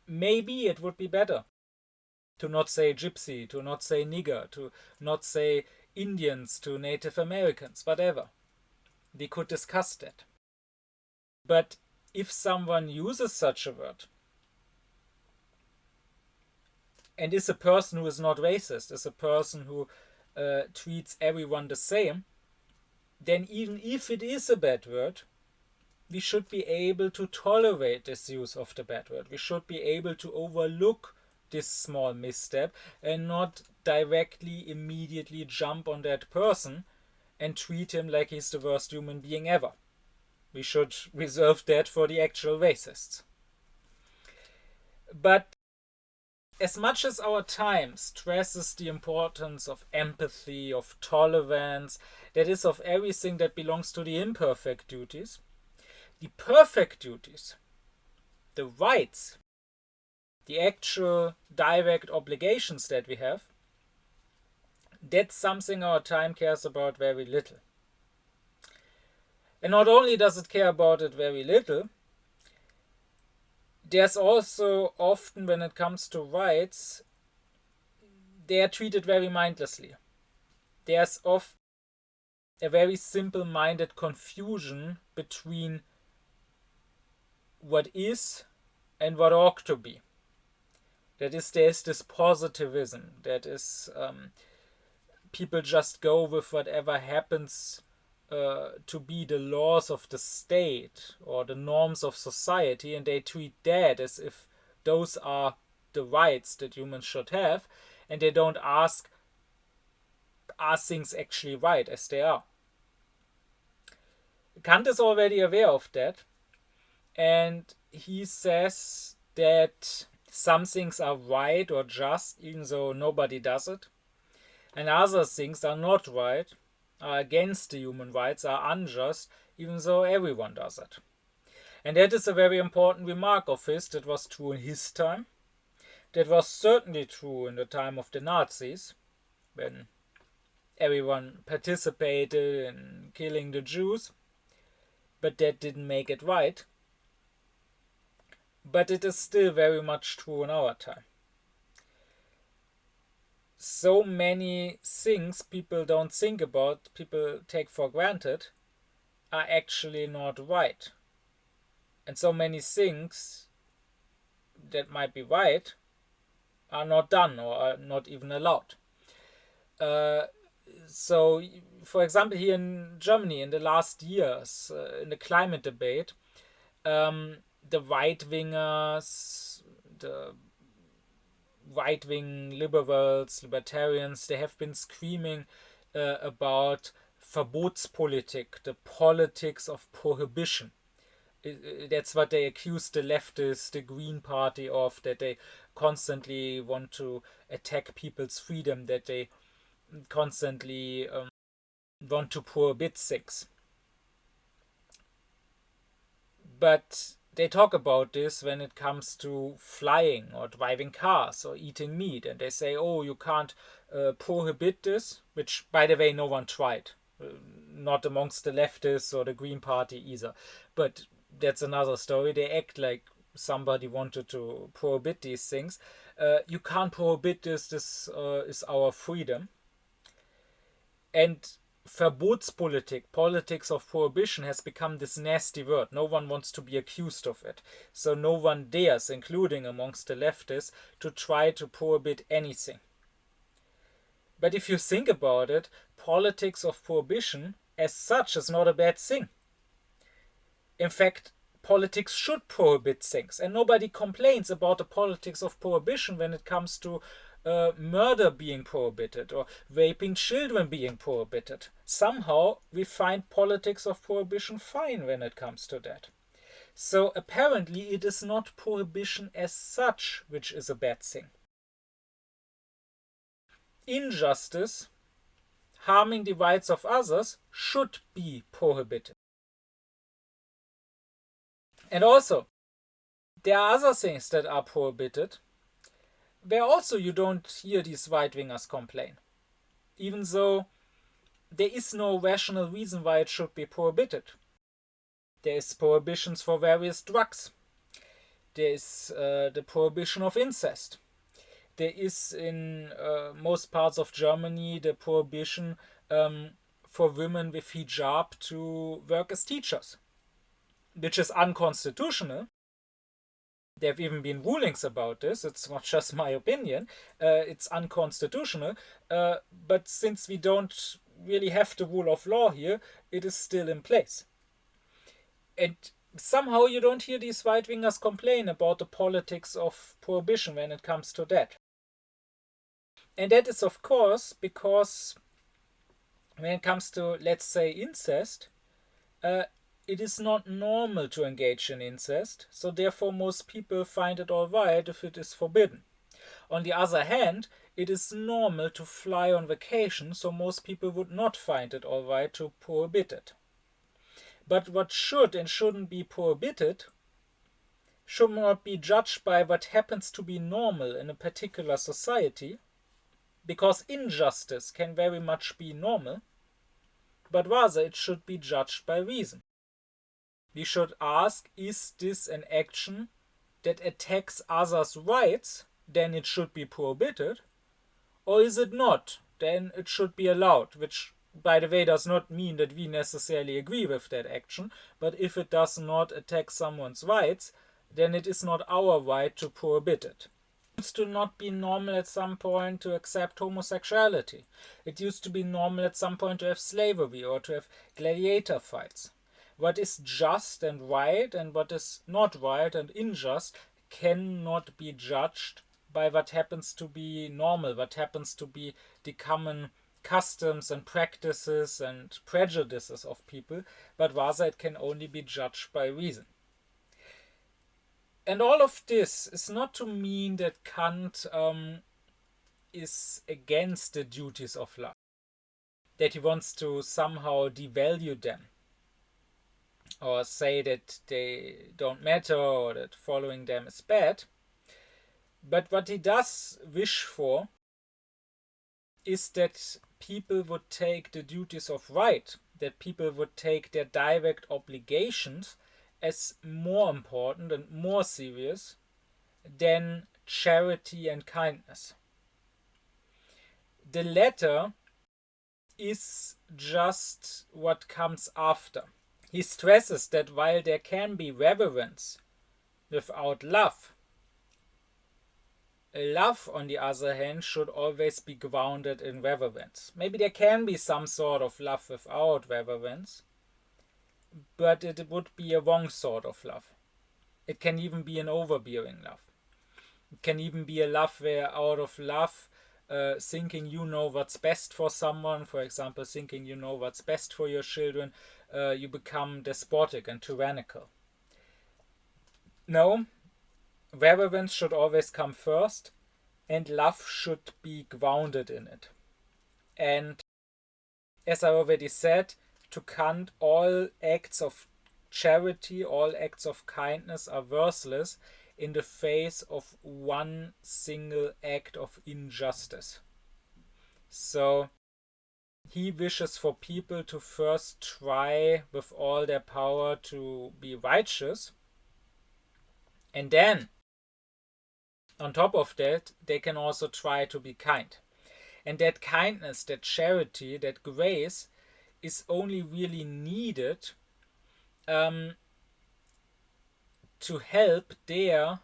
maybe it would be better to not say gypsy, to not say nigger, to not say Indians to Native Americans, whatever. We could discuss that. But if someone uses such a word and is a person who is not racist, is a person who treats everyone the same, then even if it is a bad word, we should be able to tolerate this use of the bad word. We should be able to overlook this small misstep and not directly, immediately jump on that person and treat him like he's the worst human being ever. We should reserve that for the actual racists. But as much as our time stresses the importance of empathy, of tolerance, that is, of everything that belongs to the imperfect duties, the perfect duties, the rights, the actual direct obligations that we have, that's something our time cares about very little. And not only does it care about it very little, there's also often, when it comes to rights, they are treated very mindlessly. There's often a very simple-minded confusion between what is and what ought to be. That is, there's this positivism. That is, people just go with whatever happens to be the laws of the state or the norms of society, and they treat that as if those are the rights that humans should have, and they don't ask, are things actually right as they are? Kant is already aware of that, and he says that some things are right or just even though nobody does it, and other things are not right, are against the human rights, are unjust, even though everyone does it. And that is a very important remark of his. That was true in his time. That was certainly true in the time of the Nazis, when everyone participated in killing the Jews. But that didn't make it right. But it is still very much true in our time. So many things people don't think about, people take for granted, are actually not right. And so many things that might be right are not done or are not even allowed. So, for example, here in Germany in the last years, in the climate debate, the right-wingers, the right-wing liberals, libertarians, they have been screaming about Verbotspolitik, the politics of prohibition. That's what they accuse the leftists, the Green Party of, that they constantly want to attack people's freedom, that they constantly want to prohibit things. But they talk about this when it comes to flying or driving cars or eating meat, and they say, oh, you can't prohibit this, which, by the way, no one tried. Not amongst the leftists or the Green Party either. But that's another story. They act like somebody wanted to prohibit these things. You can't prohibit this. This is our freedom. And Verbotspolitik, politics of prohibition, has become this nasty word. No one wants to be accused of it. So no one dares, including amongst the leftists, to try to prohibit anything. But if you think about it, politics of prohibition as such is not a bad thing. In fact, politics should prohibit things, and nobody complains about the politics of prohibition when it comes to murder being prohibited or raping children being prohibited. Somehow we find politics of prohibition fine when it comes to that. So apparently it is not prohibition as such which is a bad thing. Injustice, harming the rights of others, should be prohibited. And also, there are other things that are prohibited where also you don't hear these right-wingers complain, even though there is no rational reason why it should be prohibited. There is prohibitions for various drugs. There is the prohibition of incest. There is in most parts of Germany the prohibition for women with hijab to work as teachers, which is unconstitutional. There have even been rulings about this. It's not just my opinion. It's unconstitutional. But since we don't really have the rule of law here, it is still in place. And somehow you don't hear these right-wingers complain about the politics of prohibition when it comes to that. And that is, of course, because when it comes to, let's say, incest, it is not normal to engage in incest, so therefore most people find it alright if it is forbidden. On the other hand, it is normal to fly on vacation, so most people would not find it alright to prohibit it. But what should and shouldn't be prohibited should not be judged by what happens to be normal in a particular society, because injustice can very much be normal, but rather it should be judged by reason. We should ask, is this an action that attacks others' rights? Then it should be prohibited. Or is it not? Then it should be allowed, which, by the way, does not mean that we necessarily agree with that action, but if it does not attack someone's rights, then it is not our right to prohibit it. It used to not be normal at some point to accept homosexuality. It used to be normal at some point to have slavery or to have gladiator fights. What is just and right and what is not right and unjust cannot be judged by what happens to be normal, what happens to be the common customs and practices and prejudices of people, but rather it can only be judged by reason. And all of this is not to mean that Kant is against the duties of love, that he wants to somehow devalue them, or say that they don't matter or that following them is bad. But what he does wish for is that people would take the duties of right, that people would take their direct obligations as more important and more serious than charity and kindness. The latter is just what comes after. He stresses that while there can be reverence without love, love, on the other hand, should always be grounded in reverence. Maybe there can be some sort of love without reverence, but it would be a wrong sort of love. It can even be an overbearing love. It can even be a love where out of love, thinking you know what's best for someone, for example, thinking you know what's best for your children, you become despotic and tyrannical. No, reverence should always come first, and love should be grounded in it. And as I already said, to Kant, all acts of charity, all acts of kindness are worthless in the face of one single act of injustice. So he wishes for people to first try with all their power to be righteous, and then on top of that they can also try to be kind. And that kindness, that charity, that grace is only really needed to help there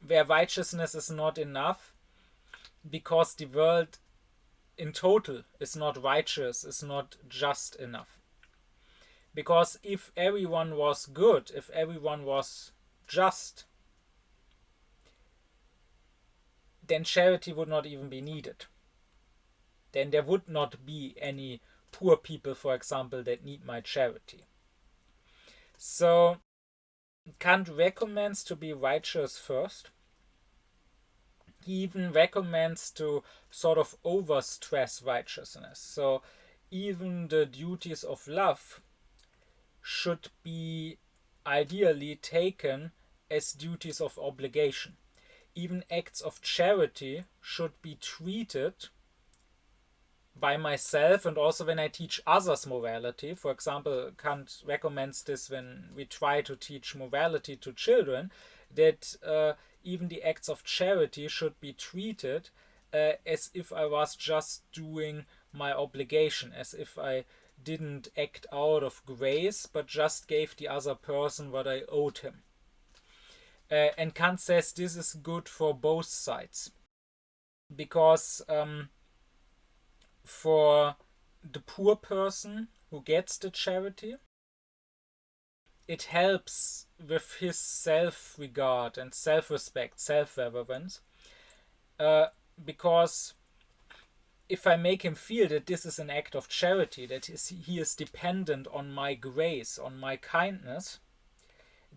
where righteousness is not enough, because the world in total is not righteous, is not just enough. Because if everyone was good, if everyone was just, then charity would not even be needed. Then there would not be any poor people, for example, that need my charity. So Kant recommends to be righteous first. He even recommends to sort of overstress righteousness. So even the duties of love should be ideally taken as duties of obligation. Even acts of charity should be treated by myself, and also when I teach others morality. For example, Kant recommends this when we try to teach morality to children, that even the acts of charity should be treated as if I was just doing my obligation, as if I didn't act out of grace, but just gave the other person what I owed him. And Kant says this is good for both sides, because for the poor person who gets the charity, it helps with his self-regard and self-respect, self-reverence, because if I make him feel that this is an act of charity, that he is dependent on my grace, on my kindness,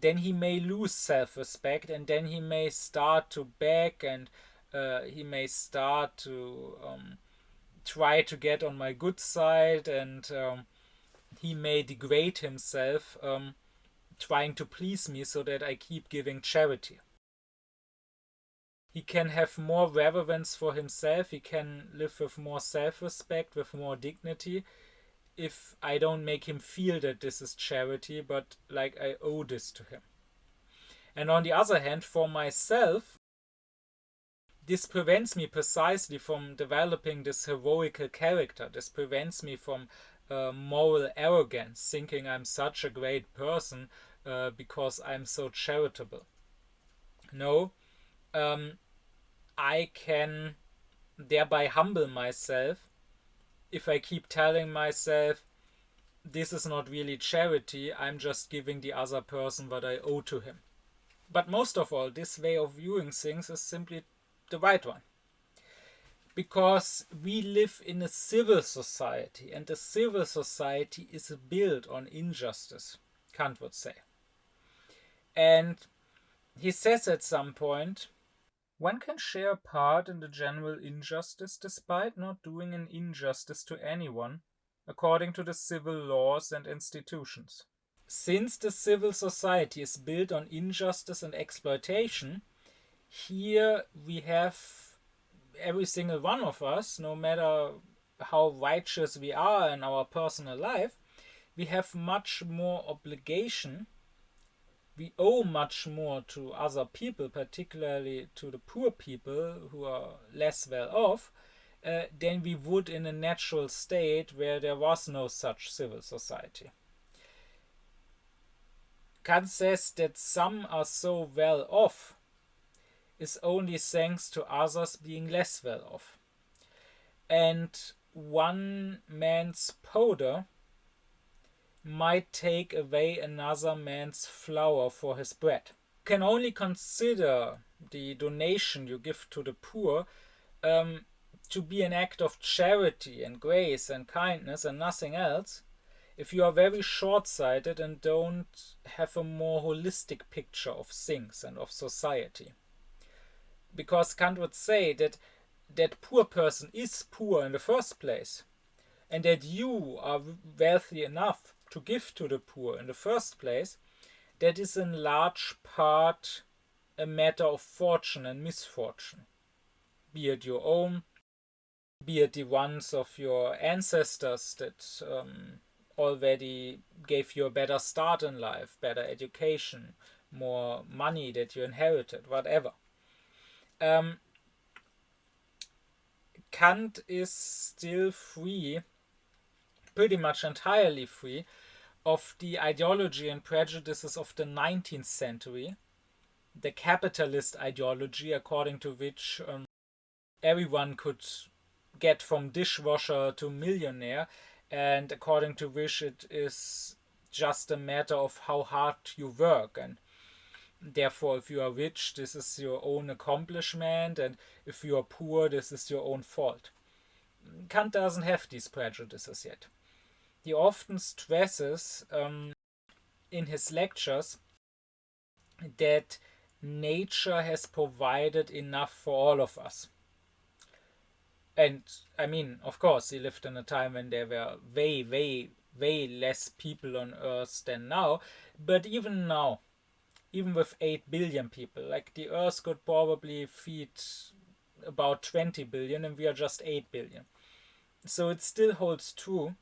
then he may lose self-respect, and then he may start to beg, and he may start to try to get on my good side, and he may degrade himself trying to please me so that I keep giving charity. He can have more reverence for himself, he can live with more self-respect, with more dignity, if I don't make him feel that this is charity, but like I owe this to him. And on the other hand, for myself, this prevents me precisely from developing this heroical character. This prevents me from moral arrogance, thinking I'm such a great person because I'm so charitable. No, I can thereby humble myself if I keep telling myself, this is not really charity, I'm just giving the other person what I owe to him. But most of all, this way of viewing things is simply the right one. Because we live in a civil society, and a civil society is built on injustice, Kant would say. And he says at some point, one can share a part in the general injustice despite not doing an injustice to anyone, according to the civil laws and institutions. Since the civil society is built on injustice and exploitation, here we have every single one of us, no matter how righteous we are in our personal life, we have much more obligation. We owe much more to other people, particularly to the poor people who are less well off, than we would in a natural state where there was no such civil society. Kant says that some are so well off is only thanks to others being less well off. And one man's powder might take away another man's flour for his bread. can only consider the donation you give to the poor to be an act of charity and grace and kindness and nothing else, if you are very short-sighted and don't have a more holistic picture of things and of society. Because Kant would say that that poor person is poor in the first place, and that you are wealthy enough to give to the poor in the first place, that is in large part a matter of fortune and misfortune, be it your own, be it the ones of your ancestors that already gave you a better start in life, better education, more money that you inherited, whatever. Kant is still free, pretty much entirely free, of the ideology and prejudices of the 19th century, the capitalist ideology according to which everyone could get from dishwasher to millionaire, and according to which it is just a matter of how hard you work, and therefore if you are rich, this is your own accomplishment, and if you are poor, this is your own fault. Kant doesn't have these prejudices yet. He often stresses in his lectures that nature has provided enough for all of us. And I mean, of course, he lived in a time when there were way less people on Earth than now. But even now, even with 8 billion people, like the Earth could probably feed about 20 billion and we are just 8 billion. So it still holds true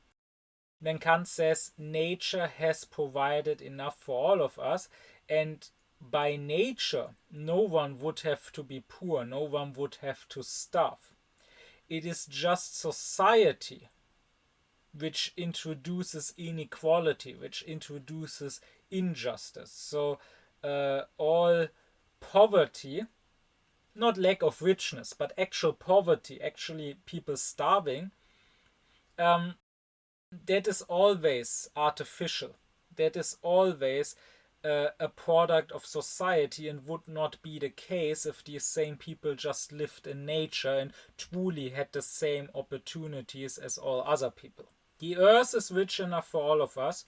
when Kant says nature has provided enough for all of us, and by nature no one would have to be poor, no one would have to starve. It is just society which introduces inequality, which introduces injustice. So all poverty, not lack of richness, but actual poverty, actually people starving, that is always artificial. That is always a product of society, and would not be the case if these same people just lived in nature and truly had the same opportunities as all other people. The earth is rich enough for all of us.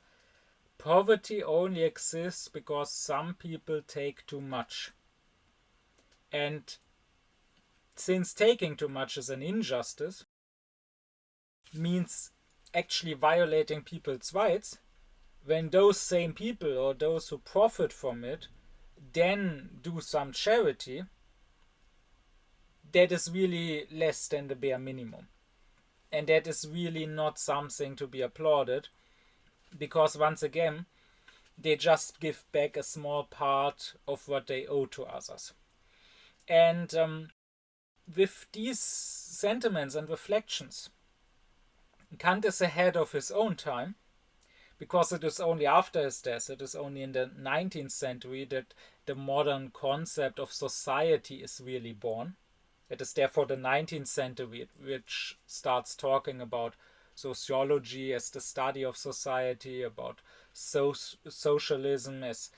Poverty only exists because some people take too much. And since taking too much is an injustice, means actually violating people's rights, when those same people or those who profit from it then do some charity, that is really less than the bare minimum. And that is really not something to be applauded, because once again, they just give back a small part of what they owe to others. And with these sentiments and reflections, Kant is ahead of his own time, because it is only after his death, it is only in the 19th century that the modern concept of society is really born. It is therefore the 19th century which starts talking about sociology as the study of society, about socialism as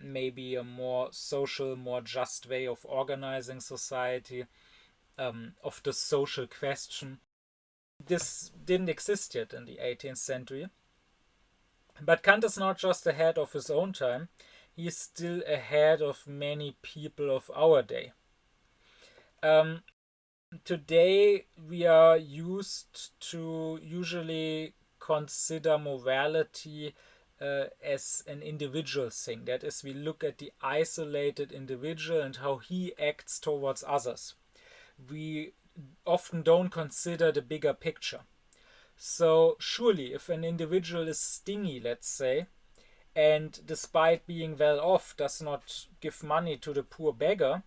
maybe a more social, more just way of organizing society, of the social question. This didn't exist yet in the 18th century. But Kant is not just ahead of his own time, he is still ahead of many people of our day. Today we are used to usually consider morality as an individual thing. That is, we look at the isolated individual and how he acts towards others. We often don't consider the bigger picture. So surely if an individual is stingy, let's say, and despite being well off does not give money to the poor beggar,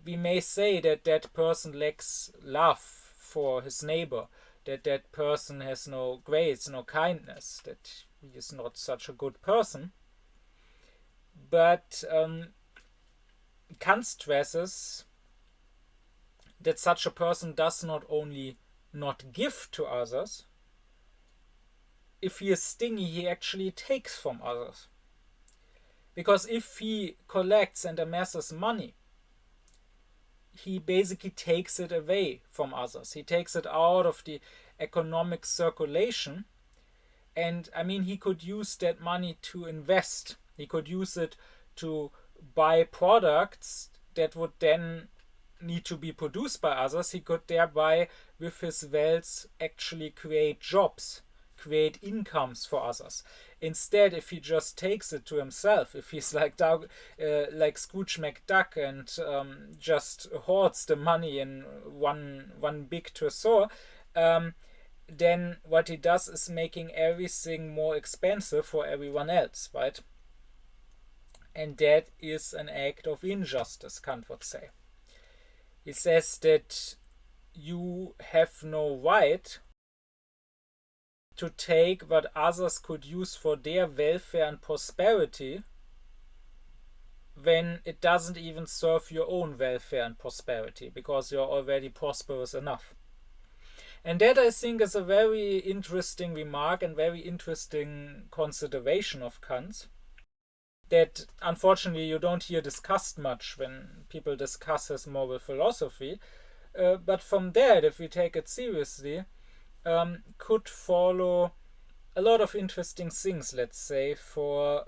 we may say that that person lacks love for his neighbor, that that person has no grace, no kindness, that he is not such a good person. But Kant stresses that such a person does not only not give to others, if he is stingy, he actually takes from others. Because if he collects and amasses money, he basically takes it away from others. He takes it out of the economic circulation. And I mean, he could use that money to invest. He could use it to buy products that would then need to be produced by others. He could thereby, with his wealth, actually create jobs, create incomes for others. Instead, if he just takes it to himself, if he's like Scrooge McDuck and just hoards the money in one big tresor, then what he does is making everything more expensive for everyone else, right? And that is an act of injustice, Kant would say. He says that you have no right to take what others could use for their welfare and prosperity when it doesn't even serve your own welfare and prosperity, because you're already prosperous enough. And that, I think, is a very interesting remark and very interesting consideration of Kant that unfortunately you don't hear discussed much when people discuss his moral philosophy. But from that, if we take it seriously, could follow a lot of interesting things, let's say, for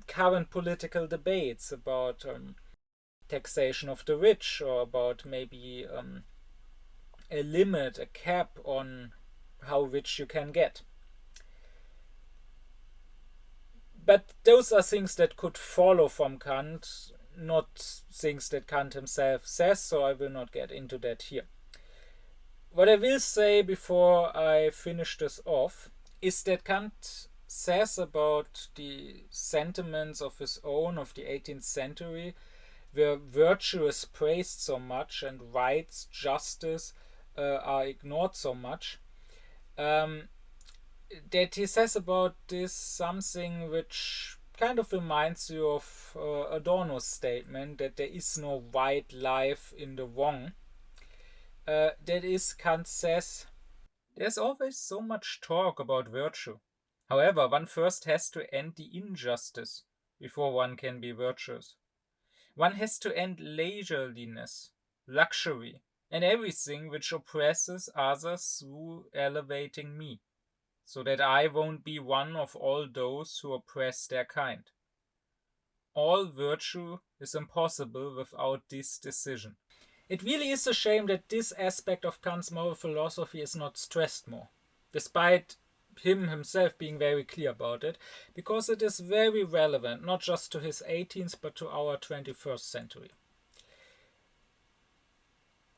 current political debates about taxation of the rich, or about maybe a limit, a cap on how rich you can get. But those are things that could follow from Kant, not things that Kant himself says, so I will not get into that here. What I will say before I finish this off is that Kant says about the sentiments of his own of the 18th century, where virtue is praised so much and rights, justice are ignored so much, that he says about this something which kind of reminds you of Adorno's statement that there is no right life in the wrong. That is, Kant says, there's always so much talk about virtue. However, one first has to end the injustice before one can be virtuous. One has to end leisureliness, luxury, and everything which oppresses others through elevating me, so that I won't be one of all those who oppress their kind. All virtue is impossible without this decision. It really is a shame that this aspect of Kant's moral philosophy is not stressed more, despite him himself being very clear about it, because it is very relevant, not just to his 18th, but to our 21st century.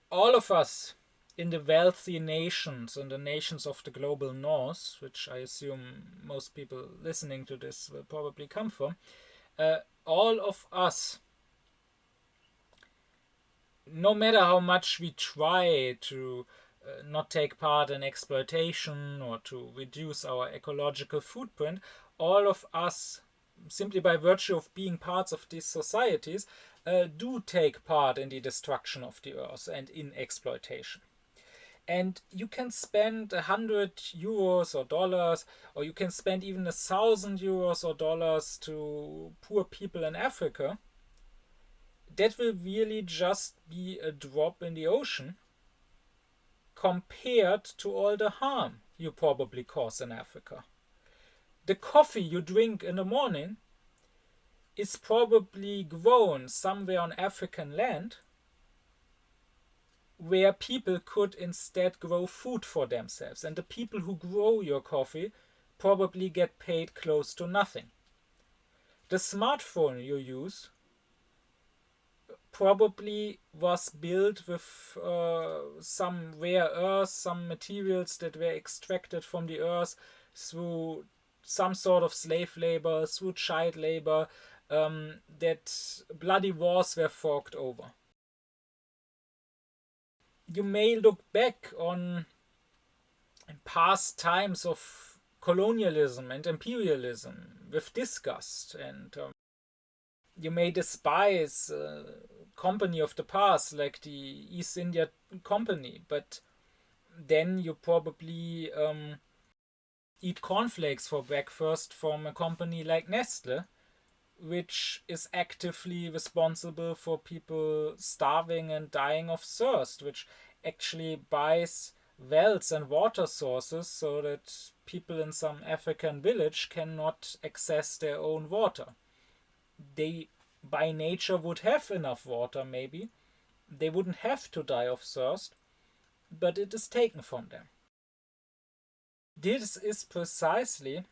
All of us in the wealthy nations and the nations of the global north, which I assume most people listening to this will probably come from, all of us, no matter how much we try to not take part in exploitation or to reduce our ecological footprint, all of us, simply by virtue of being parts of these societies, do take part in the destruction of the earth and in exploitation. And you can spend 100 euros or dollars, or you can spend even 1,000 euros or dollars to poor people in Africa. That will really just be a drop in the ocean compared to all the harm you probably cause in Africa. The coffee you drink in the morning is probably grown somewhere on African land where people could instead grow food for themselves. And the people who grow your coffee probably get paid close to nothing. The smartphone you use probably was built with some rare earth, some materials that were extracted from the earth through some sort of slave labor, through child labor, that bloody wars were fought over. You may look back on past times of colonialism and imperialism with disgust, and you may despise company of the past like the East India Company, but then you probably eat cornflakes for breakfast from a company like Nestle, which is actively responsible for people starving and dying of thirst, which actually buys wells and water sources so that people in some African village cannot access their own water. They, by nature, would have enough water, maybe. They wouldn't have to die of thirst, but it is taken from them. This is precisely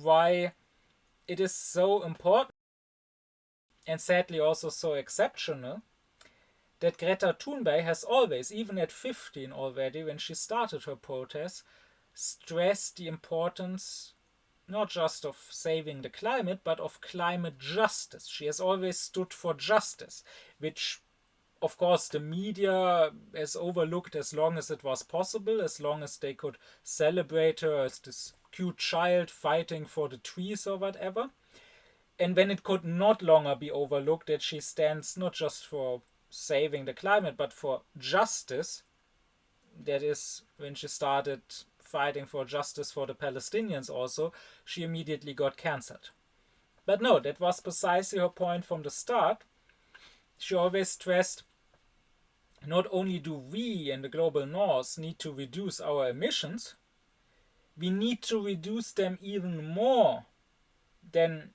why it is so important, and sadly also so exceptional, that Greta Thunberg has always, even at 15 already, when she started her protest, stressed the importance not just of saving the climate, but of climate justice. She has always stood for justice, which, of course, the media has overlooked as long as it was possible, as long as they could celebrate her as this cute child fighting for the trees or whatever. And when it could not longer be overlooked that she stands not just for saving the climate, but for justice, that is, when she started fighting for justice for the Palestinians also, she immediately got cancelled. But no, that was precisely her point from the start. She always stressed, not only do we in the global north need to reduce our emissions, we need to reduce them even more than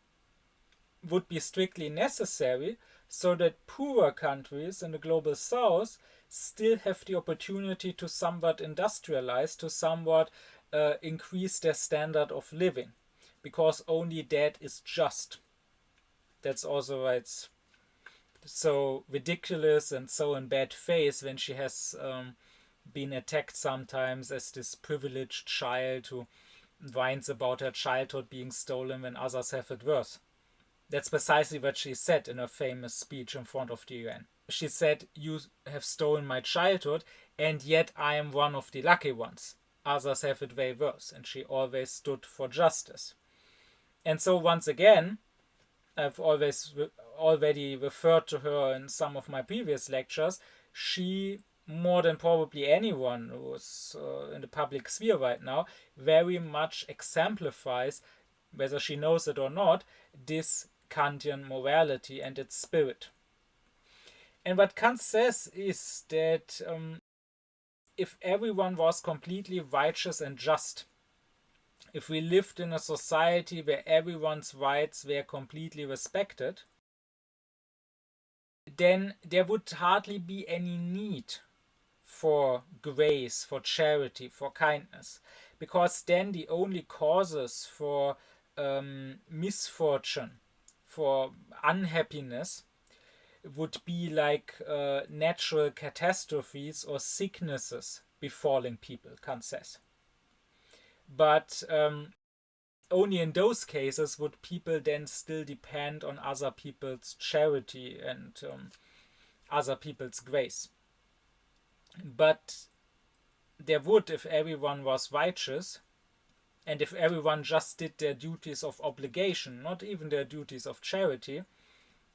would be strictly necessary, so that poorer countries in the global south still have the opportunity to somewhat industrialize, to somewhat increase their standard of living, because only that is just. That's also why it's so ridiculous and so in bad faith when she has been attacked sometimes as this privileged child who whines about her childhood being stolen when others have it worse. That's precisely what she said in her famous speech in front of the UN. She said, "You have stolen my childhood, and yet I am one of the lucky ones. Others have it way worse." And she always stood for justice. And so once again, I've always already referred to her in some of my previous lectures, she, more than probably anyone who's in the public sphere right now, very much exemplifies, whether she knows it or not, this Kantian morality and its spirit. And what Kant says is that if everyone was completely righteous and just, if we lived in a society where everyone's rights were completely respected, then there would hardly be any need for grace, for charity, for kindness, because then the only causes for misfortune, for unhappiness, would be like natural catastrophes or sicknesses befalling people, Kant says. But only in those cases would people then still depend on other people's charity and other people's grace. But there would, if everyone was righteous, and if everyone just did their duties of obligation, not even their duties of charity,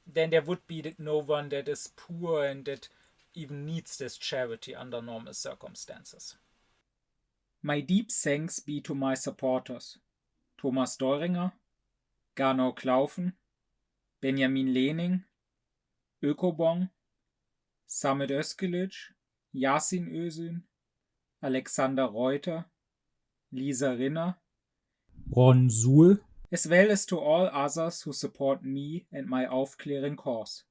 then there would be no one that is poor and that even needs this charity under normal circumstances. My deep thanks be to my supporters: Thomas Doringer, Gernot Klaufen, Benjamin Lehning, Ökobong, Samet Özkilic, Yasin Özün, Alexander Reuter, Lisa Rinner, Ron Suhl, as well as to all others who support me and my aufkläring cause.